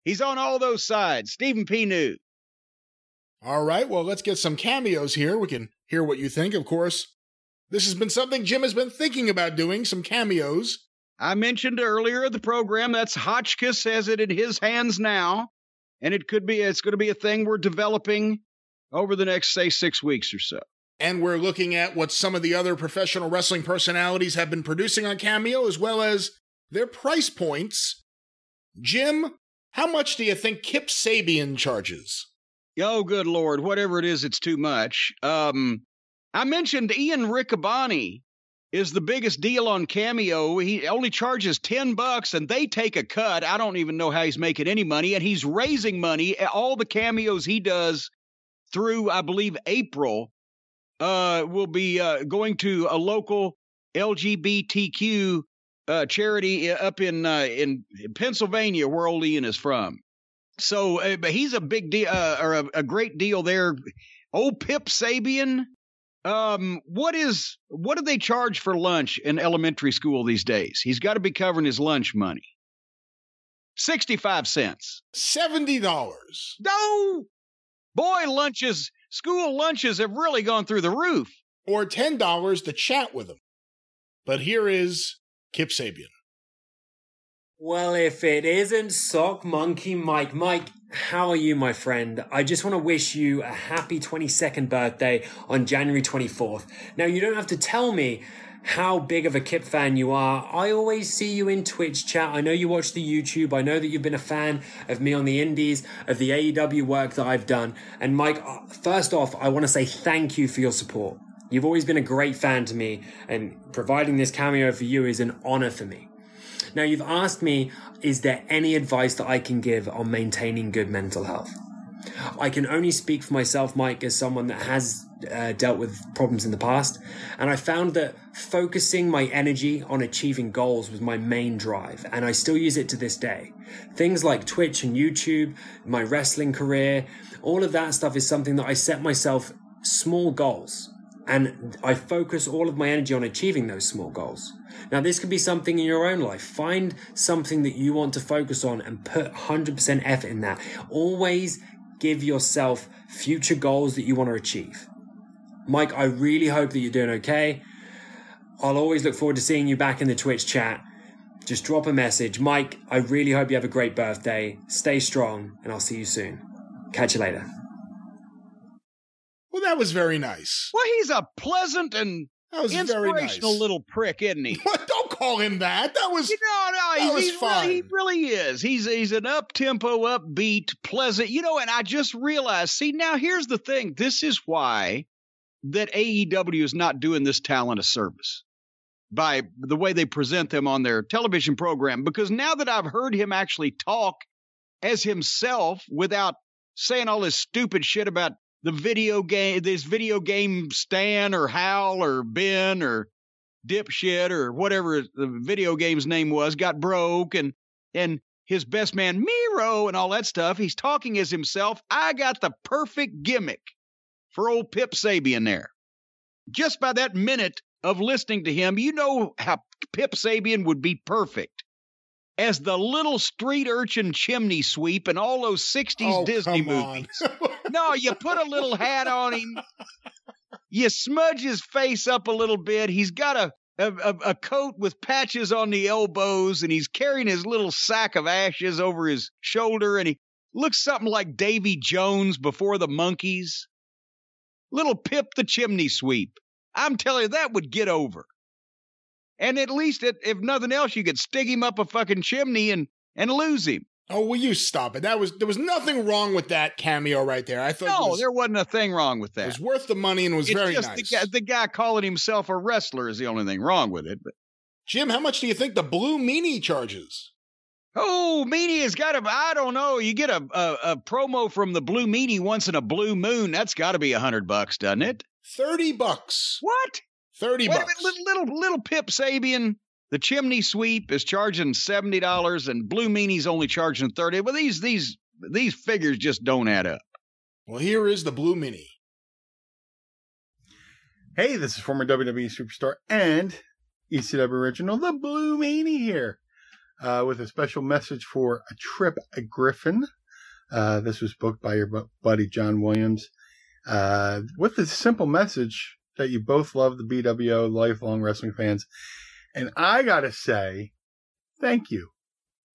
He's on all those sides. Stephen P. New. All right, well, let's get some cameos here. We can hear what you think, of course. This has been something Jim has been thinking about doing, some cameos. I mentioned earlier in the program that's Hotchkiss has it in his hands now, and it's going to be a thing we're developing over the next, say, 6 weeks or so. And we're looking at what some of the other professional wrestling personalities have been producing on Cameo, as well as their price points. Jim, how much do you think Kip Sabian charges? Oh, good Lord. Whatever it is, it's too much. I mentioned Ian Riccaboni is the biggest deal on Cameo. He only charges $10 and they take a cut. I don't even know how he's making any money, and he's raising money. All the cameos he does through, I believe, April will be going to a local LGBTQ charity up in Pennsylvania, where old Ian is from. So, but he's a big deal, or a great deal there. Old Pip Sabian. What do they charge for lunch in elementary school these days? He's got to be covering his lunch money. 65 cents. $70. No! Boy, school lunches have really gone through the roof. Or $10 to chat with him. But here is Kip Sabian. Well, if it isn't Sock Monkey Mike. Mike, how are you, my friend? I just want to wish you a happy 22nd birthday on January 24th. Now, you don't have to tell me how big of a Kip fan you are. I always see you in Twitch chat. I know you watch the YouTube. I know that you've been a fan of me on the indies, of the AEW work that I've done. And Mike, first off, I want to say thank you for your support. You've always been a great fan to me, and providing this cameo for you is an honor for me. Now, you've asked me, is there any advice that I can give on maintaining good mental health? I can only speak for myself, Mike, as someone that has dealt with problems in the past. And I found that focusing my energy on achieving goals was my main drive. And I still use it to this day. Things like Twitch and YouTube, my wrestling career, all of that stuff is something that I set myself small goals. And I focus all of my energy on achieving those small goals. Now, this could be something in your own life. Find something that you want to focus on and put 100% effort in that. Always give yourself future goals that you want to achieve. Mike, I really hope that you're doing okay. I'll always look forward to seeing you back in the Twitch chat. Just drop a message. Mike, I really hope you have a great birthday. Stay strong, and I'll see you soon. Catch you later. Well, that was very nice. Well, he's a pleasant and inspirational little prick, isn't he? What? Don't call him that. That was fine. He really is. He's an up-tempo, upbeat, pleasant. And I just realized, see, now here's the thing. This is why that AEW is not doing this talent a service by the way they present them on their television program. Because now that I've heard him actually talk as himself without saying all this stupid shit about the video game Stan or Hal or Ben or dipshit or whatever the video game's name was, got broke and his best man Miro and all that stuff. He's talking as himself. I got the perfect gimmick for old Pip Sabian there. Just by that minute of listening to him, you know how Pip Sabian would be perfect as the little street urchin chimney sweep in all those 60s Disney movies. No, you put a little hat on him. You smudge his face up a little bit. He's got a coat with patches on the elbows, and he's carrying his little sack of ashes over his shoulder, and he looks something like Davy Jones before the Monkees. Little Pip the chimney sweep. I'm telling you, that would get over. And at least, if nothing else, you could stick him up a fucking chimney and lose him. Oh, will you stop it? There was nothing wrong with that cameo right there. I thought there wasn't a thing wrong with that. It was worth the money and was very nice. The guy calling himself a wrestler is the only thing wrong with it. But Jim, how much do you think the Blue Meanie charges? Oh, Meanie has got I don't know. You get a promo from the Blue Meanie once in a blue moon. That's got to be $100, doesn't it? $30. What? $30. Wait a minute, little Pip Sabian, the chimney sweep is charging $70, and Blue Meanie's only charging $30. Well, these figures just don't add up. Well, here is the Blue Meanie. Hey, this is former WWE superstar and ECW original, the Blue Meanie here, with a special message for a Trip Griffin. This was booked by your buddy John Williams, with a simple message that you both love the BWO, lifelong wrestling fans. And I gotta say, thank you.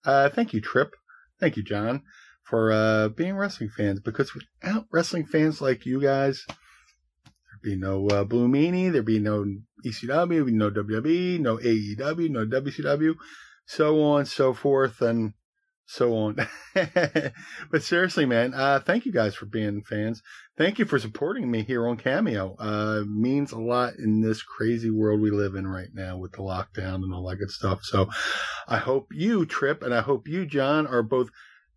Thank you, Trip. Thank you, John, for being wrestling fans. Because without wrestling fans like you guys, there'd be no Blue Meanie, there'd be no ECW, there'd be no WWE, no AEW, no WCW, so on, so forth, and so on. But seriously, man, thank you guys for being fans. Thank you for supporting me here on Cameo. It means a lot in this crazy world we live in right now with the lockdown and all that good stuff. So I hope you, Trip, and I hope you, John, are both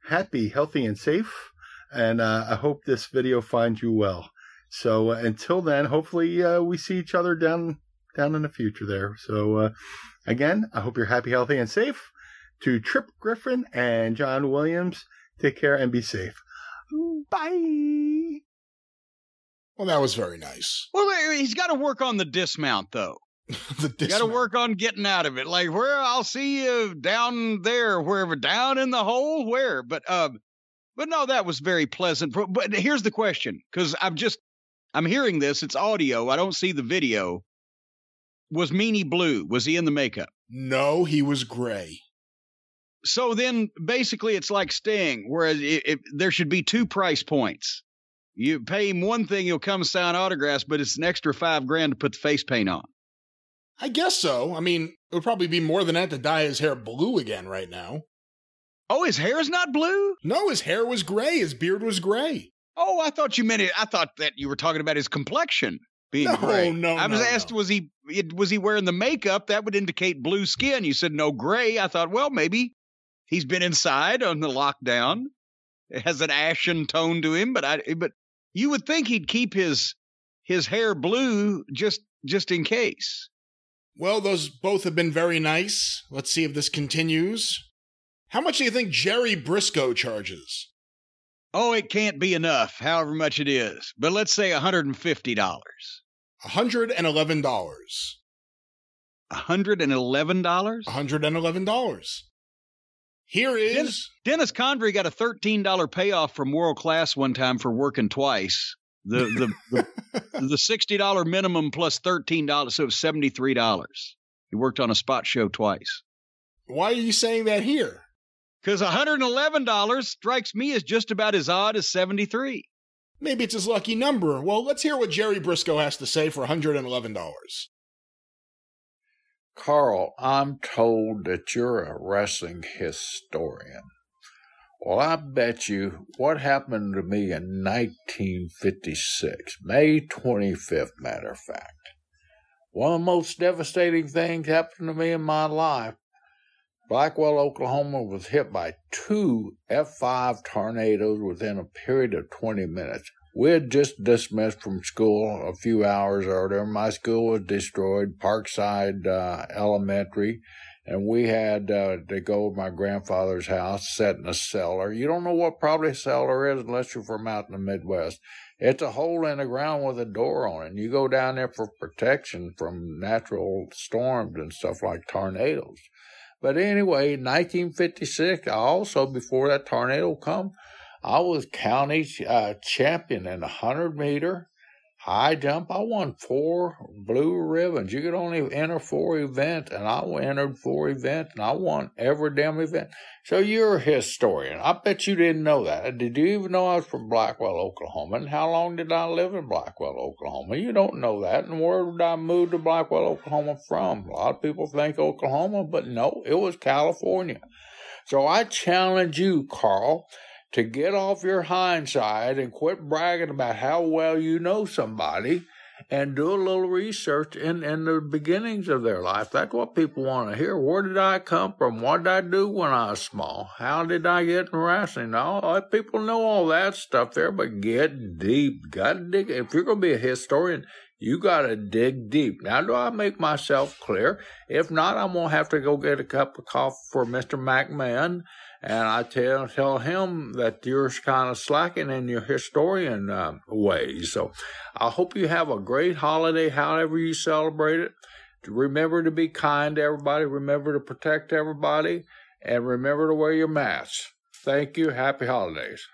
happy, healthy, and safe. And I hope this video finds you well. So until then, hopefully we see each other down in the future there. So again, I hope you're happy, healthy, and safe. To Trip Griffin and John Williams, take care and be safe. Bye. Well, that was very nice. Well, he's got to work on the dismount, though. Got to work on getting out of it. Like, where I'll see you down there, wherever, down in the hole, where? But no, that was very pleasant. But here's the question, because I'm hearing this. It's audio. I don't see the video. Was Meanie blue? Was he in the makeup? No, he was gray. So then basically it's like Sting, whereas there should be two price points. You pay him one thing, he'll come sign autographs, but it's an extra $5,000 to put the face paint on. I guess so. I mean, it would probably be more than that to dye his hair blue again right now. Oh, his hair's not blue? No, his hair was gray. His beard was gray. Oh, I thought that you were talking about his complexion. being gray. I was asked, no. was he wearing the makeup? That would indicate blue skin. You said no gray. I thought, well, maybe he's been inside on the lockdown. It has an ashen tone to him, but you would think he'd keep his hair blue just in case. Well, those both have been very nice. Let's see if this continues. How much do you think Jerry Briscoe charges? Oh, it can't be enough, however much it is. But let's say $150. $111. $111? $111. Here is... Dennis Condrey got a $13 payoff from World Class one time for working twice. The $60 minimum plus $13, so it was $73. He worked on a spot show twice. Why are you saying that here? Because $111 strikes me as just about as odd as 73. Maybe it's his lucky number. Well, let's hear what Jerry Briscoe has to say for $111. Carl, I'm told that you're a wrestling historian. Well, I bet you what happened to me in 1956, May 25th, matter of fact. One of the most devastating things happened to me in my life. Blackwell, Oklahoma was hit by 2 F5 tornadoes within a period of 20 minutes. We had just dismissed from school a few hours earlier. My school was destroyed, Parkside Elementary, and we had to go to my grandfather's house, sit in a cellar. You don't know what probably a cellar is unless you're from out in the Midwest. It's a hole in the ground with a door on it, and you go down there for protection from natural storms and stuff like tornadoes. But anyway, 1956, I also, before that tornado come, I was county champion in the 100-meter high jump. I won 4 blue ribbons. You could only enter 4 events, and I entered 4 events, and I won every damn event. So you're a historian. I bet you didn't know that. Did you even know I was from Blackwell, Oklahoma? And how long did I live in Blackwell, Oklahoma? You don't know that. And where did I move to Blackwell, Oklahoma from? A lot of people think Oklahoma, but no, it was California. So I challenge you, Carl, to get off your hindside and quit bragging about how well you know somebody and do a little research in the beginnings of their life. That's what people want to hear. Where did I come from? What did I do when I was small? How did I get in wrestling? Now, people know all that stuff there, but get deep. Got to dig. If you're going to be a historian, you got to dig deep. Now, do I make myself clear? If not, I'm going to have to go get a cup of coffee for Mr. McMahon. And I tell him that you're kind of slacking in your historian ways. So I hope you have a great holiday, however you celebrate it. Remember to be kind to everybody. Remember to protect everybody. And remember to wear your mask. Thank you. Happy holidays.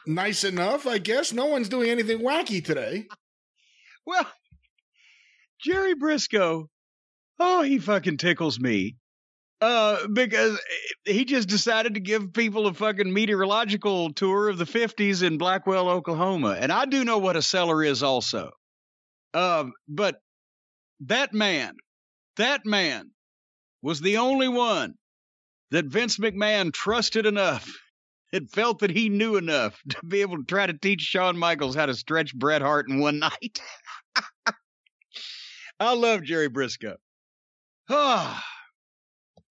Nice enough, I guess. No one's doing anything wacky today. Well, Jerry Briscoe, he fucking tickles me. Because he just decided to give people a fucking meteorological tour of the 50s in Blackwell, Oklahoma. And I do know what a cellar is also. But that man was the only one that Vince McMahon trusted enough and felt that he knew enough to be able to try to teach Shawn Michaels how to stretch Bret Hart in one night. I love Jerry Briscoe.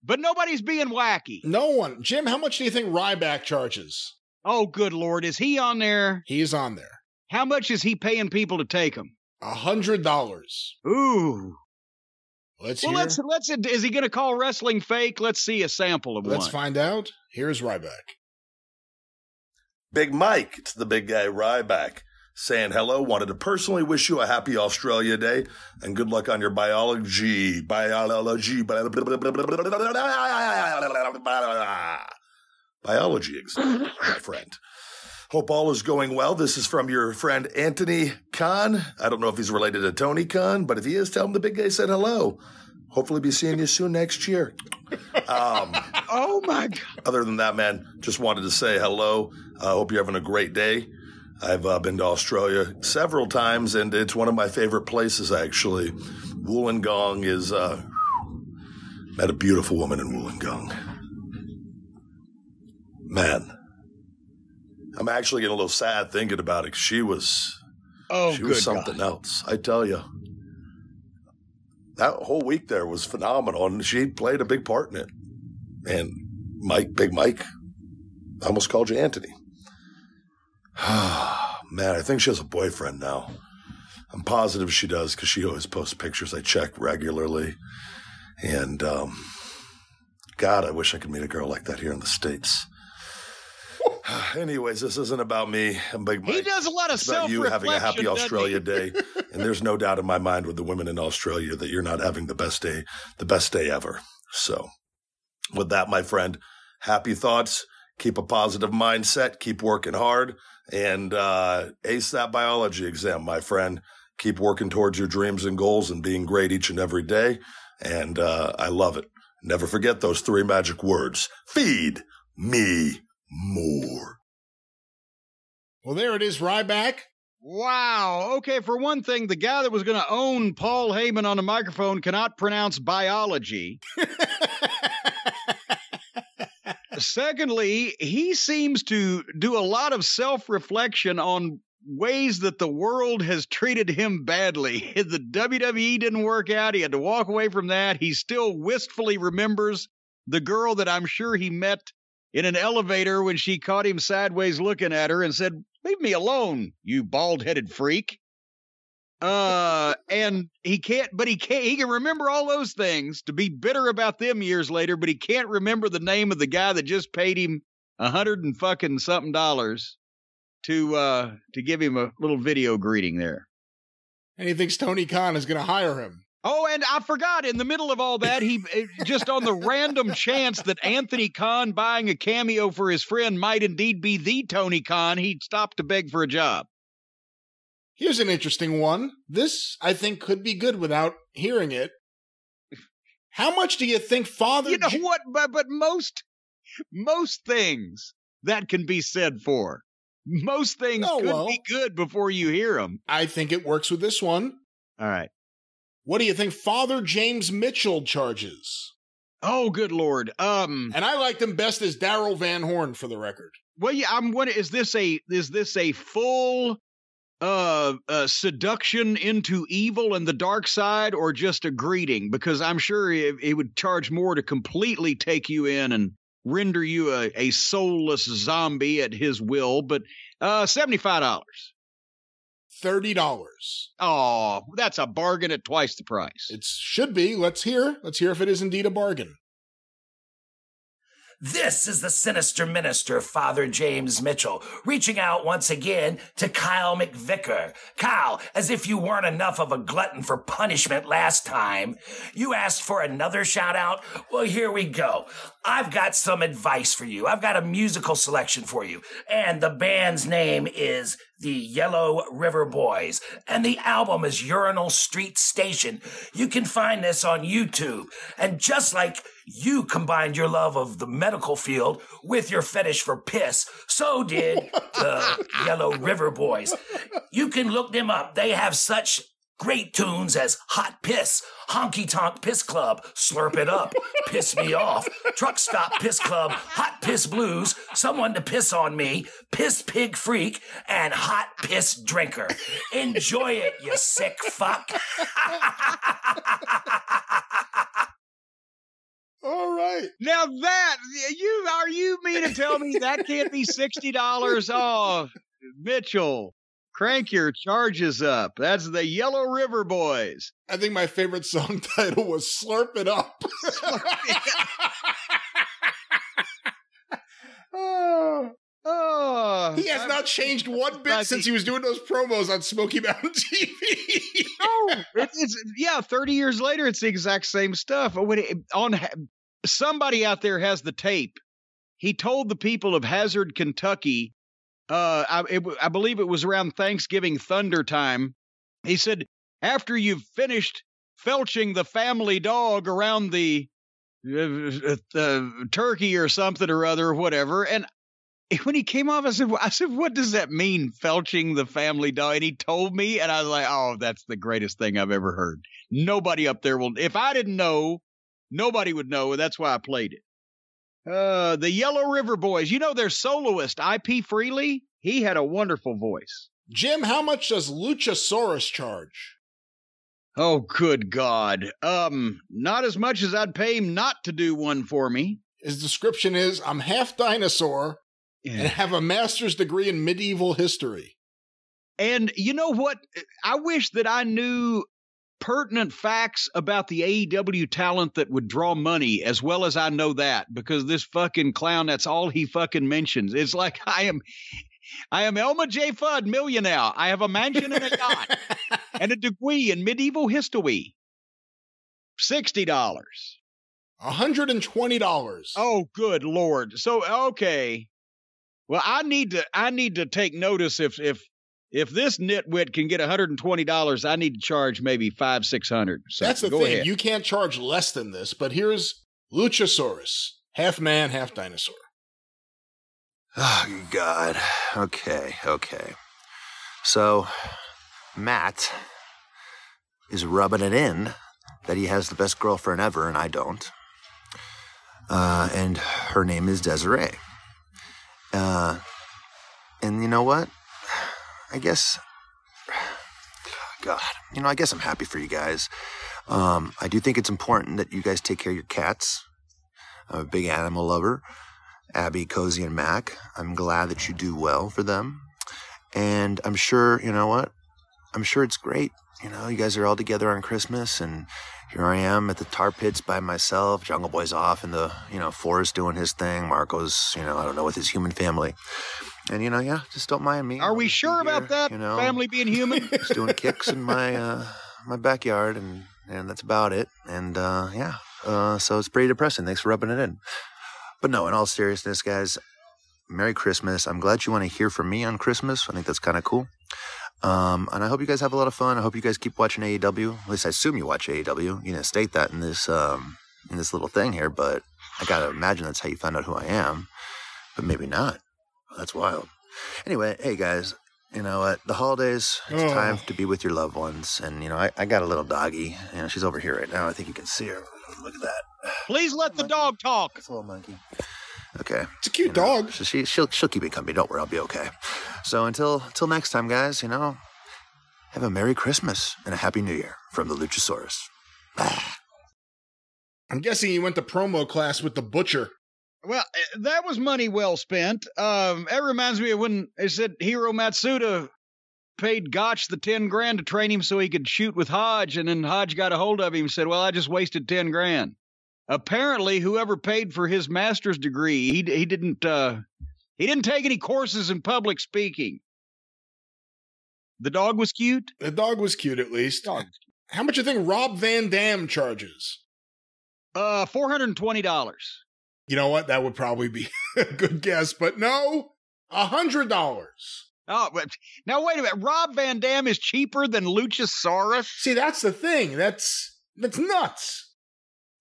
But nobody's being wacky. No one. Jim, how much do you think Ryback charges? Oh, good Lord. Is he on there? He is on there. How much is he paying people to take him? $100. Ooh. Let's hear. Is he going to call wrestling fake? Let's see a sample of one. Let's find out. Here's Ryback. Big Mike, it's the big guy Ryback, saying hello. Wanted to personally wish you a happy Australia Day and good luck on your biology exam, my friend. Hope all is going well. This is from your friend Anthony Khan. I don't know if he's related to Tony Khan, but if he is, tell him the big guy said hello. Hopefully be seeing you soon next year. Oh, my God. Other than that, man, just wanted to say hello. I hope you're having a great day. I've been to Australia several times, and it's one of my favorite places, actually. Wollongong is, met a beautiful woman in Wollongong. Man, I'm actually getting a little sad thinking about it, 'cause she was Oh, she was something else. I tell you, that whole week there was phenomenal, and she played a big part in it. And Big Mike, I almost called you Anthony. Man, I think she has a boyfriend now. I'm positive she does because she always posts pictures. I check regularly. And, God, I wish I could meet a girl like that here in the States. Anyways, this isn't about me and Big Mike. He does a lot of self-reflection. You having a happy Australia day. And there's no doubt in my mind with the women in Australia that you're not having the best day ever. So with that, my friend, happy thoughts. Keep a positive mindset. Keep working hard. And ace that biology exam, my friend. Keep working towards your dreams and goals and being great each and every day. And I love it. Never forget those 3 magic words. Feed me more. Well, there it is, Ryback. Wow. Okay, for one thing, the guy that was going to own Paul Heyman on the microphone cannot pronounce biology. Secondly, he seems to do a lot of self-reflection on ways that the world has treated him badly. The WWE didn't work out. He had to walk away from that. He still wistfully remembers the girl that I'm sure he met in an elevator when she caught him sideways looking at her and said, "Leave me alone, you bald-headed freak." And he can remember all those things to be bitter about them years later, but he can't remember the name of the guy that just paid him $100 to give him a little video greeting there. And he thinks Tony Khan is going to hire him. Oh, and I forgot, in the middle of all that, he just on the random chance that Anthony Khan buying a cameo for his friend might indeed be the Tony Khan, he stopped to beg for a job. Here's an interesting one. This, I think, could be good without hearing it. How much do you think Father... You know what? But most things that can be said for. Most things could be good before you hear them. I think it works with this one. All right. What do you think Father James Mitchell charges? Oh, good Lord. And I liked him best as Daryl Van Horn, for the record. Well, yeah, I'm wondering, is this a full seduction into evil and the dark side, or just a greeting? Because I'm sure it would charge more to completely take you in and render you a soulless zombie at his will. But $75. $30. Oh, that's a bargain at twice the price. It should be. Let's hear if it is indeed a bargain. This is the sinister minister, Father James Mitchell, reaching out once again to Kyle McVicker. Kyle, as if you weren't enough of a glutton for punishment last time, you asked for another shout out? Well, here we go. I've got some advice for you. I've got a musical selection for you. And the band's name is the Yellow River Boys. And the album is Urinal Street Station. You can find this on YouTube. And just like you combined your love of the medical field with your fetish for piss, so did the Yellow River Boys. You can look them up. They have such great tunes as Hot Piss, Honky Tonk Piss Club, Slurp It Up, Piss Me Off, Truck Stop Piss Club, Hot Piss Blues, Someone to Piss on Me, Piss Pig Freak, and Hot Piss Drinker. Enjoy it, you sick fuck. All right. Now that you mean to tell me that can't be $60? Oh, Mitchell, crank your charges up. That's the Yellow River Boys. I think my favorite song title was Slurp It Up. He has not changed one bit since he was doing those promos on Smoky Mountain TV. It's 30 years later, it's the exact same stuff. Somebody out there has the tape. He told the people of Hazard, Kentucky, I believe it was around Thanksgiving Thunder time. He said, after you've finished felching the family dog around the turkey or something or other or whatever, and when he came off, I said, what does that mean, felching the family dog? And he told me, and I was like, oh, that's the greatest thing I've ever heard. Nobody up there will, if I didn't know, nobody would know, and that's why I played it. The Yellow River Boys, you know their soloist, IP Freely? He had a wonderful voice. Jim, how much does Luchasaurus charge? Oh, good God. Not as much as I'd pay him not to do one for me. His description is, I'm half dinosaur and have a master's degree in medieval history. And you know what? I wish that I knew pertinent facts about the AEW talent that would draw money as well as I know that, because this fucking clown, that's all he fucking mentions. It's like I am Elmer J. Fudd, millionaire. I have a mansion and a yacht and a degree in medieval history. $60. $120. Oh, good Lord. So, okay. Well, I need to take notice if this nitwit can get $120, I need to charge maybe $500-600. So that's the thing. Ahead. You can't charge less than this, but here's Luchasaurus. Half man, half dinosaur. Oh, God. Okay. So, Matt is rubbing it in that he has the best girlfriend ever, and I don't. And her name is Desiree. And you know what? I guess I'm happy for you guys. I do think it's important that you guys take care of your cats. I'm a big animal lover. Abby, Cozy, and Mac. I'm glad that you do well for them. And I'm sure, you know what? I'm sure it's great. You know, you guys are all together on Christmas, and here I am at the tar pits by myself. Jungle Boy's off in the, forest doing his thing. Marco's, I don't know, with his human family. And, just don't mind me. Are we sure about that, family being human? Just doing kicks in my my backyard, and that's about it. And, so it's pretty depressing. Thanks for rubbing it in. But no, in all seriousness, guys, Merry Christmas. I'm glad you want to hear from me on Christmas. I think that's kind of cool. And I hope you guys have a lot of fun. I hope you guys keep watching AEW. At least I assume you watch AEW. You didn't state that in this little thing here, but I gotta imagine that's how you found out who I am. But maybe not. Well, that's wild. Anyway, hey guys, you know what? The holidays, it's time to be with your loved ones. And, I got a little doggy. She's over here right now. I think you can see her. Look at that. Please let the dog talk. It's a little monkey. Okay. It's a cute dog. So she'll keep me company. Don't worry, I'll be okay. So until next time, guys, have a Merry Christmas and a Happy New Year from the Luchasaurus. I'm guessing you went to promo class with the butcher. Well, that was money well spent. It reminds me of when they said Hiro Matsuda paid Gotch the $10,000 to train him so he could shoot with Hodge, and then Hodge got a hold of him and said, well, I just wasted $10,000. Apparently, whoever paid for his master's degree, he didn't take any courses in public speaking. The dog was cute? The dog was cute, at least. How much do you think Rob Van Dam charges? $420. You know what? That would probably be a good guess, but no, $100. Oh, but now wait a minute. Rob Van Dam is cheaper than Luchasaurus? See, that's the thing. That's nuts.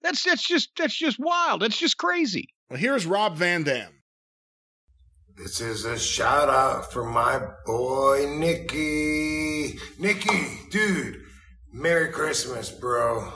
That's just wild. That's just crazy. Well, here's Rob Van Dam. This is a shout out for my boy Nicky. Nicky, dude, Merry Christmas, bro.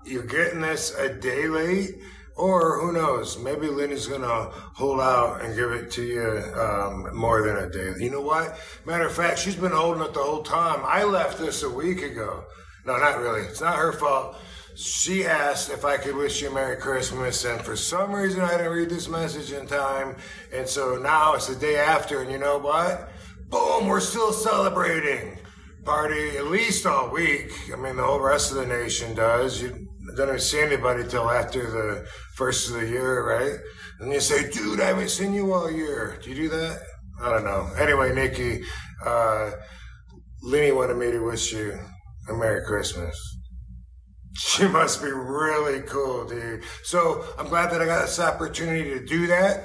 You're getting this a day late, or who knows? Maybe Lenny's gonna hold out and give it to you more than a day. You know what? Matter of fact, she's been holding it the whole time. I left this a week ago. No, not really. It's not her fault. She asked if I could wish you a Merry Christmas, and for some reason I didn't read this message in time, and so now it's the day after, and you know what? Boom, we're still celebrating. Party at least all week. I mean, the whole rest of the nation does. You don't even see anybody till after the first of the year, right? And you say, dude, I haven't seen you all year. Do you do that? I don't know. Anyway, Nikki, Lenny wanted me to wish you a Merry Christmas. She must be really cool, dude. So I'm glad that I got this opportunity to do that.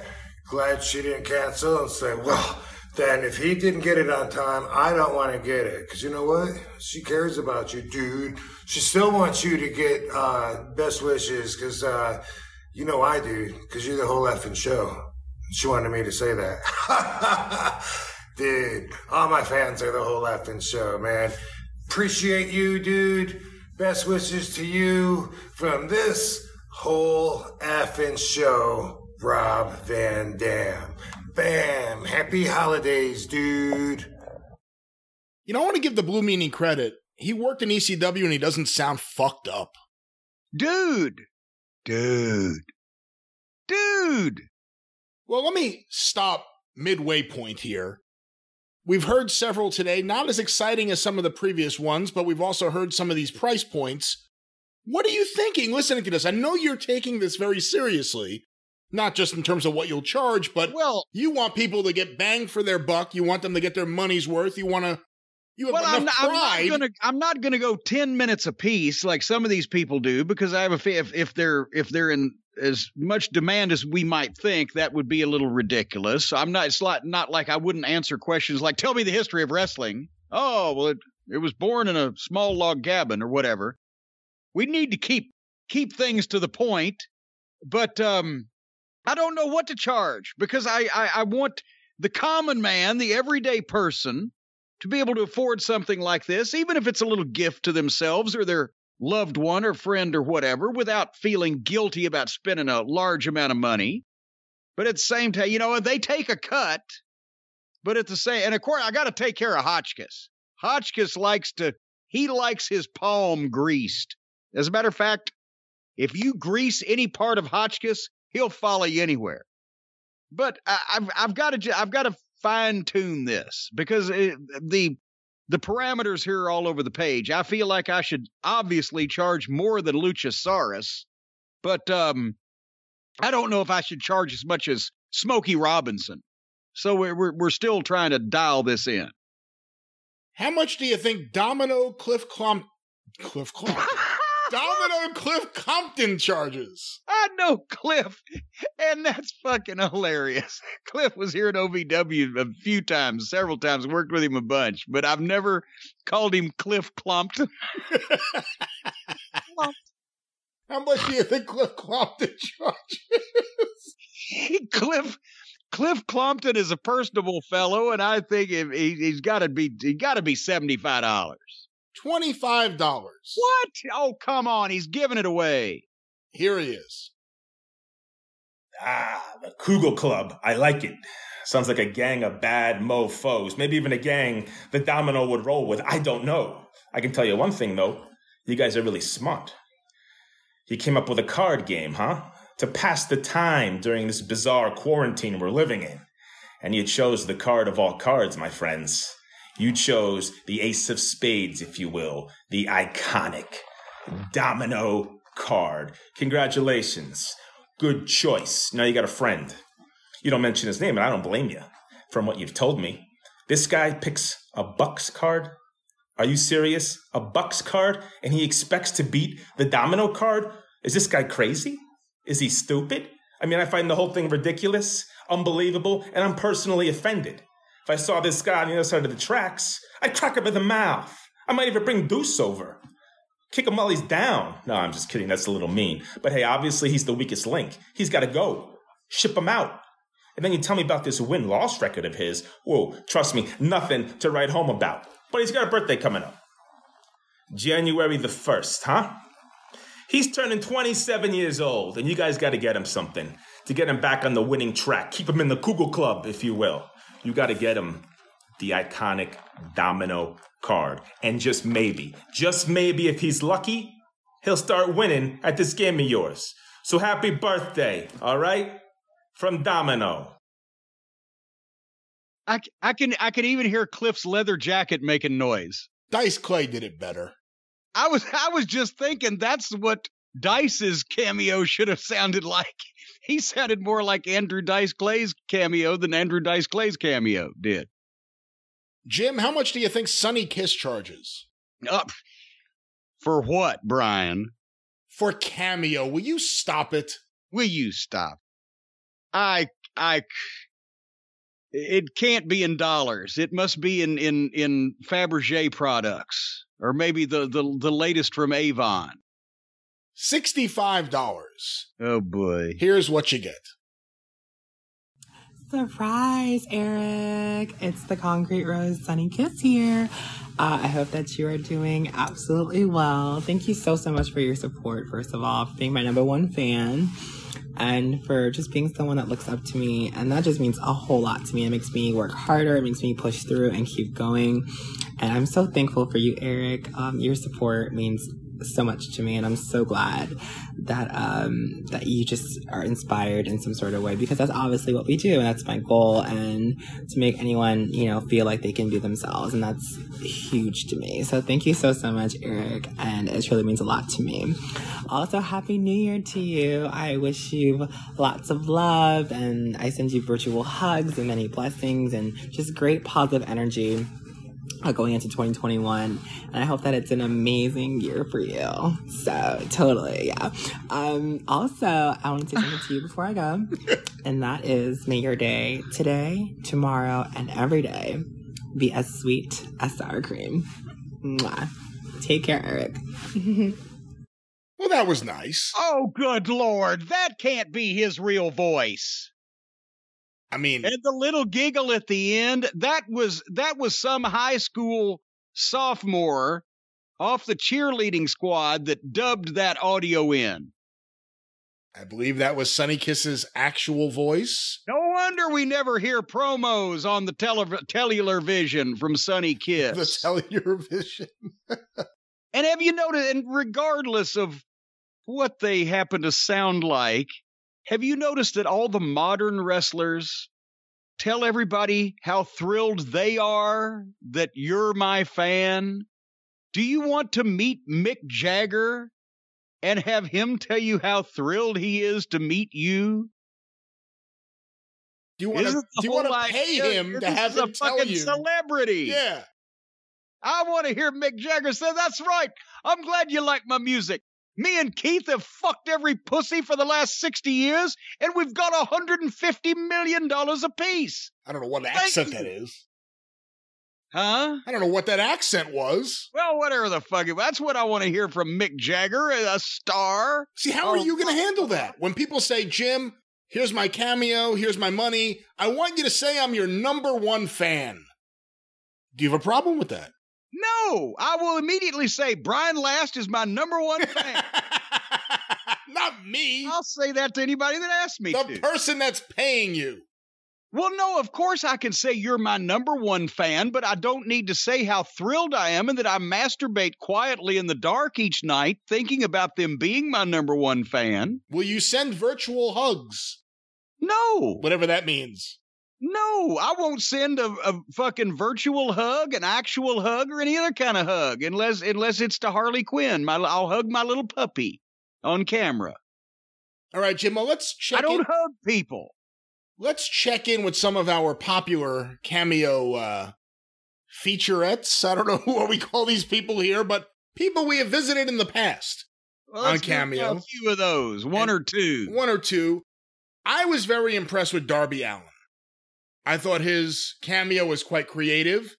Glad she didn't cancel and say, well, then if he didn't get it on time, I don't want to get it. Because you know what? She cares about you, dude. She still wants you to get best wishes because, you know I do. Because you're the whole effing show. She wanted me to say that. Dude, all my fans are the whole effing show, man. Appreciate you, dude. Best wishes to you from this whole effing show, Rob Van Dam. Bam! Happy holidays, dude. You know, I want to give the Blue Meanie credit. He worked in ECW and he doesn't sound fucked up. Dude. Well, let me stop midway point here. We've heard several today, not as exciting as some of the previous ones, but we've also heard some of these price points. What are you thinking listening to this? I know you're taking this very seriously, not just in terms of what you'll charge, but you want people to get bang for their buck. You want them to get their money's worth. You want to. You have enough pride. I'm not gonna go 10 minutes a piece like some of these people do, because I have a fear if they're in as much demand as we might think, that would be a little ridiculous. I'm not. It's not like I wouldn't answer questions like, "Tell me the history of wrestling." Oh, well, it was born in a small log cabin or whatever. We need to keep things to the point, but I don't know what to charge, because I want the common man, the everyday person, to be able to afford something like this, even if it's a little gift to themselves or their loved one or friend or whatever, without feeling guilty about spending a large amount of money. But at the same time, you know, they take a cut, but at the same, and of course, I got to take care of Hotchkiss. Hotchkiss likes his palm greased. As a matter of fact, if you grease any part of Hotchkiss, he'll follow you anywhere. But I've got to fine tune this, because the parameters here are all over the page. I feel like I should obviously charge more than Luchasaurus, but I don't know if I should charge as much as Smokey Robinson. So we're still trying to dial this in. How much do you think Domino Cliff Compton charges? I know Cliff, and that's fucking hilarious. Cliff was here at OVW a few times, several times, worked with him a bunch, but I've never called him Cliff Compton. How much do you think Cliff Compton charges? Cliff Compton is a personable fellow, and I think he's got to be $75. $25. What? Oh, come on. He's giving it away. Here he is. The Kugel Club. I like it. Sounds like a gang of bad mofos. Maybe even a gang that Domino would roll with. I don't know. I can tell you one thing, though. You guys are really smart. You came up with a card game, huh? To pass the time during this bizarre quarantine we're living in. And you chose the card of all cards, my friends. You chose the Ace of Spades, if you will, the iconic Domino card. Congratulations. Good choice. Now you got a friend. You don't mention his name, and I don't blame you from what you've told me. This guy picks a Bucks card? Are you serious? A Bucks card? And he expects to beat the Domino card? Is this guy crazy? Is he stupid? I mean, I find the whole thing ridiculous, unbelievable, and I'm personally offended. If I saw this guy on the other side of the tracks, I'd crack him in the mouth. I might even bring Deuce over. Kick him while he's down. No, I'm just kidding. That's a little mean. But hey, obviously he's the weakest link. He's got to go. Ship him out. And then you tell me about this win-loss record of his. Whoa, trust me, nothing to write home about. But he's got a birthday coming up. January the 1st, huh? He's turning 27 years old, and you guys got to get him something to get him back on the winning track. Keep him in the Kugel Club, if you will. You got to get him the iconic Domino card. And just maybe if he's lucky, he'll start winning at this game of yours. So happy birthday, all right? From Domino. I can even hear Cliff's leather jacket making noise. Dice Clay did it better. I was just thinking that's what Dice's cameo should have sounded like. He sounded more like Andrew Dice Clay's cameo than Andrew Dice Clay's cameo did. Jim, how much do you think Sonny Kiss charges? For what, Brian? For Cameo. Will you stop it? Will you stop? It can't be in dollars. It must be in Fabergé products, or maybe the latest from Avon. $65. Oh boy. Here's what you get. Surprise, Eric. It's the Concrete Rose Sunny Kiss here. I hope that you are doing absolutely well. Thank you so much for your support, first of all, for being my #1 fan. and for just being someone that looks up to me. And that just means a whole lot to me. It makes me work harder. It makes me push through and keep going. And I'm so thankful for you, Eric. Your support means so much to me, and I'm so glad that that you just are inspired in some sort of way, because that's obviously what we do, and that's my goal, and to make anyone, you know, feel like they can be themselves, and that's huge to me. So thank you so much, Eric, and it really means a lot to me. Also, Happy New Year to you. I wish you lots of love, and I send you virtual hugs and many blessings and just great positive energy going into 2021, and I hope that it's an amazing year for you. So totally, yeah. Also, I want to say something to you before I go, and that is, may your day today, tomorrow, and every day be as sweet as sour cream. Mwah. Take care, Eric. Well, that was nice. Oh, good Lord. That can't be his real voice. I mean, and the little giggle at the end, that was some high school sophomore off the cheerleading squad that dubbed that audio in. I believe that was Sonny Kiss's actual voice. No wonder we never hear promos on the cellular vision from Sonny Kiss. The cellular vision. And have you noticed, and regardless of what they happen to sound like, have you noticed that all the modern wrestlers tell everybody how thrilled they are that you're my fan? Do you want to meet Mick Jagger and have him tell you how thrilled he is to meet you? Do you want to pay him to have him tell you? Celebrity. Yeah. I want to hear Mick Jagger say, "That's right. I'm glad you like my music. Me and Keith have fucked every pussy for the last 60 years, and we've got $150 million apiece." I don't know what accent that is. Huh? I don't know what that accent was. Well, whatever the fuck. That's what I want to hear from Mick Jagger, a star. See, how are you going to handle that? When people say, "Jim, here's my cameo, here's my money," I want you to say I'm your #1 fan. Do you have a problem with that? No, I will immediately say Brian Last is my #1 fan. Not me. I'll say that to anybody that asks me to. The person that's paying you. Well, no, of course I can say you're my #1 fan, but I don't need to say how thrilled I am and that I masturbate quietly in the dark each night thinking about them being my #1 fan. Will you send virtual hugs? No. Whatever that means. No, I won't send a fucking virtual hug, an actual hug, or any other kind of hug, unless it's to Harley Quinn. I'll hug my little puppy on camera. All right, Jim, well, let's check in. I don't hug people. Let's check in with some of our popular cameo featurettes. I don't know what we call these people here, but people we have visited in the past on Cameo. A few of those, one or two. I was very impressed with Darby Allin. I thought his cameo was quite creative.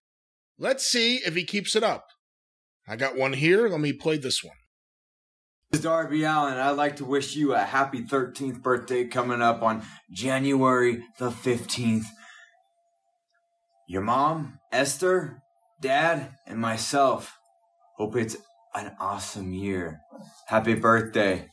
Let's see if he keeps it up. I got one here. Let me play this one. This is Darby Allin. I'd like to wish you a happy 13th birthday coming up on January the 15th. Your mom, Esther, Dad, and myself hope it's an awesome year. Happy birthday.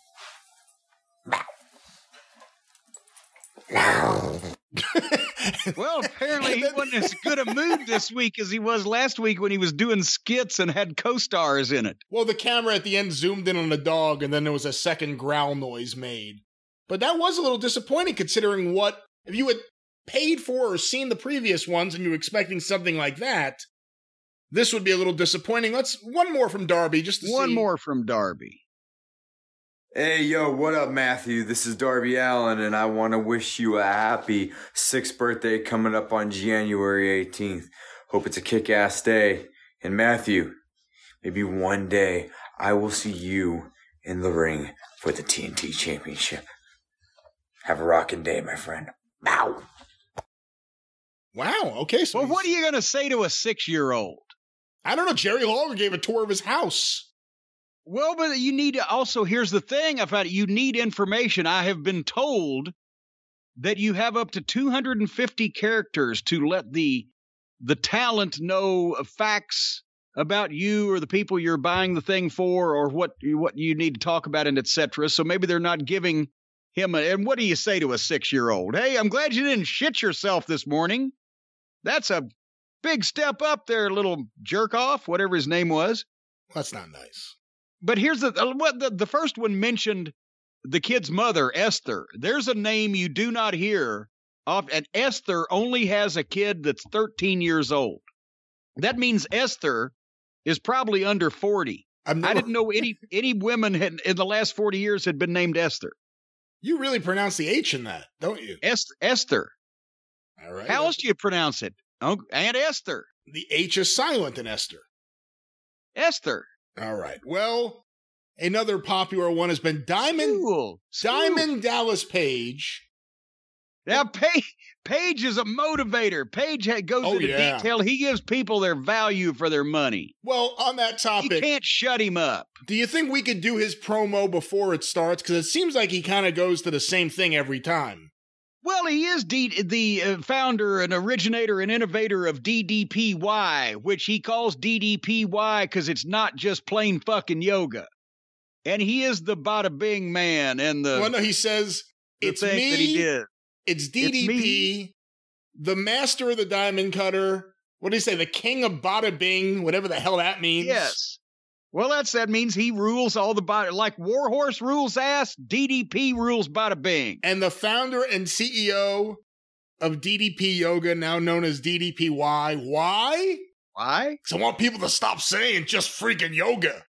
Well, apparently he wasn't as good a mood this week as he was last week when he was doing skits and had co-stars in it. Well, the camera at the end zoomed in on the dog, and then there was a second growl noise made. But that was a little disappointing considering if you had paid for or seen the previous ones and you were expecting something like that, this would be a little disappointing. One more from Darby just to see. One more from Darby. Hey, yo, what up, Matthew? This is Darby Allin, and I want to wish you a happy 6th birthday coming up on January 18th. Hope it's a kick-ass day. And Matthew, maybe one day I will see you in the ring for the TNT Championship. Have a rockin' day, my friend. Bow. Wow, okay. So well, what are you going to say to a 6-year-old? I don't know. Jerry Lawler gave a tour of his house. Well, but you need to also, here's the thing about it, you need information. I have been told that you have up to 250 characters to let the talent know facts about you or the people you're buying the thing for or what you need to talk about and etc. So maybe they're not giving him. And what do you say to a 6-year-old? Hey, I'm glad you didn't shit yourself this morning. That's a big step up there, little jerk off, whatever his name was. That's not nice. But here's the first one mentioned the kid's mother, Esther. There's a name you do not hear of, and Esther only has a kid that's 13 years old. That means Esther is probably under 40. I didn't know any women in the last 40 years had been named Esther. You really pronounce the H in that, don't you? Esther. All right. How else do you pronounce it? Oh, Aunt Esther. The H is silent in Esther. Esther. All right. Well, another popular one has been Diamond Dallas Page. Now, Page is a motivator. Page goes into detail. He gives people their value for their money. Well, on that topic, you can't shut him up. Do you think we could do his promo before it starts? Because it seems like he kind of goes to the same thing every time. Well, he is the founder and originator and innovator of DDPY, which he calls DDPY because it's not just plain fucking yoga. And he is the bada bing man and the. Well, no, he says it's me. That he did. It's DDP, the master of the diamond cutter. What do you say? The king of bada bing, whatever the hell that means. Yes. Well, that means he rules all the bada. Like Warhorse rules ass, DDP rules bada bing. And the founder and CEO of DDP Yoga, now known as DDPY. Why? Why? Because I want people to stop saying just freaking yoga.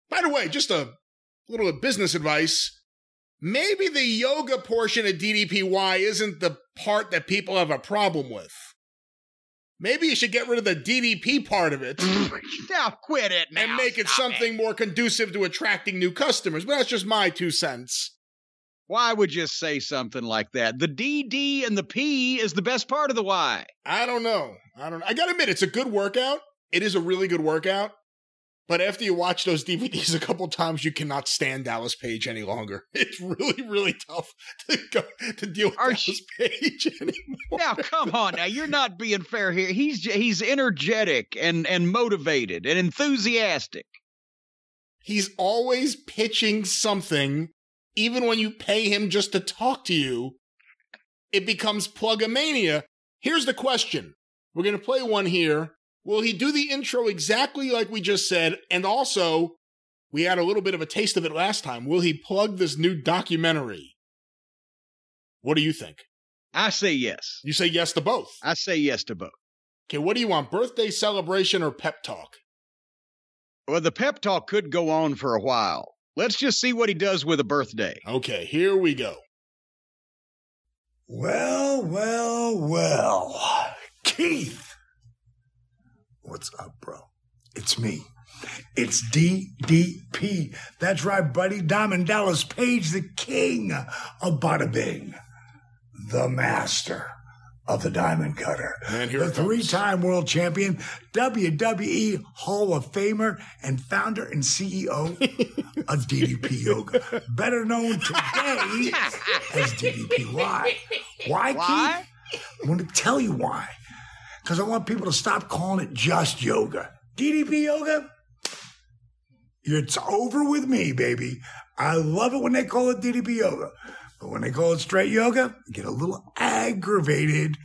By the way, just a little business advice. Maybe the yoga portion of DDPY isn't the part that people have a problem with. Maybe you should get rid of the DDP part of it. Now quit it now. And make it something more conducive to attracting new customers. But that's just my 2 cents. Why would you say something like that? The DD and the P is the best part of the Y. I don't know. I gotta admit, it's a good workout. It is a really good workout. But after you watch those DVDs a couple times, you cannot stand Dallas Page any longer. It's really, really tough to deal with Dallas Page anymore. Now, come on now. You're not being fair here. He's energetic and motivated and enthusiastic. He's always pitching something, even when you pay him just to talk to you. It becomes plug-a-mania. Here's the question. We're going to play one here. Will he do the intro exactly like we just said? And also, we had a little bit of a taste of it last time. Will he plug this new documentary? What do you think? I say yes. You say yes to both? I say yes to both. Okay, what do you want? Birthday celebration or pep talk? Well, the pep talk could go on for a while. Let's just see what he does with a birthday. Okay, here we go. Well. Keith! What's up, bro? It's me. It's DDP. That's right, buddy. Diamond Dallas Page, the king of bada bing. The master of the diamond cutter. And here the 3-time world champion, WWE Hall of Famer, and founder and CEO of DDP Yoga. Better known today as DDPY. Why, Keith? I want to tell you why. Because I want people to stop calling it just yoga. DDP Yoga? It's over with me, baby. I love it when they call it DDP Yoga. But when they call it straight yoga, I get a little aggravated.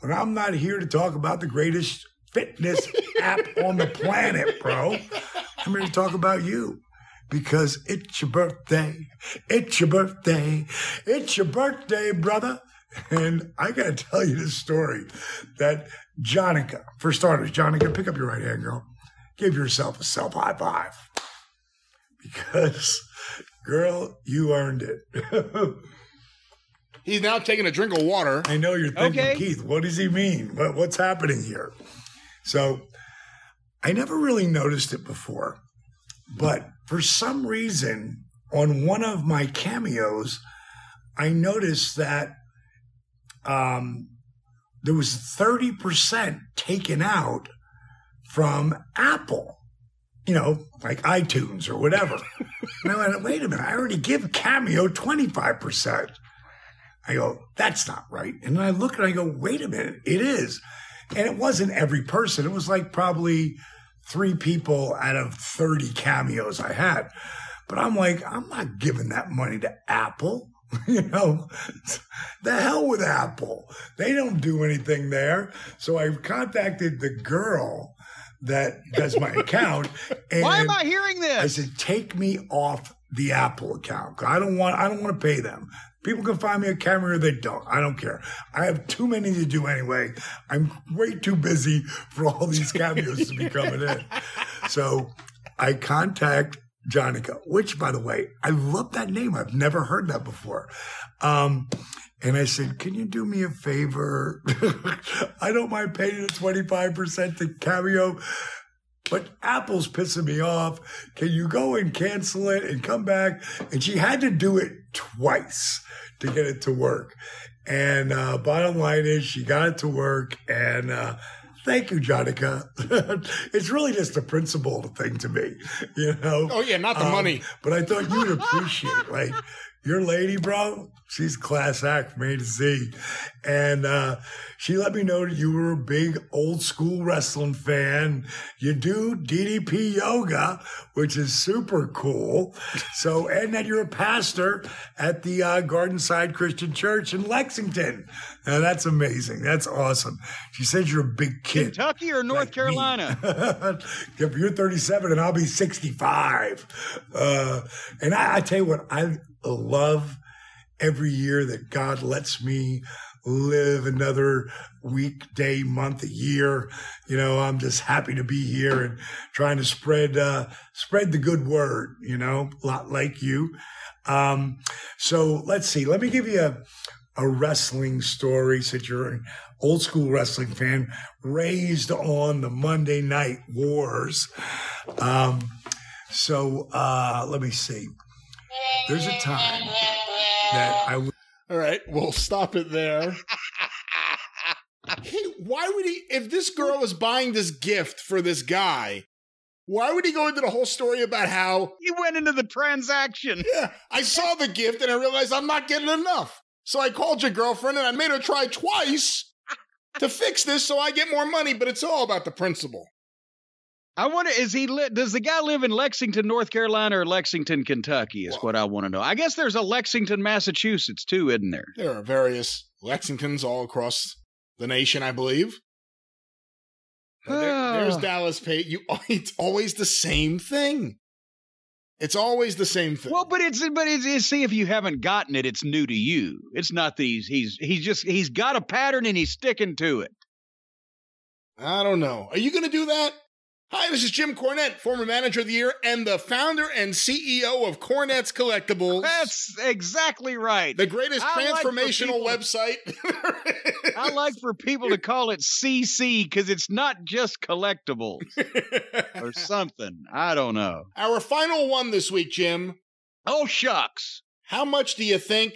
But I'm not here to talk about the greatest fitness app on the planet, bro. I'm here to talk about you. Because it's your birthday. It's your birthday. It's your birthday, brother. And I got to tell you this story that Jonica, for starters, Jonica, pick up your right hand, girl. Give yourself a self high five. Because, girl, you earned it. He's now taking a drink of water. I know you're thinking, Keith, what does he mean? What's happening here? So I never really noticed it before. But for some reason, on one of my cameos, I noticed that there was 30% taken out from Apple, like iTunes or whatever. And I went, wait a minute, I already give Cameo 25%. I go, that's not right. And then I look and I go, wait a minute, it is. And it wasn't every person. It was like probably 3 people out of 30 cameos I had. But I'm like, I'm not giving that money to Apple. You know, the hell with Apple. They don't do anything there. So I contacted the girl that does my account. And why am I hearing this? I said, take me off the Apple account. I don't want to pay them. People can find me a Cameo or they don't. I don't care. I have too many to do anyway. I'm way too busy for all these cameos to be coming in. So I contact Jonica, which, by the way, I love that name. I've never heard that before. And I said, can you do me a favor? I don't mind paying the 25% to Cameo, but Apple's pissing me off. Can you go and cancel it and come back? And she had to do it twice to get it to work. And bottom line is she got it to work. And thank you, Jonica. It's really just a principle thing to me, you know? Oh, yeah, not the money. But I thought you'd appreciate, like, your lady, bro, she's class act from A to Z. And she let me know that you were a big old school wrestling fan. You do DDP yoga, which is super cool. So, and that you're a pastor at the Gardenside Christian Church in Lexington. Now, that's amazing. That's awesome. She says you're a big kid. Kentucky or North Carolina? If you're 37 and I'll be 65. And I tell you what, I love every year that God lets me live another week, day, month, a year. You know, I'm just happy to be here and trying to spread the good word, you know, a lot like you. So let's see. Let me give you a wrestling story since you're an old school wrestling fan raised on the Monday Night Wars. So let me see. There's a time that I would. All right, we'll stop it there. Hey, why would he, if this girl is buying this gift for this guy, why would he go into the whole story about how he went into the transaction? Yeah, I saw the gift and I realized I'm not getting enough. So I called your girlfriend and I made her try twice to fix this so I get more money, but it's all about the principle. I wonder, does the guy live in Lexington, North Carolina, or Lexington, Kentucky, is what I want to know. I guess there's a Lexington, Massachusetts, too, isn't there? There are various Lexingtons all across the nation, I believe. There's Dallas Page. It's always the same thing. It's always the same thing. Well, but it's see, if you haven't gotten it, it's new to you. It's not these. He's got a pattern and he's sticking to it. I don't know. Are you going to do that? Hi, this is Jim Cornette, former manager of the year and the founder and CEO of Cornette's Collectibles. That's exactly right. The greatest transformational website. I like for people to call it CC because it's not just collectibles or something. I don't know. Our final one this week, Jim. Oh, shucks. How much do you think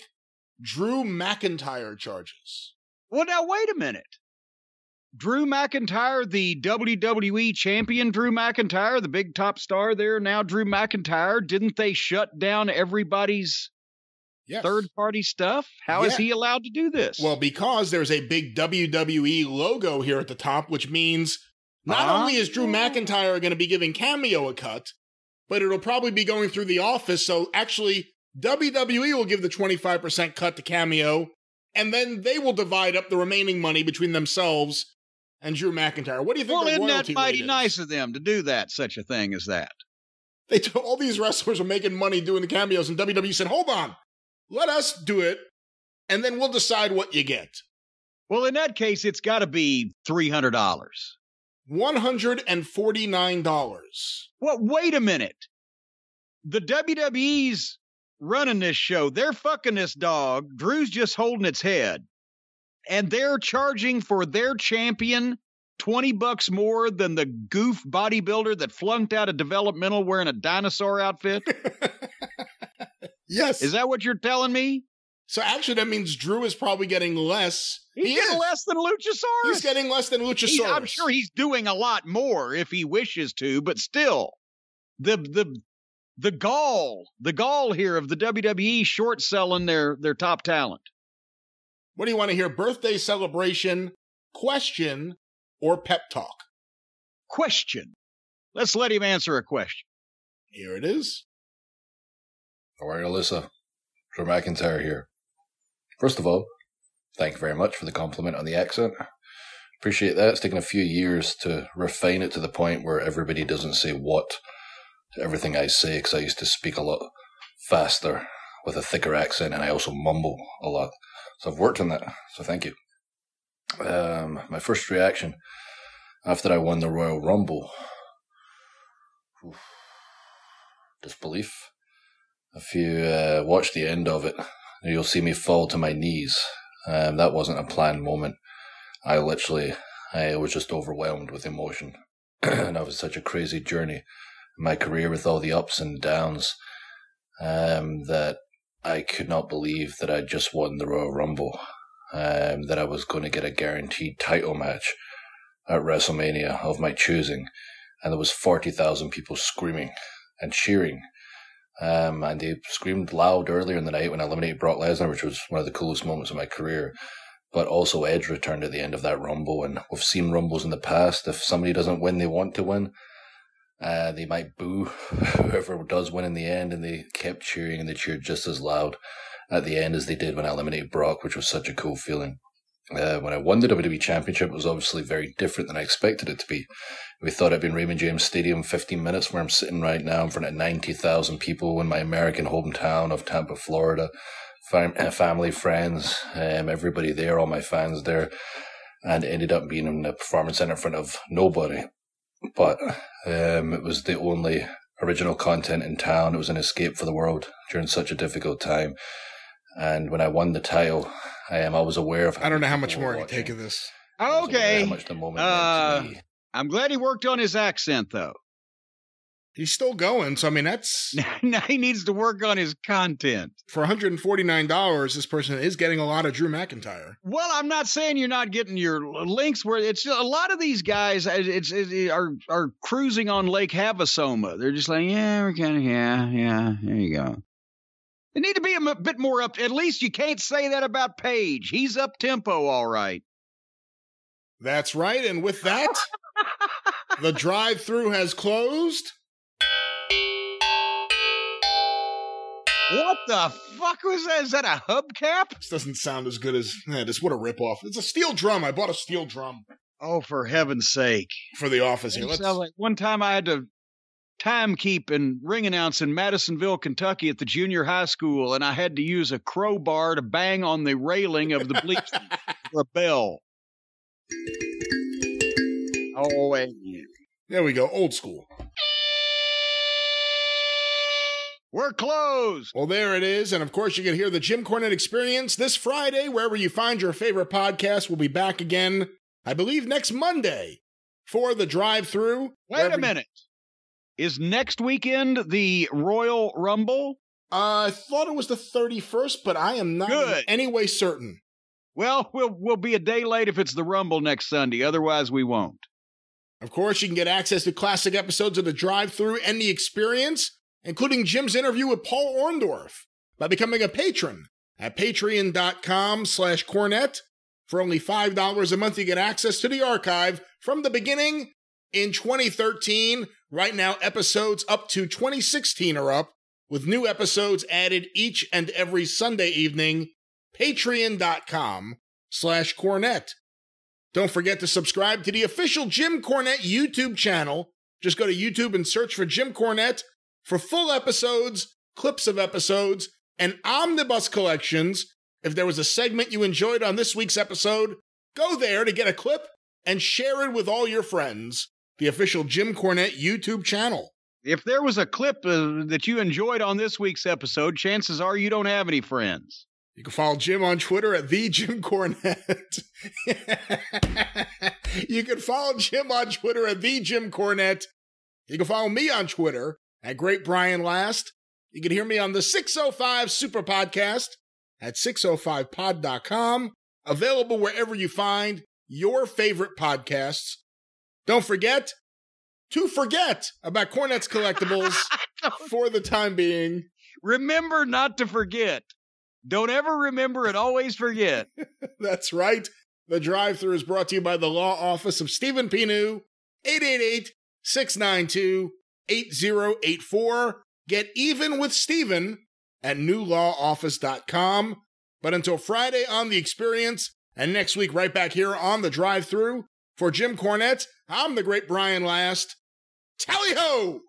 Drew McIntyre charges? Well, now, wait a minute. Drew McIntyre, the WWE champion Drew McIntyre, the big top star there now, Drew McIntyre, didn't they shut down everybody's third-party stuff? How is he allowed to do this? Well, because there's a big WWE logo here at the top, which means not only is Drew McIntyre going to be giving Cameo a cut, but it'll probably be going through the office. So actually, WWE will give the 25% cut to Cameo, and then they will divide up the remaining money between themselves and Drew McIntyre. What do you think the royalty rate is? Isn't that mighty nice of them to do that, such a thing as that? All these wrestlers are making money doing the cameos, and WWE said, hold on, let us do it, and then we'll decide what you get. Well, in that case, it's got to be $300. $149. Well, wait a minute. The WWE's running this show. They're fucking this dog. Drew's just holding its head. And they're charging for their champion $20 more than the goof bodybuilder that flunked out of developmental wearing a dinosaur outfit? Yes. Is that what you're telling me? So actually that means Drew is probably getting less. He's getting less than Luchasaurus. He's getting less than Luchasaurus. I'm sure he's doing a lot more if he wishes to, but still, the gall here of the WWE short selling their top talent. What do you want to hear? Birthday celebration, question, or pep talk? Question. Let's let him answer a question. Here it is. How are you, Alyssa? Drew McIntyre here. First of all, thank you very much for the compliment on the accent. Appreciate that. It's taken a few years to refine it to the point where everybody doesn't say what to everything I say, because I used to speak a lot faster with a thicker accent, and I also mumble a lot. So I've worked on that, so thank you. My first reaction after I won the Royal Rumble, disbelief. If you watch the end of it, you'll see me fall to my knees. That wasn't a planned moment. I was just overwhelmed with emotion. And that was such a crazy journey in my career with all the ups and downs, that I could not believe that I just won the Royal Rumble, that I was going to get a guaranteed title match at WrestleMania of my choosing, and there was 40,000 people screaming and cheering. And they screamed loud earlier in the night when I eliminated Brock Lesnar, which was one of the coolest moments of my career. But also Edge returned at the end of that Rumble, and we've seen Rumbles in the past. If somebody doesn't win, they want to win. They might boo whoever does win in the end, and they kept cheering, and they cheered just as loud at the end as they did when I eliminated Brock, which was such a cool feeling. When I won the WWE Championship, it was obviously very different than I expected it to be. We thought I'd been Raymond James Stadium 15 minutes, where I'm sitting right now in front of 90,000 people in my American hometown of Tampa, Florida. Family, friends, everybody there, all my fans there, and it ended up being in the Performance Center in front of nobody. But it was the only original content in town. It was an escape for the world during such a difficult time. And when I won the title, I was aware of. I don't know how much more I can take of this. Okay. How much the moment meant to me. I'm glad he worked on his accent, though. He's still going, so I mean, that's... Now he needs to work on his content. For $149, this person is getting a lot of Drew McIntyre. Well, I'm not saying you're not getting your links where it's just, a lot of these guys are cruising on Lake Havasoma. They're just like, yeah, we're kind of, yeah, there you go. They need to be a bit more up. At least you can't say that about Paige. He's up tempo, all right. That's right. And with that, the drive-thru has closed. What the fuck was that? Is that a hubcap? This doesn't sound as good as this. What a ripoff. It's a steel drum. I bought a steel drum. Oh, for heaven's sake. For the office here. Sounds like one time I had to time keep and ring announce in Madisonville, Kentucky at the junior high school, and I had to use a crowbar to bang on the railing of the bleachers for a bell. Oh, wait. There we go. Old school. We're closed. Well, there it is. And of course, you can hear the Jim Cornette Experience this Friday, wherever you find your favorite podcast. We'll be back again, I believe, next Monday for the drive-thru. Wait a minute. Is next weekend the Royal Rumble? I thought it was the 31st, but I am not in any way certain. Well, we'll be a day late if it's the Rumble next Sunday. Otherwise, we won't. Of course, you can get access to classic episodes of the drive-thru and the Experience, including Jim's interview with Paul Orndorff, by becoming a patron at patreon.com/Cornette. For only $5 a month, you get access to the archive from the beginning in 2013. Right now, episodes up to 2016 are up, with new episodes added each and every Sunday evening. Patreon.com/Cornette. Don't forget to subscribe to the official Jim Cornette YouTube channel. Just go to YouTube and search for Jim Cornette for full episodes, clips of episodes, and omnibus collections. If there was a segment you enjoyed on this week's episode, go there to get a clip and share it with all your friends. The official Jim Cornette YouTube channel. If there was a clip that you enjoyed on this week's episode, chances are you don't have any friends. You can follow Jim on Twitter at @TheJimCornette. You can follow Jim on Twitter at @TheJimCornette. You can follow me on Twitter at @GreatBrianLast. You can hear me on the 605 Superpodcast at 605pod.com. Available wherever you find your favorite podcasts. Don't forget to forget about Cornette's Collectibles for the time being. Remember not to forget. Don't ever remember and always forget. That's right. The drive-thru is brought to you by the law office of Stephen Pinu, 888-692-8084. Get even with Stephen at newlawoffice.com. But until Friday on The Experience, and next week right back here on the Drive Thru, for Jim Cornette, I'm the great Brian Last. Tally-ho!